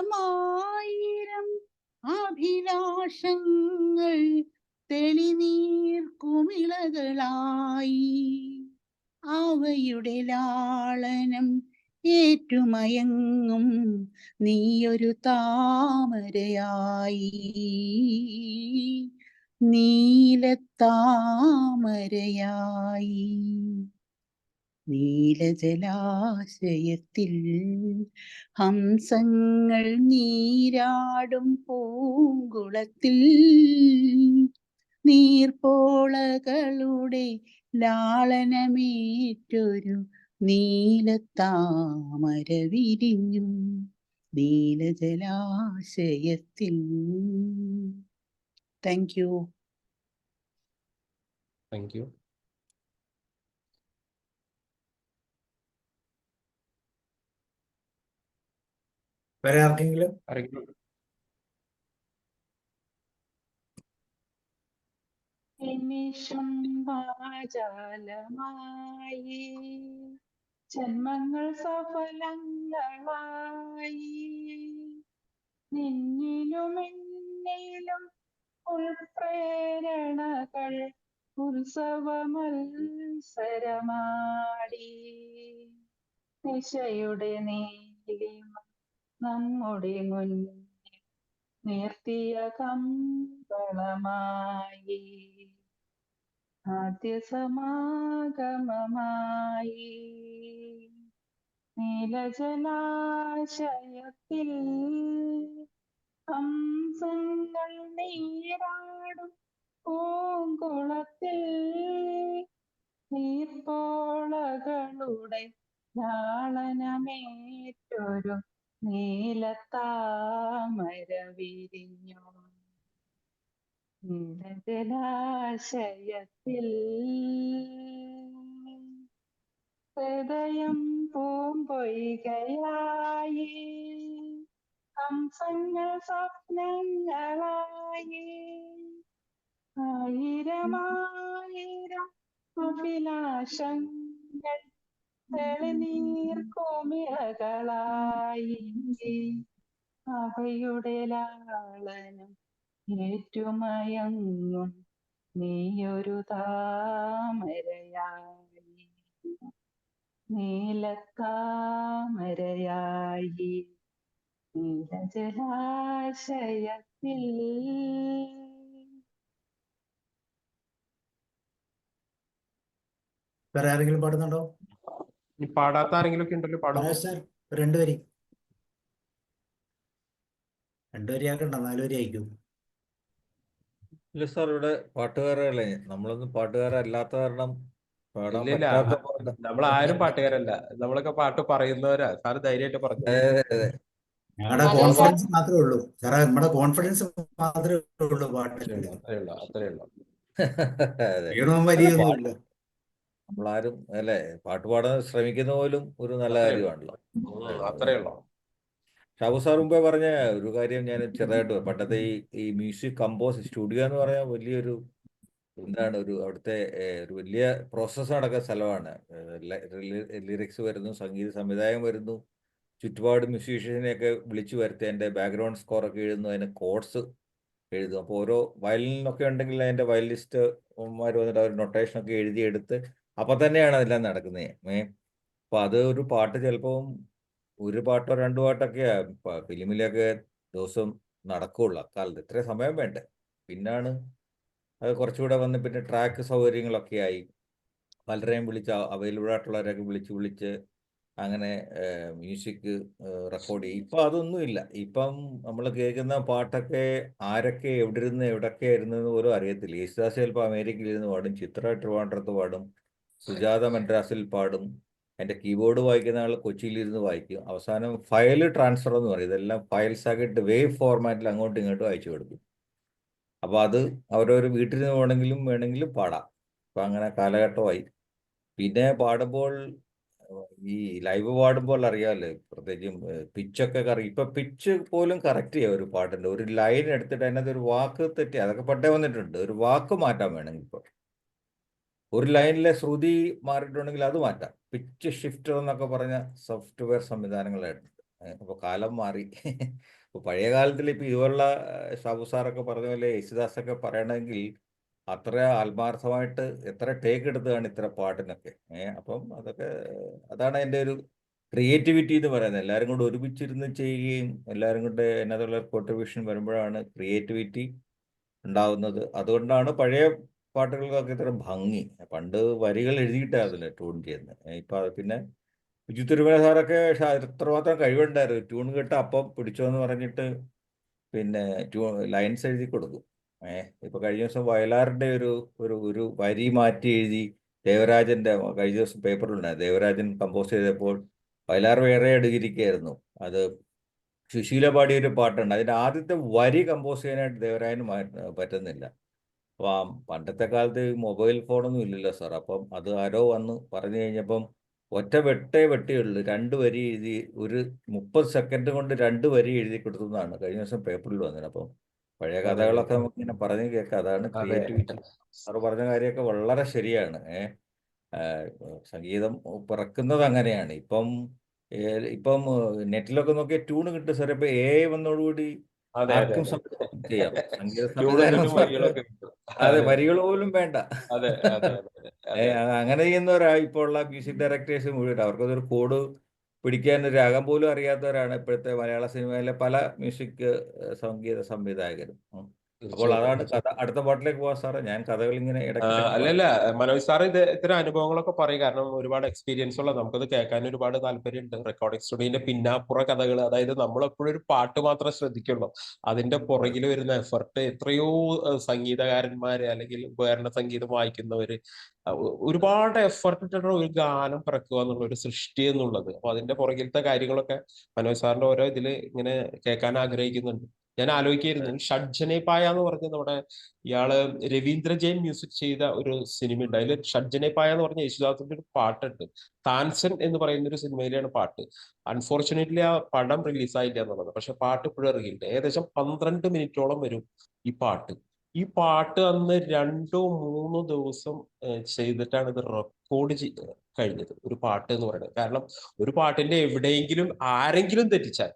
K: അഭിലാഷങ്ങൾ തെളിനീർക്കുമിളകളായി അവയുടെ ലാളനം ഏറ്റുമയങ്ങും നീയൊരു താമരയായി നീലത്താമരയായി നീലജലാശയത്തിൽ ഹംസങ്ങൾ നീരാടും പൂങ്കുളത്തിൽ നീർപ്പോളകളുടെ ലാളനമേറ്റൊരു നീലത്താമര വിരിഞ്ഞു നീലജലാശയത്തിൽ. Thank you.
B: Thank you.
A: വേറെ ആർക്കെങ്കിലും?
D: നിമിഷം വാചാലമായി ജന്മങ്ങൾ സഫലങ്ങളായി നിന്നിലും എന്നിലും ഉൾപ്രേരണകൾ ഉത്സവമത്സരമാടി നിശയുടെ നീലിമ നമ്മുടെ മുന്നിൽ നിർത്തിയ കമ്പളമായി ആദ്യ സമാഗമമായി നീലജലാശയത്തിൽ ഹംസങ്ങൾ നീരാടും പൂങ്കുളത്തിൽ നീർപ്പോളകളുടെ ലാളനമേറ്റൊരു നീലത്താമര വിരിഞ്ഞു നീലജലാശയത്തിൽ ഹൃദയം പൂമ്പൊയ്കയായി ഹംസങ്ങൾ സ്വപ്നങ്ങളായി ആയിരമായിരം അഭിലാഷങ്ങൾ തെളിനീർ കോമിളകളായി അവയുടെ ലാളനം ഏറ്റുമയങ്ങും നീയൊരു താമരയായി നീലത്താമരയായി നീലജലാശയത്തിൽ.
A: വേറെ ആരെങ്കിലും പാടുന്നുണ്ടോ?
B: ഈ പാടാത്ത ആരെങ്കിലും ഒക്കെ ഉണ്ടല്ലോ, പാടും.
A: മനോജ് സാർ, ഒരു 2 വരി. 2 വരി ആക്കണ്ട, 4 വരി അയക്കൂ.
I: ഇല്ല സാർ, ഇവിടെ പാട്ടുകാരല്ലേ, നമ്മളൊന്നും പാട്ടുകാരല്ലാത്ത കാരണം പാടാൻ
B: ഇല്ലില്ല,
I: പറ്റാത്ത പാട്ട്.
B: നമ്മൾ ആരും പാട്ടുകാരല്ല, നമ്മളൊക്കെ പാട്ട് പറയുന്നവരാ. സാറ് ധൈര്യമായിട്ട് പറഞ്ഞു.
I: അതെ.
A: ഞങ്ങളുടെ
G: മനോജ് സാർ
A: കോൺഫിഡൻസ് മാത്രമേ ഉള്ളൂ സാറേ, നമ്മുടെ കോൺഫിഡൻസ് മാത്രമേ ഉള്ളൂ പാട്ടിൽ.
B: അത്രേ ഉള്ളൂ.
I: അതെ.
A: ഈണവും വരിയൊന്നും ഇല്ല.
I: നമ്മളാരും അല്ലേ പാട്ട് പാടാൻ ശ്രമിക്കുന്ന പോലും ഒരു നല്ല
B: അത്രേ
I: കാര്യമാണല്ലോ.
B: അത്രേ ഉള്ളൂ.
I: ഷാബു സാർ മുമ്പേ പറഞ്ഞ ഒരു കാര്യം ഞാൻ ചെറുതായിട്ട് പണ്ടത്തെ ഈ മ്യൂസിക് കമ്പോസ് സ്റ്റുഡിയോ എന്ന് പറയാൻ വലിയൊരു എന്താണ് അവിടുത്തെ ഒരു വലിയ പ്രോസസ്സ് നടക്കുന്ന സ്ഥലമാണ്. ലിറിക്സ് വരുന്നു, സംഗീത സംവിധായകം വരുന്നു, ചുറ്റുപാട് മ്യൂസീഷ്യനെയൊക്കെ വിളിച്ചു വരുത്തി അതിൻ്റെ ബാക്ക്ഗ്രൗണ്ട് സ്കോറൊക്കെ എഴുതുന്നു, അതിന് കോഡ്സ് എഴുതും. അപ്പോൾ ഓരോ വയലിനൊക്കെ ഉണ്ടെങ്കിൽ അതിൻ്റെ വയലിനിസ്റ്റ്മാർ വന്നിട്ട് അവർ നൊട്ടേഷനൊക്കെ എഴുതിയെടുത്ത് അപ്പം തന്നെയാണ് അതെല്ലാം നടക്കുന്നത്. അപ്പോൾ അത് ഒരു പാട്ട് ചിലപ്പം 1 പാട്ടോ 2 പാട്ടൊക്കെയാ ഫിലിമിലൊക്കെ ദിവസം നടക്കുകയുള്ളൂ. അക്കാലത്ത് ഇത്രയും സമയം വേണ്ടേ. പിന്നാണ് അത് കുറച്ചുകൂടെ വന്ന് പിന്നെ ട്രാക്ക് സൗകര്യങ്ങളൊക്കെ ആയി, പലരെയും വിളിച്ച് അവൈലബിൾ ആയിട്ടുള്ളവരെയൊക്കെ വിളിച്ച് അങ്ങനെ മ്യൂസിക് റെക്കോർഡ് ചെയ്യും. ഇപ്പം അതൊന്നുമില്ല. ഇപ്പം നമ്മൾ കേൾക്കുന്ന പാട്ടൊക്കെ ആരൊക്കെ എവിടെയൊക്കെ ഇരുന്നെന്ന് പോലും അറിയത്തില്ല. യേശുദാസ് ചിലപ്പോൾ അമേരിക്കയിൽ ഇരുന്ന് പാടും, ചിത്ര ട്രിവാൻഡ്രത്ത് പാടും, സുജാത മദ്രാസിൽ പാടും, അതിൻ്റെ കീബോർഡ് വായിക്കുന്ന ആൾ കൊച്ചിയിലിരുന്ന് വായിക്കും. അവസാനം ഫയൽ ട്രാൻസ്ഫർ എന്ന് പറയും. ഇതെല്ലാം ഫയൽസ് ആക്കിയിട്ട് വേവ് ഫോർമാറ്റിൽ അങ്ങോട്ടും ഇങ്ങോട്ടും അയച്ചു കൊടുക്കും. അപ്പോൾ അത് അവരവർ വീട്ടിൽ നിന്ന് വേണമെങ്കിലും പാടാം. അപ്പം അങ്ങനെ കാലഘട്ടമായി. പിന്നെ പാടുമ്പോൾ ഈ ലൈവ് പാടുമ്പോൾ അറിയാമല്ലോ, പ്രത്യേകിച്ചും പിച്ചൊക്കെ ഇപ്പം പിച്ച് പോലും കറക്റ്റ് ചെയ്യാം ഒരു പാട്ടിൻ്റെ. ഒരു ലൈൻ എടുത്തിട്ട് അതിനകത്ത് ഒരു വാക്ക് തെറ്റി, അതൊക്കെ പണ്ടേ വന്നിട്ടുണ്ട്. ഒരു വാക്ക് മാറ്റാൻ വേണമെങ്കിൽ ഇപ്പോൾ ഒരു ലൈനിലെ ശ്രുതി മാറിയിട്ടുണ്ടെങ്കിൽ അത് മാറ്റാം. പിച്ച് ഷിഫ്റ്റർ എന്നൊക്കെ പറഞ്ഞ സോഫ്റ്റ്വെയർ സംവിധാനങ്ങളായിട്ടുണ്ട്. അപ്പോൾ കാലം മാറി. ഇപ്പോൾ പഴയ കാലത്തിൽ ഇപ്പോൾ ഇതുപോലുള്ള ഷാബു സാറൊക്കെ പറഞ്ഞ പോലെ യേശുദാസൊക്കെ പറയണമെങ്കിൽ അത്ര ആത്മാർത്ഥമായിട്ട് എത്ര ടേക്ക് എടുത്തതാണ് ഇത്ര പാട്ടിനൊക്കെ. അപ്പം അതാണ് എൻ്റെ ഒരു ക്രിയേറ്റിവിറ്റി എന്ന് പറയുന്നത്. എല്ലാവരും കൂടെ ഒരുമിച്ചിരുന്ന് ചെയ്യുകയും എല്ലാവരും കൂടെ അതിനകത്തുള്ള കോൺട്രിബ്യൂഷൻ വരുമ്പോഴാണ് ക്രിയേറ്റിവിറ്റി ഉണ്ടാവുന്നത്. അതുകൊണ്ടാണ് പഴയ പാട്ടുകൾക്കൊക്കെ ഇത്ര ഭംഗി. പണ്ട് വരികൾ എഴുതിയിട്ടായിരുന്നില്ല ട്യൂൺ ചെയ്യുന്നത്. ഇപ്പം പിന്നെ ബിജു തിരുമല സാറൊക്കെ എത്രമാത്രം കഴിവുണ്ടായിരുന്നു. ട്യൂൺ കേട്ട് അപ്പം പിടിച്ചോന്ന് പറഞ്ഞിട്ട് പിന്നെ ലൈൻസ് എഴുതി കൊടുക്കും. ഇപ്പൊ കഴിഞ്ഞ ദിവസം വയലാറിന്റെ ഒരു വരി മാറ്റി എഴുതി ദേവരാജന്റെ കഴിഞ്ഞ ദിവസം പേപ്പറിലുണ്ടായിരുന്നു. ദേവരാജൻ കമ്പോസ് ചെയ്തപ്പോൾ വയലാർ വേറെ എടുക്കിയിരിക്കുകയായിരുന്നു. അത് സുശീല പാടിയ ഒരു പാട്ടുണ്ട്. അതിന്റെ ആദ്യത്തെ വരി കമ്പോസ് ചെയ്യാനായിട്ട് ദേവരാജന് പറ്റുന്നില്ല. അപ്പം പണ്ടത്തെ കാലത്ത് മൊബൈൽ ഫോണൊന്നും ഇല്ലല്ലോ സാർ. അപ്പം അത് ആരോ വന്ന് പറഞ്ഞു കഴിഞ്ഞപ്പം ഒറ്റ വെട്ടിയുള്ളൂ. 2 വരി എഴുതി ഒരു 30 സെക്കൻഡ് കൊണ്ട് 2 വരി എഴുതി കൊടുത്തു എന്നാണ് കഴിഞ്ഞ ദിവസം പേപ്പറിൽ വന്നത്. അപ്പം പഴയ കഥകളൊക്കെ നമുക്ക് ഇങ്ങനെ പറഞ്ഞു കേൾക്കാം. അതാണ് ക്രിയേറ്റിവിറ്റി. സാറ് പറഞ്ഞ കാര്യമൊക്കെ വളരെ ശരിയാണ്. സംഗീതം പിറക്കുന്നത് അങ്ങനെയാണ്. ഇപ്പം നെറ്റിലൊക്കെ നോക്കിയാൽ ട്യൂൺ കിട്ടും സാർ. ഇപ്പൊ AI വന്നതോടുകൂടി ആർക്കും ചെയ്യാം. സംഗീത സംവിധാനം അതെ, വരികൾ പോലും വേണ്ട. അങ്ങനെ ചെയ്യുന്നവരാ ഇപ്പോൾ ഉള്ള മ്യൂസിക് ഡയറക്ടേഴ്സ് മുഴുവൻ. അവർക്കതൊരു കോഡ് പിടിക്കാൻ രാഗം പോലും അറിയാത്തവരാണ് ഇപ്പോഴത്തെ മലയാള സിനിമയിലെ പല മ്യൂസിക് സംഗീത സംവിധായകരും. അപ്പോൾ അതാണ് കഥ. അടുത്ത പാട്ടിലേക്ക് പോവാം സാറേ. ഞാൻ കഥകൾ ഇങ്ങനെ
B: അല്ലല്ല, മനോജ് സാർ ഇത്തരം അനുഭവങ്ങളൊക്കെ പറയും. കാരണം ഒരുപാട് എക്സ്പീരിയൻസ് ഉള്ള, നമുക്കത് കേൾക്കാൻ ഒരുപാട് താല്പര്യമുണ്ട്. റെക്കോർഡിംഗ് സ്റ്റുഡിയോന്റെ പിന്നാപ്പുറ കഥകൾ, അതായത് നമ്മളെപ്പോഴും ഒരു പാട്ട് മാത്രം ശ്രദ്ധിക്കുള്ളൂ. അതിന്റെ പുറകിൽ വരുന്ന എഫർട്ട്, എത്രയോ സംഗീതകാരന്മാര് അല്ലെങ്കിൽ ഉപകരണ സംഗീതം വായിക്കുന്നവര് ഒരുപാട് എഫർട്ട് ഇട്ടിട്ടുള്ള ഒരു ഗാനം പിറക്കുക എന്നുള്ള ഒരു സൃഷ്ടി എന്നുള്ളത്. അപ്പൊ അതിന്റെ പുറകിലത്തെ കാര്യങ്ങളൊക്കെ മനോജ് സാറിന്റെ ഓരോ ഇതില് ഇങ്ങനെ കേൾക്കാൻ ആഗ്രഹിക്കുന്നുണ്ട്. ഞാൻ ആലോചിക്കായിരുന്നു, ഷഡ്ജനെ പായ എന്ന് പറഞ്ഞ നമ്മുടെ ഇയാള് രവീന്ദ്ര ജെയിൻ മ്യൂസിക് ചെയ്ത ഒരു സിനിമ ഉണ്ട്. അതിൽ ഷഡ്ജനെ പായ എന്ന് പറഞ്ഞ യേശുദാസിന്റെ ഒരു പാട്ടുണ്ട്. താൻസൻ എന്ന് പറയുന്ന ഒരു സിനിമയിലാണ് പാട്ട്. അൺഫോർച്ചുനേറ്റ്ലി ആ പടം റിലീസായില്ല എന്നുള്ളത്. പക്ഷെ പാട്ട് ഇപ്പോഴും ഇറങ്ങിയിട്ടുണ്ട്. ഏകദേശം 12 മിനിറ്റോളം വരും ഈ പാട്ട്. ഈ പാട്ട് അന്ന് 2-3 ദിവസം ചെയ്തിട്ടാണ് ഇത് റെക്കോർഡ് കഴിഞ്ഞത്, ഒരു പാട്ട് എന്ന് പറയുന്നത്. കാരണം ഒരു പാട്ടിന്റെ എവിടെയെങ്കിലും ആരെങ്കിലും തെറ്റിച്ചാൽ,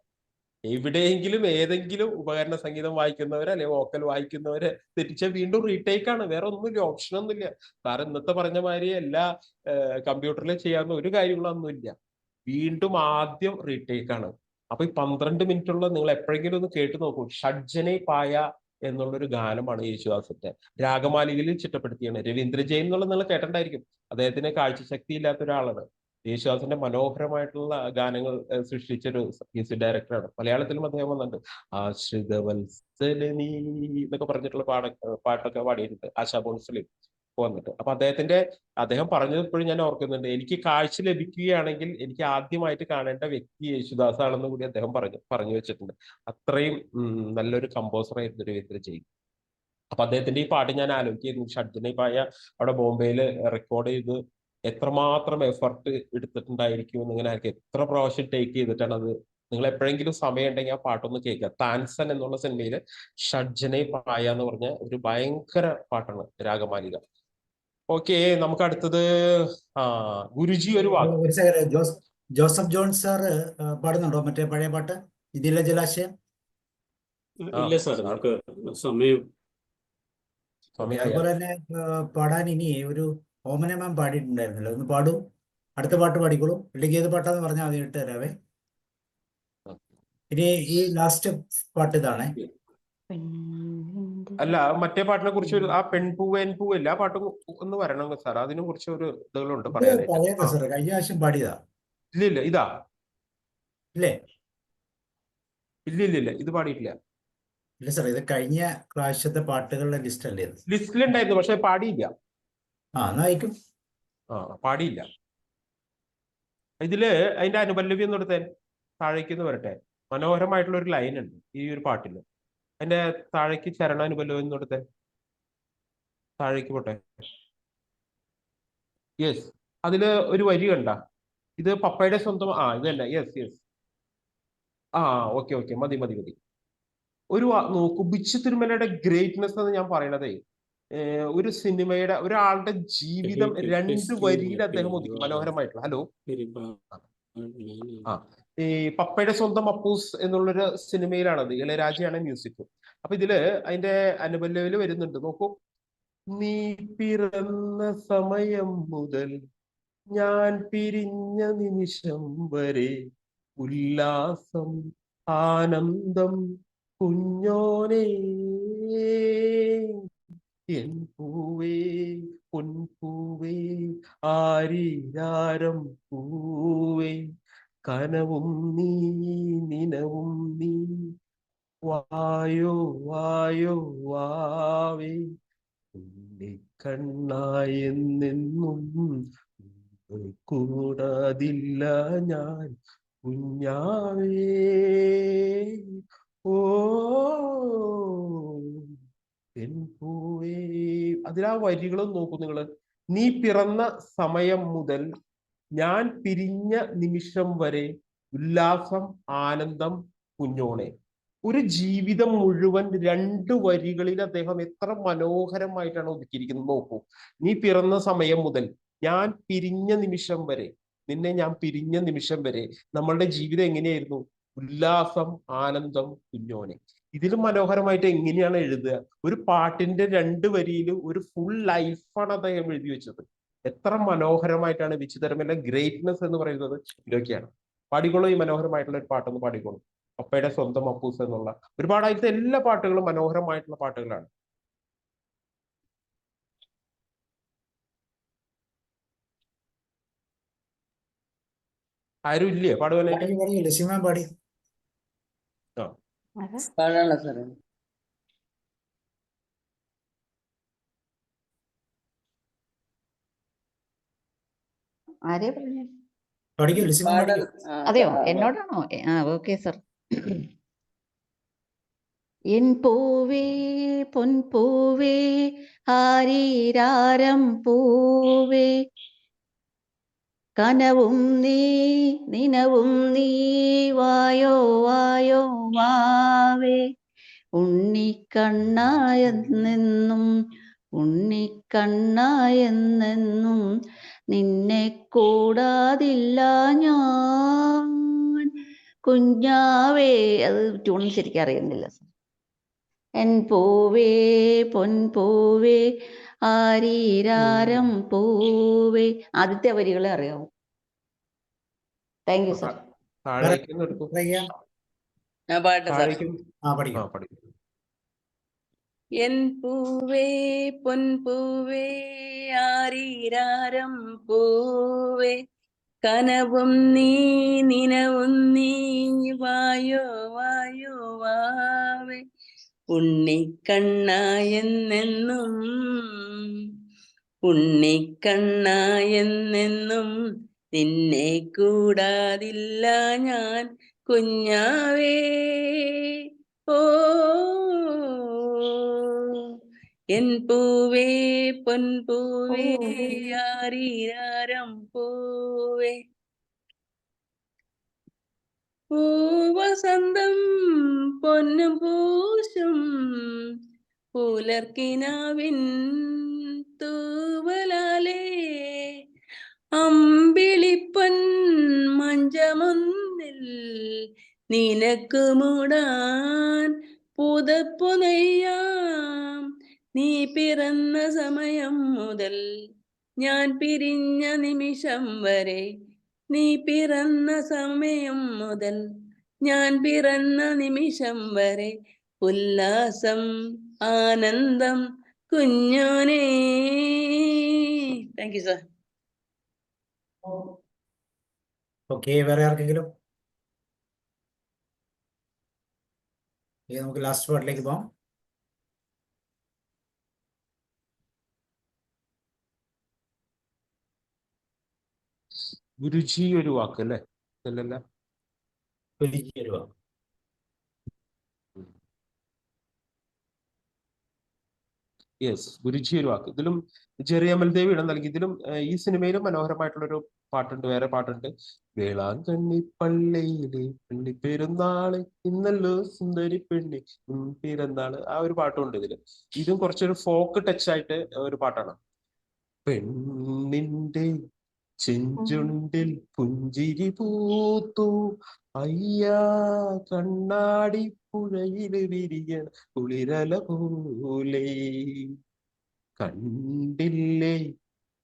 B: എവിടെയെങ്കിലും ഏതെങ്കിലും ഉപകരണ സംഗീതം വായിക്കുന്നവരെ അല്ലെങ്കിൽ വോക്കൽ വായിക്കുന്നവരെ തെറ്റിച്ചാൽ വീണ്ടും റീടേക്ക് ആണ്, വേറെ ഒന്നുമില്ല, ഓപ്ഷൻ ഒന്നുമില്ല. സാർ ഇന്നത്തെ പറഞ്ഞ മാതിരി എല്ലാ കമ്പ്യൂട്ടറിൽ ചെയ്യാവുന്ന ഒരു കാര്യങ്ങളൊന്നുമില്ല, വീണ്ടും ആദ്യം റീടേക്ക് ആണ്. അപ്പൊ ഈ 12 മിനിറ്റുള്ള നിങ്ങൾ എപ്പോഴെങ്കിലും ഒന്ന് കേട്ട് നോക്കൂ. ഷഡ്ജനെ പായ എന്നുള്ളൊരു ഗാനമാണ് യേശുദാസിന്റെ, രാഗമാലികയിൽ ചിട്ടപ്പെടുത്തിയാണ്. രവീന്ദ്ര ജെയിൻ എന്നുള്ള നിങ്ങൾ കേട്ടിട്ടുണ്ടായിരിക്കും, അദ്ദേഹത്തിന് കാഴ്ചശക്തി ഇല്ലാത്ത ഒരാളാണ്. യേശുദാസിന്റെ മനോഹരമായിട്ടുള്ള ഗാനങ്ങൾ സൃഷ്ടിച്ചൊരു മ്യൂസിക് ഡയറക്ടറാണ്. മലയാളത്തിലും അദ്ദേഹം വന്നിട്ടുണ്ട്. ആശ്രിതവത്സലനീ എന്നൊക്കെ പറഞ്ഞിട്ടുള്ള പാട്ടൊക്കെ പാടിയിട്ടുണ്ട് ആശാ ഭോൺസ്ലേ വന്നിട്ട്. അപ്പൊ അദ്ദേഹം പറഞ്ഞപ്പോഴും ഞാൻ ഓർക്കുന്നുണ്ട്, എനിക്ക് കാഴ്ച ലഭിക്കുകയാണെങ്കിൽ എനിക്ക് ആദ്യമായിട്ട് കാണേണ്ട വ്യക്തി യേശുദാസ് ആണെന്ന് കൂടി അദ്ദേഹം പറഞ്ഞു വെച്ചിട്ടുണ്ട്. അത്രയും നല്ലൊരു കമ്പോസർ ആയിരുന്നു രവീന്ദ്ര ജെയിൻ. അപ്പൊ അദ്ദേഹത്തിന്റെ ഈ പാട്ട് ഞാൻ ആലോചിക്കുന്നു, ഷഡ്ജനെ പായ അവിടെ ബോംബെയിൽ റെക്കോർഡ് ചെയ്ത് എത്രമാത്രം എഫർട്ട് എടുത്തിട്ടുണ്ടായിരിക്കും എന്നിങ്ങനെ എത്ര പ്രാവശ്യം ടേക്ക് ചെയ്തിട്ടാണ് അത്. നിങ്ങൾ എപ്പോഴെങ്കിലും സമയം ഉണ്ടെങ്കിൽ ആ പാട്ടൊന്ന് കേൾക്കുക. താൻസൻ എന്നുള്ള സിനിമയില് ഷഡ്ജനെ പായ എന്ന് പറഞ്ഞ ഒരു ഭയങ്കര പാട്ടാണ് രാഗമാലിക. ഓക്കെ, നമുക്ക് അടുത്തത് ഗുരുജി ഒരു വാക്ക്.
A: ഒരു സെക്കൻഡ്, ജോസഫ് ജോൺ സാർ പാടുന്നുണ്ടോ മറ്റേ പഴയ പാട്ട് ഇതിലെ ജലാശയം?
F: ഇല്ല സാർ, നമുക്ക് സമയം.
A: അതുപോലെ തന്നെ പാടാൻ ഇനി ഒരു ഓമന മാം പാടിയിട്ടുണ്ടായിരുന്നല്ലോ, ഒന്ന് പാടും. അടുത്ത പാട്ട് പാടിക്കോളൂ, ഇല്ലെങ്കിൽ ഏത് പാട്ടാന്ന് പറഞ്ഞാൽ അത് ഇട്ട് തരാവേ. ഇനി ഈ ലാസ്റ്റ് പാട്ട് ഇതാണേ.
B: അല്ല, മറ്റേ പാട്ടിനെ കുറിച്ച് ഒരു ആ പെൺപൂവല്ല ആ പാട്ട് ഒന്ന് വരണം സാർ, അതിനെ കുറിച്ച് ഒരു ഇതുകളുണ്ട് പറയാനായിട്ട്.
A: പഴയതാ സാർ, കഴിഞ്ഞ പ്രാവശ്യം പാടിയതാ.
B: ഇല്ല ഇതാ
A: ഇല്ലേ?
B: ഇല്ല ഇത് പാടിയിട്ടില്ല.
A: ഇല്ല സാർ, ഇത് കഴിഞ്ഞ പ്രാവശ്യത്തെ പാട്ടുകളുടെ ലിസ്റ്റ് അല്ലേ ഇത്?
B: ലിസ്റ്റിലുണ്ടായിരുന്നു, പക്ഷെ പാടിയില്ല.
A: എന്നായിരിക്കും
B: പാടിയില്ല. ഇതില് അതിന്റെ അനുപല്ലവി എന്ന് എടുത്തേ, താഴേക്ക് വരട്ടെ. മനോഹരമായിട്ടുള്ള ഒരു ലൈൻ ഉണ്ട് ഈ ഒരു പാട്ടില്. അതിന്റെ താഴേക്ക് ചരണാനുപല്ലവി എന്ന് എടുത്തേ, താഴേക്ക് പോട്ടെ. യെസ്, അതില് ഒരു വരി കണ്ട, ഇത് പപ്പയുടെ സ്വന്തം. ഇത് തന്നെ. യെസ്. ഓക്കെ മതി. ഒരു നോക്കൂ, ബിച്ചു തിരുമലയുടെ ഗ്രേറ്റ്നെസ് എന്ന് ഞാൻ പറയണതേ, ഒരു സിനിമയുടെ ഒരാളുടെ ജീവിതം 2 വരിയിൽ അദ്ദേഹം ഒതുക്കി മനോഹരമായിട്ടുള്ള. ഹലോ, ഈ പപ്പയുടെ സ്വന്തം അപ്പൂസ് എന്നുള്ളൊരു സിനിമയിലാണത്, ഇളയരാജയാണ് മ്യൂസിക്. അപ്പൊ ഇതില് അതിന്റെ അനുപല്ലവില് വരുന്നുണ്ട്, നോക്കൂ. നീ പിറന്ന സമയം മുതൽ ഞാൻ പിരിഞ്ഞ നിമിഷം വരെ ഉല്ലാസം ആനന്ദം കുഞ്ഞോനേ, എൻ പൂവേ പൊൻപൂവേ ആരീരാരം പൂവേ, കനവും നീ നിനവും നീ, വായോ വാവേ, കണ്ണായെന്നെന്നും കൂടാതില്ല ഞാൻ കുഞ്ഞാവേ. പെൺപൂവേ, അതിലാ വരികളും നോക്കൂ നിങ്ങള്. നീ പിറന്ന സമയം മുതൽ ഞാൻ പിരിഞ്ഞ നിമിഷം വരെ ഉല്ലാസം ആനന്ദം കുഞ്ഞോണെ. ഒരു ജീവിതം മുഴുവൻ 2 വരികളിൽ അദ്ദേഹം എത്ര മനോഹരമായിട്ടാണ് ഒതുക്കിയിരിക്കുന്നത് നോക്കൂ. നീ പിറന്ന സമയം മുതൽ ഞാൻ പിരിഞ്ഞ നിമിഷം വരെ, നിന്നെ ഞാൻ പിരിഞ്ഞ നിമിഷം വരെ നമ്മളുടെ ജീവിതം എങ്ങനെയായിരുന്നു? ഉല്ലാസം ആനന്ദം കുഞ്ഞോനെ. ഇതിലും മനോഹരമായിട്ട് എങ്ങനെയാണ് എഴുതുക? ഒരു പാട്ടിന്റെ 2 വരിയിൽ ഒരു ഫുൾ ലൈഫാണ് അദ്ദേഹം എഴുതി വെച്ചത്. എത്ര മനോഹരമായിട്ടാണ് ബിച്ചു തിരുമല ഗ്രേറ്റ്നെസ് എന്ന് പറയുന്നത് ഇതൊക്കെയാണ്. പാടിക്കോളൂ, ഈ മനോഹരമായിട്ടുള്ള ഒരു പാട്ടൊന്ന് പാടിക്കോളൂ. പപ്പയുടെ സ്വന്തം അപ്പൂസ് എന്നുള്ള ഒരുപാട് ആയിട്ട് എല്ലാ പാട്ടുകളും മനോഹരമായിട്ടുള്ള പാട്ടുകളാണ്. ആരും ഇല്ലേ പാടുവാനായിട്ട്?
A: പാടി.
C: ആരെയാ പറഞ്ഞു?
A: പാടിക്കോ.
C: അതെയോ, എന്നോടാണോ? Okay sir. എൻ പൂവേ പൊൻപൂവേ ആരീരാരം പൂവേ, കനവും നീ നിനവും നീ, വായോ വാവേ, ഉണ്ണിക്കണ്ണായെന്നെന്നും ഉണ്ണിക്കണ്ണായെന്നെന്നും നിന്നെ കൂടാതില്ല ഞാൻ കുഞ്ഞാവേ. അത് ട്യൂൺ ശരിക്കും അറിയുന്നില്ല സർ. എൻ പൂവേ പൊൻപൂവേ ആരീരാരം പൂവേ. ആദ്യത്തെ വരികളെ അറിയാവൂ. Thank you sir.
B: താഴേക്ക് ഒന്ന് എടുക്കൂ.
D: ഞാൻ പാട്ടെ സാർ.
B: താഴേക്ക്
A: പഠിക്കും.
B: പഠിക്കും.
D: എൻ പൂവേ പൊൻപൂവേ ആരീരാരം പൂവേ കനവും നീ നിനവും നീ വായോ വായോ വാവേ ഉണ്ണിക്കണ്ണായെന്നെന്നും ഉണ്ണിക്കണ്ണായെന്നെന്നും നിന്നെ കൂടാതില്ല ഞാൻ കുഞ്ഞാവേ. ഓ എൻ പൂവേ പൊൻപൂവേ ആരീരാരം പൂവേ പൂവസന്തം പൊന്നും പൂശും പുലർക്കിനാവിൻ തൂവലാലേ അമ്പിളിപ്പൻ മഞ്ചമൊന്നിൽ നിനക്ക് മൂടാൻ പുതപ്പു നെയ്യാം. നീ പിറന്ന സമയം മുതൽ ഞാൻ പിരിഞ്ഞ നിമിഷം വരെ നീ പിറന്ന സമയം മുതൽ ഞാൻ പിറന്ന നിമിഷം വരെ ഉല്ലാസം ആനന്ദം കുഞ്ഞോനേ. Thank you sir.
A: ഓക്കെ, വേറെ ആർക്കെങ്കിലും? നമുക്ക് ലാസ്റ്റ് പാർട്ടിലേക്ക് പോകാം.
B: ഗുരുജി ഒരു വാക്ക് അല്ലേ? അല്ലല്ല, യെസ്, ഗുരുജി ഒരു വാക്ക്. ഇതിലും ജെറി അമൽ ദേവി ഇടം നൽകി. ഇതിലും ഈ സിനിമയിലും മനോഹരമായിട്ടുള്ളൊരു പാട്ടുണ്ട്, വേറെ പാട്ടുണ്ട്. വേളാങ്കണ്ണി പള്ളിയിലെ പെണ്ണി പെരുന്നാള് ഇന്നല്ലോ സുന്ദരി പെണ്ണി പിറന്നാള്. ആ ഒരു പാട്ടുണ്ട് ഇതില്. ഇതും കുറച്ചൊരു ഫോക്ക് ടച്ച് ആയിട്ട് ഒരു പാട്ടാണ്. പെണ്ണിന്റെ ചെഞ്ചുണ്ടിൽ പുഞ്ചിരി പൂത്തു അയ്യാ കണ്ണാടി പുഴയില് വിരിയണ കുളിരല പോലെ കണ്ടില്ലേ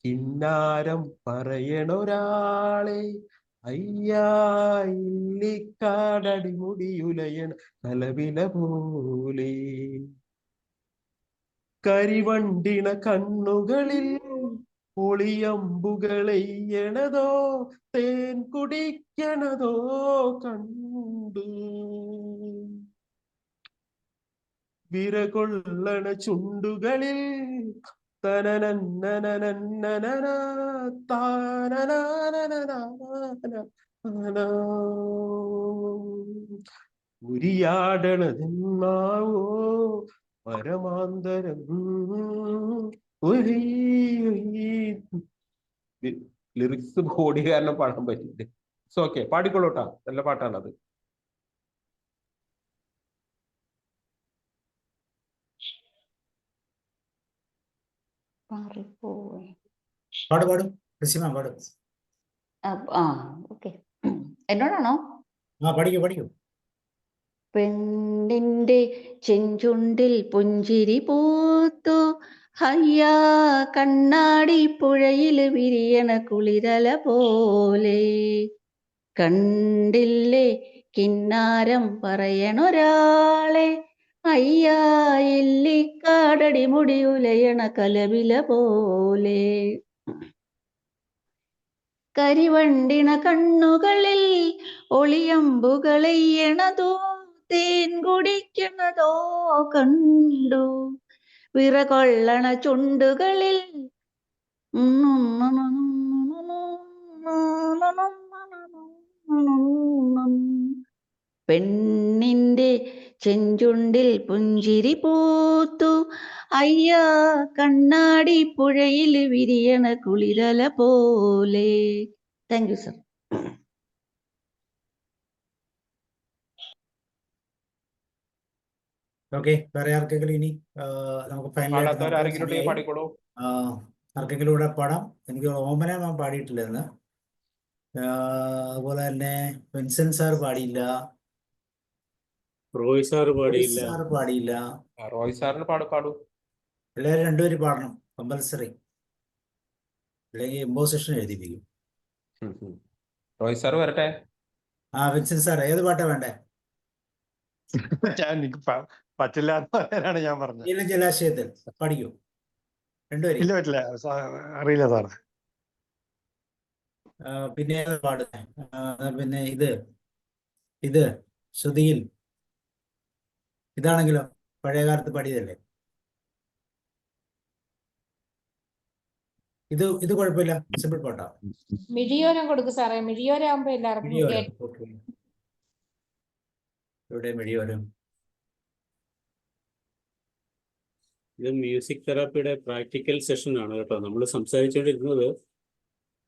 B: കിന്നാരം പറയണൊരാളെ അയ്യാ ഇല്ലിക്കാടടി മുടിയുലയണ കലവില പോലെ കരിവണ്ടിണ കണ്ണുകളിൽ ഒളിയമ്പുകളെയ്യണതോ തേൻ കുടിക്കണതോ കണ്ടു വിരകൊള്ളണ ചുണ്ടുകളിൽ തനനന്നനനന്നനന താനനനനനന ഉരിയാടണതെന്നാവോ പരമാന്തരം ലിറിക്സ് ബോഡി കാരണം പാടാൻ പറ്റില്ല. ഇറ്റ്സ് ഓക്കെ, പാടിക്കൊള്ളൂട്ടാ, നല്ല പാട്ടാണ് അത്.
A: പാടും പാടും.
C: ആ ഓക്കെ, എന്നോടാണോ?
A: പഠിക്കൂ.
C: പെണ്ണിന്റെ ചെഞ്ചുണ്ടിൽ പുഞ്ചിരി പൂത്തു ഹയ്യാ കണ്ണാടി പുഴയിൽ വിരിയണ കുളിരല പോലെ കണ്ടില്ലേ കിന്നാരം പറയണൊരാളെ അയ്യാ ഇല്ലിക്കാടടി മുടിയുലയണ കലവില പോലെ കരിവണ്ടിണ കണ്ണുകളിൽ ഒളിയമ്പുകളെയ്യണതോ തേൻ കുടിക്കണതോ കണ്ടു വിറകൊള്ളണ ചുണ്ടുകളിൽ പെണ്ണിന്റെ ചെഞ്ചുണ്ടിൽ പുഞ്ചിരി പൂത്തു അയ്യാ കണ്ണാടി പുഴയിൽ വിരിയണ കുളിരല പോലെ. Thank you sir.
A: ഓക്കെ, വേറെ ആർക്കെങ്കിലും ഇനി നമുക്ക് ഫൈനലായിട്ട്
B: പാടാത്തവർ
A: നമുക്ക്
B: ആരെങ്കിലും ഉണ്ടെങ്കിൽ
A: സമയമായി.
B: പാടിക്കോളൂ.
A: ആർക്കെങ്കിലും ഇവിടെ പാടാം. എനിക്ക് ഓമന മാം പാടിയിട്ടില്ല ഇന്ന്. അതുപോലെ തന്നെ വിൻസെന്റ് സാർ പാടിയില്ല,
F: റോയ് സാറ് പാടിയില്ല.
A: സാർ പാടിയില്ല.
B: റോയ് സാറിന് പാടൂ.
A: എല്ലാവരും രണ്ടുപേരും പാടണം, കമ്പൽസറി, അല്ലെങ്കിൽ ഇമ്പോസിഷൻ എഴുതിപ്പിക്കും.
B: റോയ് സാർ വരട്ടെ.
A: വിൻസെന്റ് സാർ ഏത് പാട്ടാ വേണ്ടേ?
J: എനിക്ക് പറ്റില്ല എന്ന് പറയാനാണ് ഞാൻ പറഞ്ഞത്.
A: നീലം ജലാശയത്തിൽ പാടിക്കൂ രണ്ടുപേരും.
J: ഇല്ല, പറ്റില്ല, അറിയില്ല സാർ.
A: പിന്നെ ഏതാ പാടുന്നേ? പിന്നെ ഇത് ശ്രുതിയിൽ ഇതാണെങ്കിലോ പഴയകാലത്ത് പാടിയതല്ലേ. ഇത് കുഴപ്പമില്ല, സിമ്പിൾ പാട്ടാ.
G: മിഴിയോരം കൊടുക്കും സാറേ. മിഴിയോരം ആകുമ്പോ എല്ലാവർക്കും
A: മിഴിയോരം. ഓക്കെ, ഇവിടെ മിഴിയോരം.
F: ഇത് മ്യൂസിക് തെറാപ്പിയുടെ പ്രാക്ടിക്കൽ സെഷൻ ആണ് കേട്ടോ. നമ്മൾ സംസാരിച്ചുകൊണ്ടിരുന്നത്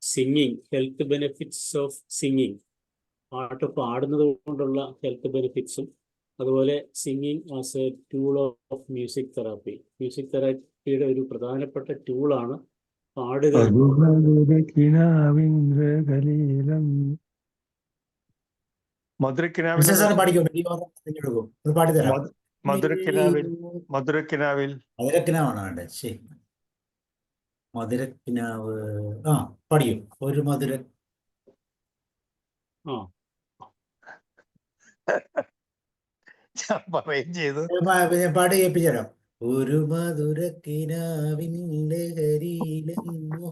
F: singing, health benefits of singing, പാട്ട് പാടുന്നത് കൊണ്ടുള്ള ഹെൽത്ത് ബെനിഫിറ്റ്സും, അതുപോലെ singing as a tool of music therapy. Music തെറാപ്പിയുടെ ഒരു പ്രധാനപ്പെട്ട ടൂളാണ് പാടുക.
J: മധുരക്കിനാവിൽ
A: പാടിക്കോ, മിഴിയോരം പാടിത്തരാം.
J: മധുരക്കിനാവിൽ
A: മധുരക്കിനാവാണ് വേണ്ടത്. ശരി, മധുരക്കിനാവ്. പാടിയോ ഒരു മധുര.
J: ഞാൻ പറയുകയും ചെയ്തു.
A: പാട്ട് കേൾപ്പിച്ചു. ഒരു മധുരക്കിനാവിൻ ലഹരിയിലെങ്ങോ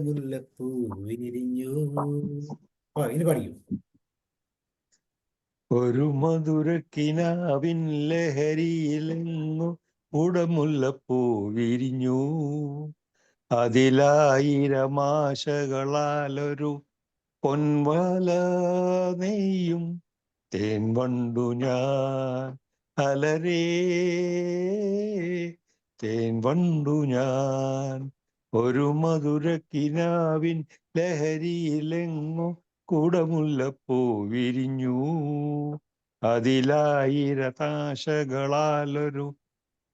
A: മുല്ലപ്പൂ വിരിഞ്ഞു. ഇനി പാടിക്കൂ.
J: ഒരു മധുരക്കിനാവിൻ ലഹരിയിലെങ്ങു ഉടമുല്ലപ്പൂ വിരിഞ്ഞു, അതിലായിരമാശകളാലൊരു പൊൻവാല നെയ്യും തേൻ വണ്ടു ഞാൻ അലരേ, തേൻ വണ്ടു ഞാൻ. ഒരു മധുരക്കിനാവിൻ ലഹരിയിലെങ്ങു കുടമുല്ലപ്പൂ വിരിഞ്ഞു, അതിലായിരതാശകളാലൊരു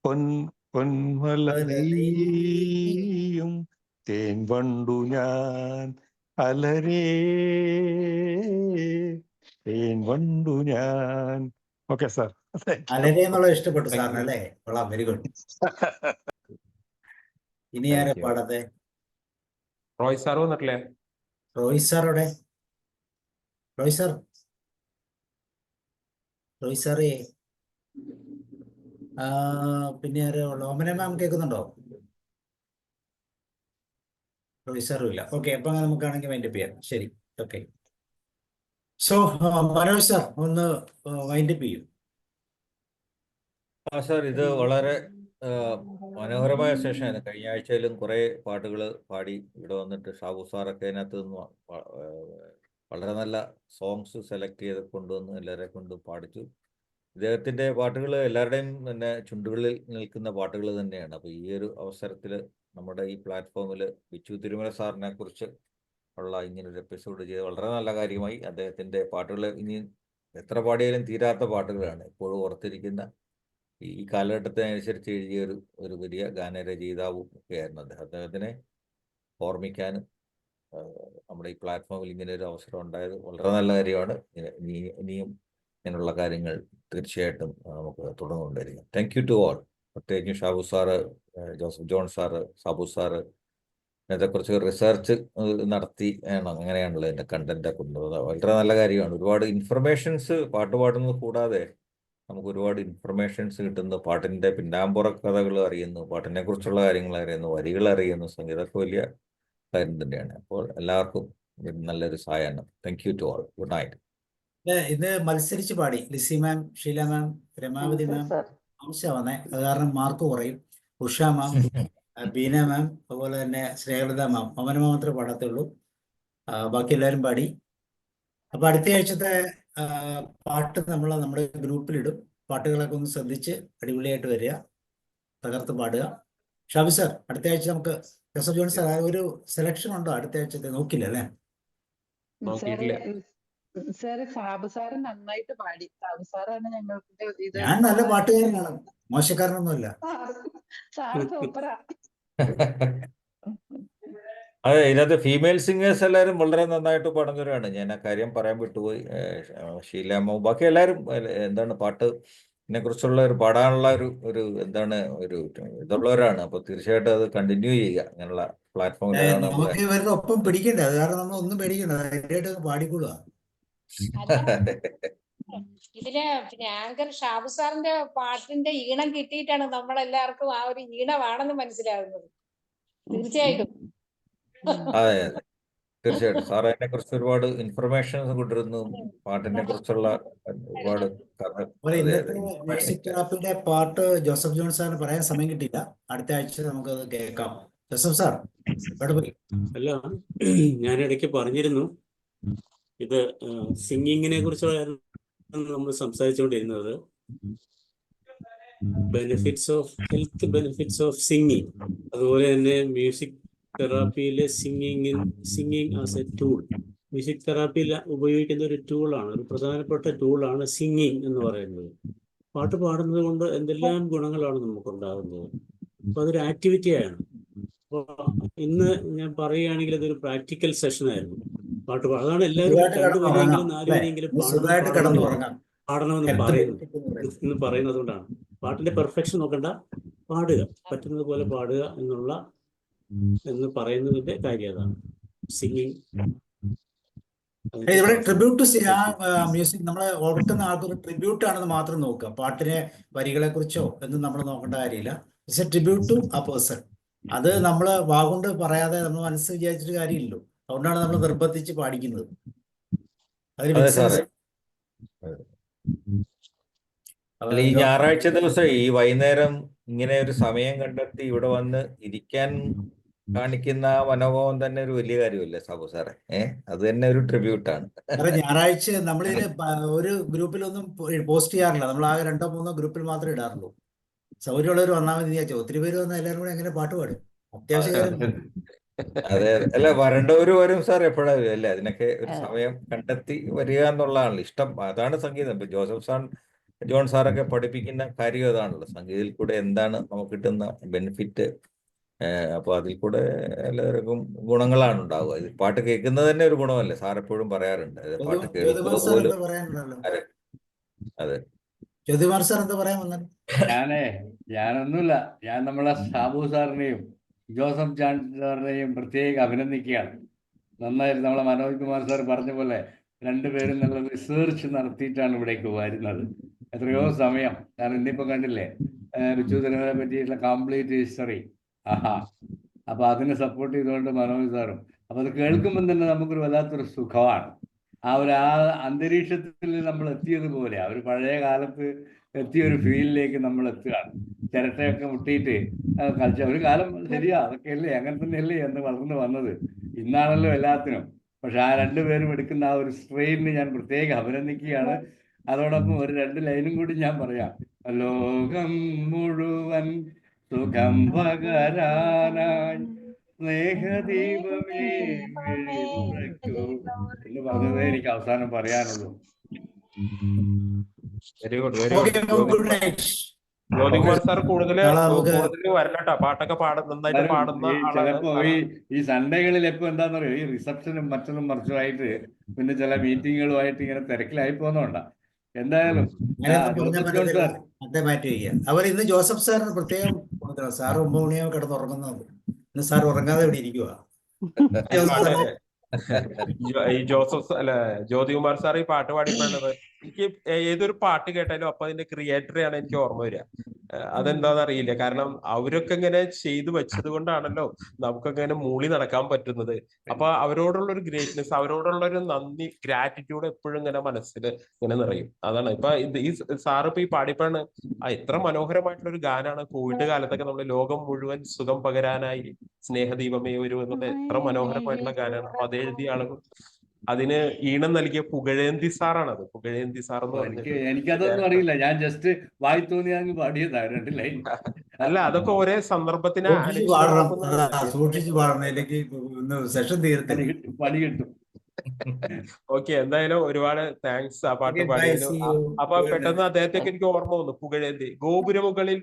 J: പൊൻവല നെയ്യും തേൻ വണ്ടു ഞാൻ അലരേ, തേൻ വണ്ടു ഞാൻ. Okay sir.
A: അലരെ എന്നുള്ളത് ഇഷ്ടപ്പെട്ടു സാറിന് അല്ലേ? കൊള്ളാം, വെരി ഗുഡ്. ഇനി ആരെ പാടത്തെ?
B: റോയ് സാർ വന്നിട്ടില്ലേ?
A: റോയ് സാറോടെ? റോയ് സാറേ. പിന്നെ ആരോ ഓമന മാം കേൾക്കുന്നുണ്ടോ? റോയ് സാറും ഇല്ല. ഓക്കെ, അപ്പൊ അങ്ങനെ നമുക്കാണെങ്കിൽ വൈൻഡപ്പ് ചെയ്യാം. ശരി, ഓക്കെ. സോ മനോജ് സാർ ഒന്ന് വൈൻഡപ്പ് ചെയ്യൂ.
I: സാർ, ഇത് വളരെ മനോഹരമായ സെഷനാണ്. കഴിഞ്ഞ ആഴ്ചയിലും കുറേ പാട്ടുകൾ പാടി ഇവിടെ വന്നിട്ട് ഷാബു സാറൊക്കെ അതിനകത്ത് നിന്ന് വളരെ നല്ല സോങ്സ് സെലക്ട് ചെയ്ത് കൊണ്ടുവന്ന് എല്ലാവരെ കൊണ്ട് പാടിച്ചു. ഇദ്ദേഹത്തിൻ്റെ പാട്ടുകൾ എല്ലാവരുടെയും തന്നെ ചുണ്ടുകളിൽ നിൽക്കുന്ന പാട്ടുകൾ തന്നെയാണ്. അപ്പോൾ ഈ ഒരു അവസരത്തിൽ നമ്മുടെ ഈ പ്ലാറ്റ്ഫോമിൽ ബിച്ചു തിരുമല സാറിനെ കുറിച്ച് ഉള്ള ഇങ്ങനൊരു എപ്പിസോഡ് ചെയ്ത് വളരെ നല്ല കാര്യമായി. അദ്ദേഹത്തിൻ്റെ പാട്ടുകൾ ഇനി എത്ര പാടിയാലും തീരാത്ത പാട്ടുകളാണ്. എപ്പോഴും ഓർത്തിരിക്കുന്ന ഈ കാലഘട്ടത്തിനനുസരിച്ച് എഴുതിയ ഒരു വലിയ ഗാനരചയിതാവും ഒക്കെയായിരുന്നു അദ്ദേഹം. അദ്ദേഹത്തിനെ ഓർമ്മിക്കാനും നമ്മുടെ ഈ പ്ലാറ്റ്ഫോമിൽ ഇങ്ങനെ ഒരു അവസരം ഉണ്ടായത് വളരെ നല്ല കാര്യമാണ്. ഇനിയും ഇങ്ങനെയുള്ള കാര്യങ്ങൾ തീർച്ചയായിട്ടും നമുക്ക് തുടർന്നുകൊണ്ടിരിക്കും. Thank you to all. പ്രത്യേകിച്ചും Shabu sir, Joseph John sir, Sabu sir ഇതിനെക്കുറിച്ച് റിസർച്ച് നടത്തി അങ്ങനെയാണല്ലോ ഇതിൻ്റെ കണ്ടന്റ് കൊണ്ടുപോകുന്നത്. വളരെ നല്ല കാര്യമാണ്. ഒരുപാട് ഇൻഫർമേഷൻസ് പാട്ട് പാടുന്നത് കൂടാതെ നമുക്ക് ഒരുപാട് ഇൻഫർമേഷൻസ് കിട്ടുന്നു. പാട്ടിൻ്റെ പിന്നാമ്പുറ കഥകൾ അറിയുന്നു, പാട്ടിനെ കുറിച്ചുള്ള കാര്യങ്ങൾ അറിയുന്നു, വരികൾ അറിയുന്നു. സംഗീതമൊക്കെ വലിയ കാര്യം തന്നെയാണ്. അപ്പോൾ എല്ലാവർക്കും നല്ലൊരു സായാഹ്നം. Thank you to all. Good night.
A: ഇന്ന് മത്സരിച്ച് പാടി ലിസി മാം, ഷീല മാം, രമാവതി മാം ആവശ്യം വന്നേ. അത് കാരണം മാർക്ക് കുറയും. ഉഷ മാം, ബീന മാം, അതുപോലെ തന്നെ സ്നേഹലത മാം. അവന മാത്രമേ പാടത്തുള്ളൂ. ബാക്കി എല്ലാവരും പാടി. അപ്പൊ അടുത്ത ആഴ്ചത്തെ പാട്ട് നമ്മുടെ ഗ്രൂപ്പിലിടും. പാട്ടുകളൊക്കെ ഒന്ന് ശ്രദ്ധിച്ച് അടിപൊളിയായിട്ട് വരിക, തകർത്ത് പാടുക. ഷാബി സാർ, അടുത്ത ആഴ്ച നമുക്ക് ജോസഫ് ജോൺ സാർ ഒരു സെലക്ഷൻ ഉണ്ടോ അടുത്ത ആഴ്ചത്തെ? നോക്കില്ല അല്ലേ?
D: സാറ് സാബു സാറ് നന്നായിട്ട് പാടി. സാബു സാറാണ് ഞങ്ങൾക്ക് ഇത്
A: ഞാൻ നല്ല പാട്ടുകാരനാണ്, മോശക്കാരനൊന്നുമല്ല.
D: സാറ് സൂപ്പറാ.
I: അതെ, ഇതിനകത്ത് ഫീമെയിൽ സിംഗേഴ്സ് എല്ലാവരും വളരെ നന്നായിട്ട് പാടുന്നവരാണ്. ഞാൻ ആ കാര്യം പറയാൻ വിട്ടുപോയി. ഷീലാമ്മ, ബാക്കി എല്ലാവരും എന്താണ് പാട്ടിനെ കുറിച്ചുള്ള ഒരു പാടാനുള്ള ഒരു എന്താണ് ഒരു ഇതുള്ളവരാണ്. അപ്പൊ തീർച്ചയായിട്ടും അത് കണ്ടിന്യൂ ചെയ്യുക. അങ്ങനെയുള്ള പ്ലാറ്റ്ഫോമിലാണ് നമ്മൾ.
A: നമുക്ക് ഇവരുടെ ഒപ്പം പിടിക്കണ്ടേ, അത് കാരണം നമ്മൾ ഒന്നും പേടിക്കണ്ട, ധൈര്യമായിട്ട് പാടിക്കൊള്ളുക.
G: ഇതില് പിന്നെ ആങ്കർ ഷാബു സാറിന്റെ പാട്ടിന്റെ ഈണം കിട്ടിയിട്ടാണ് നമ്മളെല്ലാവർക്കും ആ ഒരു ഈണമാണെന്ന് മനസ്സിലാകുന്നത്. തീർച്ചയായിട്ടും.
I: അതെ അതെ, തീർച്ചയായിട്ടും സാർ അതിനെ കുറിച്ച് ഒരുപാട് ഇൻഫർമേഷൻസ് കൊണ്ടിരുന്നു, പാട്ടിനെ കുറിച്ചുള്ള ഒരുപാട്
A: അതുപോലെ ഇന്നത്തെ മ്യൂസിക് തെറാപ്പിയുടെ പാട്ട് ജോസഫ് ജോൺ സാറിന് പറയാൻ സമയം കിട്ടിയില്ല. അടുത്ത ആഴ്ച നമുക്കത് കേൾക്കാം. ജോസഫ് സാർ
F: അല്ല, ഞാൻ ഇടയ്ക്ക് പറഞ്ഞിരുന്നു ഇത് സിംഗിങ്ങിനെ കുറിച്ചാണ് നമ്മൾ സംസാരിച്ചുകൊണ്ടിരുന്നത്. ഹെൽത്ത് ബെനിഫിറ്റ്സ് ഓഫ് സിംഗിങ്, അതുപോലെ തന്നെ മ്യൂസിക് തെറാപ്പിയിലെ singing as a tool. Music തെറാപ്പിയിൽ ഉപയോഗിക്കുന്ന ഒരു ടൂളാണ്, ഒരു പ്രധാനപ്പെട്ട ടൂളാണ് സിംഗിങ് എന്ന് പറയുന്നത്. പാട്ട് പാടുന്നത് കൊണ്ട് എന്തെല്ലാം ഗുണങ്ങളാണ് നമുക്കുണ്ടാകുന്നത്. അപ്പോൾ അതൊരു ആക്ടിവിറ്റിയാണ്. അപ്പോൾ ഇന്ന് ഞാൻ പറയുകയാണെങ്കിൽ അതൊരു പ്രാക്ടിക്കൽ സെഷനായിരുന്നു. പാട്ട് അതാണ് എല്ലാവരും 2 വരിയെങ്കിലും 4 വരിയെങ്കിലും പാടണമെന്ന് പറയുന്നത് കൊണ്ടാണ്. പാട്ടിന്റെ പെർഫെക്ഷൻ നോക്കണ്ട, പാടുക, പറ്റുന്നത് പോലെ പാടുക എന്ന് പറയുന്നതിന്റെ കാര്യം അതാണ് സിംഗിങ്.
A: ഇവിടെ ട്രിബ്യൂട്ട് മ്യൂസിക് നമ്മളെ ഓർക്കുന്ന ആൾക്കൊരു ട്രിബ്യൂട്ട് ആണെന്ന് മാത്രം നോക്കുക. പാട്ടിനെ വരികളെ കുറിച്ചോ ഒന്നും നമ്മൾ നോക്കേണ്ട കാര്യമില്ല. ഇറ്റ്സ് എ ട്രിബ്യൂട്ട് ടു ആ പേഴ്സൺ. അത് നമ്മൾ വാഗുകൊണ്ട് പറയാതെ നമ്മൾ മനസ്സ് വിചാരിച്ചിട്ട് കാര്യമില്ലല്ലോ. അതുകൊണ്ടാണ് നമ്മൾ നിർബന്ധിച്ച് പാടിക്കുന്നത്.
I: അല്ല, ഈ ഞായറാഴ്ച ദിവസം ഈ വൈകുന്നേരം ഇങ്ങനെ ഒരു സമയം കണ്ടെത്തി ഇവിടെ വന്ന് ഇരിക്കാൻ കാണിക്കുന്ന മനോഭാവം തന്നെ ഒരു വലിയ കാര്യമല്ലേ സാബു സാറേ? അത് തന്നെ ഒരു ട്രിബ്യൂട്ടാണ്.
A: ഞായറാഴ്ച നമ്മളിതിൽ ഒരു ഗ്രൂപ്പിലൊന്നും പോസ്റ്റ് ചെയ്യാറില്ല. നമ്മൾ ആകെ 2 3 ഗ്രൂപ്പിൽ മാത്രമേ ഇടാറുള്ളൂ. സൗകര്യമുള്ളവർ വന്നാൽ മതി വിചാരിച്ചു. ഒത്തിരി പേര് വന്നാൽ എല്ലാവരും കൂടെ എങ്ങനെ പാട്ട് പാടും? അത്യാവശ്യം.
I: അതെ, അല്ല വരേണ്ടവര് വരും സാർ, എപ്പോഴാണ് അല്ലേ? അതിനൊക്കെ ഒരു സമയം കണ്ടെത്തി വരിക എന്നുള്ളതാണല്ലോ ഇഷ്ടം. അതാണ് സംഗീതം. ഇപ്പൊ ജോസഫ് ജോൺ സാറൊക്കെ പഠിപ്പിക്കുന്ന കാര്യം അതാണല്ലോ, സംഗീതത്തിൽ കൂടെ എന്താണ് നമുക്ക് കിട്ടുന്ന ബെനിഫിറ്റ്. അപ്പൊ അതിൽ കൂടെ എല്ലാവർക്കും ഗുണങ്ങളാണ് ഉണ്ടാവുക. ഇത് പാട്ട് കേൾക്കുന്നത് തന്നെ ഒരു ഗുണമല്ലേ? സാർ എപ്പോഴും പറയാറുണ്ട് പാട്ട് കേൾക്കുന്നത് പോലും. അതെ,
A: ജ്യോതികുമാർ സാർ എന്താ പറയാൻ വന്നത്?
L: ഞാനൊന്നുമില്ല. ഞാൻ നമ്മളെ സാബു സാറിനെയും ജോസഫ് ജോൺ സാറിനെയും പ്രത്യേകം അഭിനന്ദിക്കുകയാണ്. നന്നായിരുന്നു. നമ്മളെ മനോജ് കുമാർ സാർ പറഞ്ഞ പോലെ 2 പേരും നല്ല റിസർച്ച് നടത്തിയിട്ടാണ് ഇവിടേക്ക് വരുന്നത്. എത്രയോ സമയം. കാരണം ഇന്നിപ്പോ കണ്ടില്ലേ ബിച്ചു തിരുമലയെ പറ്റിയിട്ടുള്ള കംപ്ലീറ്റ് ഹിസ്റ്ററി. അപ്പൊ അതിനെ സപ്പോർട്ട് ചെയ്തുകൊണ്ട് മനോജ് സാറും. അപ്പൊ അത് കേൾക്കുമ്പോൾ തന്നെ നമുക്കൊരു വല്ലാത്തൊരു സുഖമാണ്. ആ അന്തരീക്ഷത്തിൽ നമ്മൾ എത്തിയതുപോലെ, ആ ഒരു പഴയ കാലത്ത് എത്തിയ ഒരു ഫീലിലേക്ക് നമ്മൾ എത്തുകയാണ്. ചിരട്ടയൊക്കെ മുട്ടിയിട്ട് കളിച്ച ഒരു കാലം. ശരിയാ, അതൊക്കെ അല്ലേ, അങ്ങനെ തന്നെയല്ലേ എന്ന് വളർന്നു വന്നത്. ഇന്നാണല്ലോ എല്ലാത്തിനും. പക്ഷെ ആ 2 പേരും എടുക്കുന്ന ആ ഒരു സ്ട്രെയിനിന് ഞാൻ പ്രത്യേകം അഭിനന്ദിക്കുകയാണ്. അതോടൊപ്പം ഒരു 2 ലൈനും കൂടി ഞാൻ പറയാം. ലോകം മുഴുവൻ സുഖം പകരാനായി സ്നേഹദീപമേ എന്ന് പറഞ്ഞതേ എനിക്ക് അവസാനം പറയാനുള്ളൂ.
B: Very good, very good. Jyothikumar sir കൂടുതൽ വരലട്ടോ, പാട്ടൊക്കെ നന്നായിട്ട് പാടുന്ന.
L: ചിലപ്പോ ഈ സൺഡേകളിൽ എപ്പോ എന്താണെന്നറിയോ, ഈ റിസപ്ഷനും മറ്റതും മറിച്ചുമായിട്ട് പിന്നെ ചില മീറ്റിങ്ങുകളുമായിട്ട് ഇങ്ങനെ തിരക്കിലായി പോകുന്നോണ്ടാ. എന്തായാലും
A: അവർ ഇന്ന് ജോസഫ് സാറിന് പ്രത്യേകം സാർ 9 മണിയാവും കിടന്നുറങ്ങുന്നത്. ഇന്ന് സാർ ഉറങ്ങാതെ ഇവിടെ ഇരിക്കുക.
B: ഈ ജോസഫ് അല്ല ജ്യോതികുമാർ സാർ ഈ പാട്ട് പാടിപ്പോഴത് എനിക്ക് ഏതൊരു പാട്ട് കേട്ടാലും അപ്പൊ അതിന്റെ ക്രിയേറ്ററെയാണ് എനിക്ക് ഓർമ്മ വരിക. അതെന്താന്ന് അറിയില്ല. കാരണം അവരൊക്കെ ഇങ്ങനെ ചെയ്തു വെച്ചത് കൊണ്ടാണല്ലോ നമുക്കൊക്കെ ഇങ്ങനെ മൂളി നടക്കാൻ പറ്റുന്നത്. അപ്പൊ അവരോടുള്ള ഒരു ഗ്രേറ്റ്നെസ്, അവരോടുള്ള ഒരു നന്ദി, ഗ്രാറ്റിറ്റ്യൂഡ് എപ്പോഴും ഇങ്ങനെ മനസ്സിൽ ഇങ്ങനെ നിറയും. അതാണ് ഇപ്പൊ ഈ സാറ് ഇപ്പൊ ഈ പാടിപ്പാണ് എത്ര മനോഹരമായിട്ടുള്ള ഒരു ഗാനാണ്. കോവിഡ് കാലത്തൊക്കെ നമ്മൾ ലോകം മുഴുവൻ സുഖം പകരാനായി സ്നേഹദീപമേ ഒരു എന്നത് എത്ര മനോഹരമായിട്ടുള്ള ഗാനാണ്. അപ്പൊ അതെഴുതിയ ആളുകൾ അതിന് ഈണം നൽകിയ പുകഴേന്തി സാറാണ്. അത് പുകഴേന്തി സാർ എന്ന് പറഞ്ഞിട്ട്
L: എനിക്കതൊന്നും അറിയില്ല. ഞാൻ ജസ്റ്റ് വായി തോന്നിയാൽ പാടിയതാണ് 2 ലൈൻ.
B: അല്ല, അതൊക്കെ ഒരേ സന്ദർഭത്തിന്
A: സൂക്ഷിച്ച് പാടണം. സെഷൻ തീർത്തില്ല,
L: പണി കിട്ടും.
B: ഓക്കെ, എന്തായാലും ഒരുപാട് താങ്ക്സ് ആ പാട്ട്
A: Okay, bye.
B: പാടിയതിന്.
A: See you.
B: അപ്പൊ പെട്ടെന്ന് അദ്ദേഹത്തേക്ക് എനിക്ക് ഓർമ്മ വന്നു, പുകഴേന്തി ഗോപുരമുകളിൽ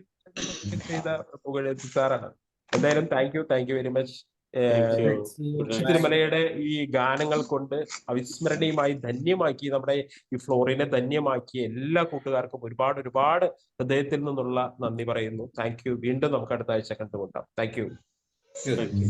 B: ചെയ്ത പുകഴേന്തി സാറാണ്. എന്തായാലും thank you very much.
F: Thank you.
A: See you.
F: Good
B: Bichu
F: night.
B: തിരുമലയുടെ ഈ ഗാനങ്ങൾ കൊണ്ട് അവിസ്മരണീയമായി ധന്യമാക്കി, നമ്മുടെ ഈ ഫ്ലോറിനെ ധന്യമാക്കി എല്ലാ കൂട്ടുകാർക്കും ഒരുപാട് ഹൃദയത്തിൽ നിന്നുള്ള നന്ദി പറയുന്നു. Thank you. വീണ്ടും നമുക്ക് അടുത്ത ആഴ്ച കണ്ടുമുട്ടാം. Thank you.
F: Thank U.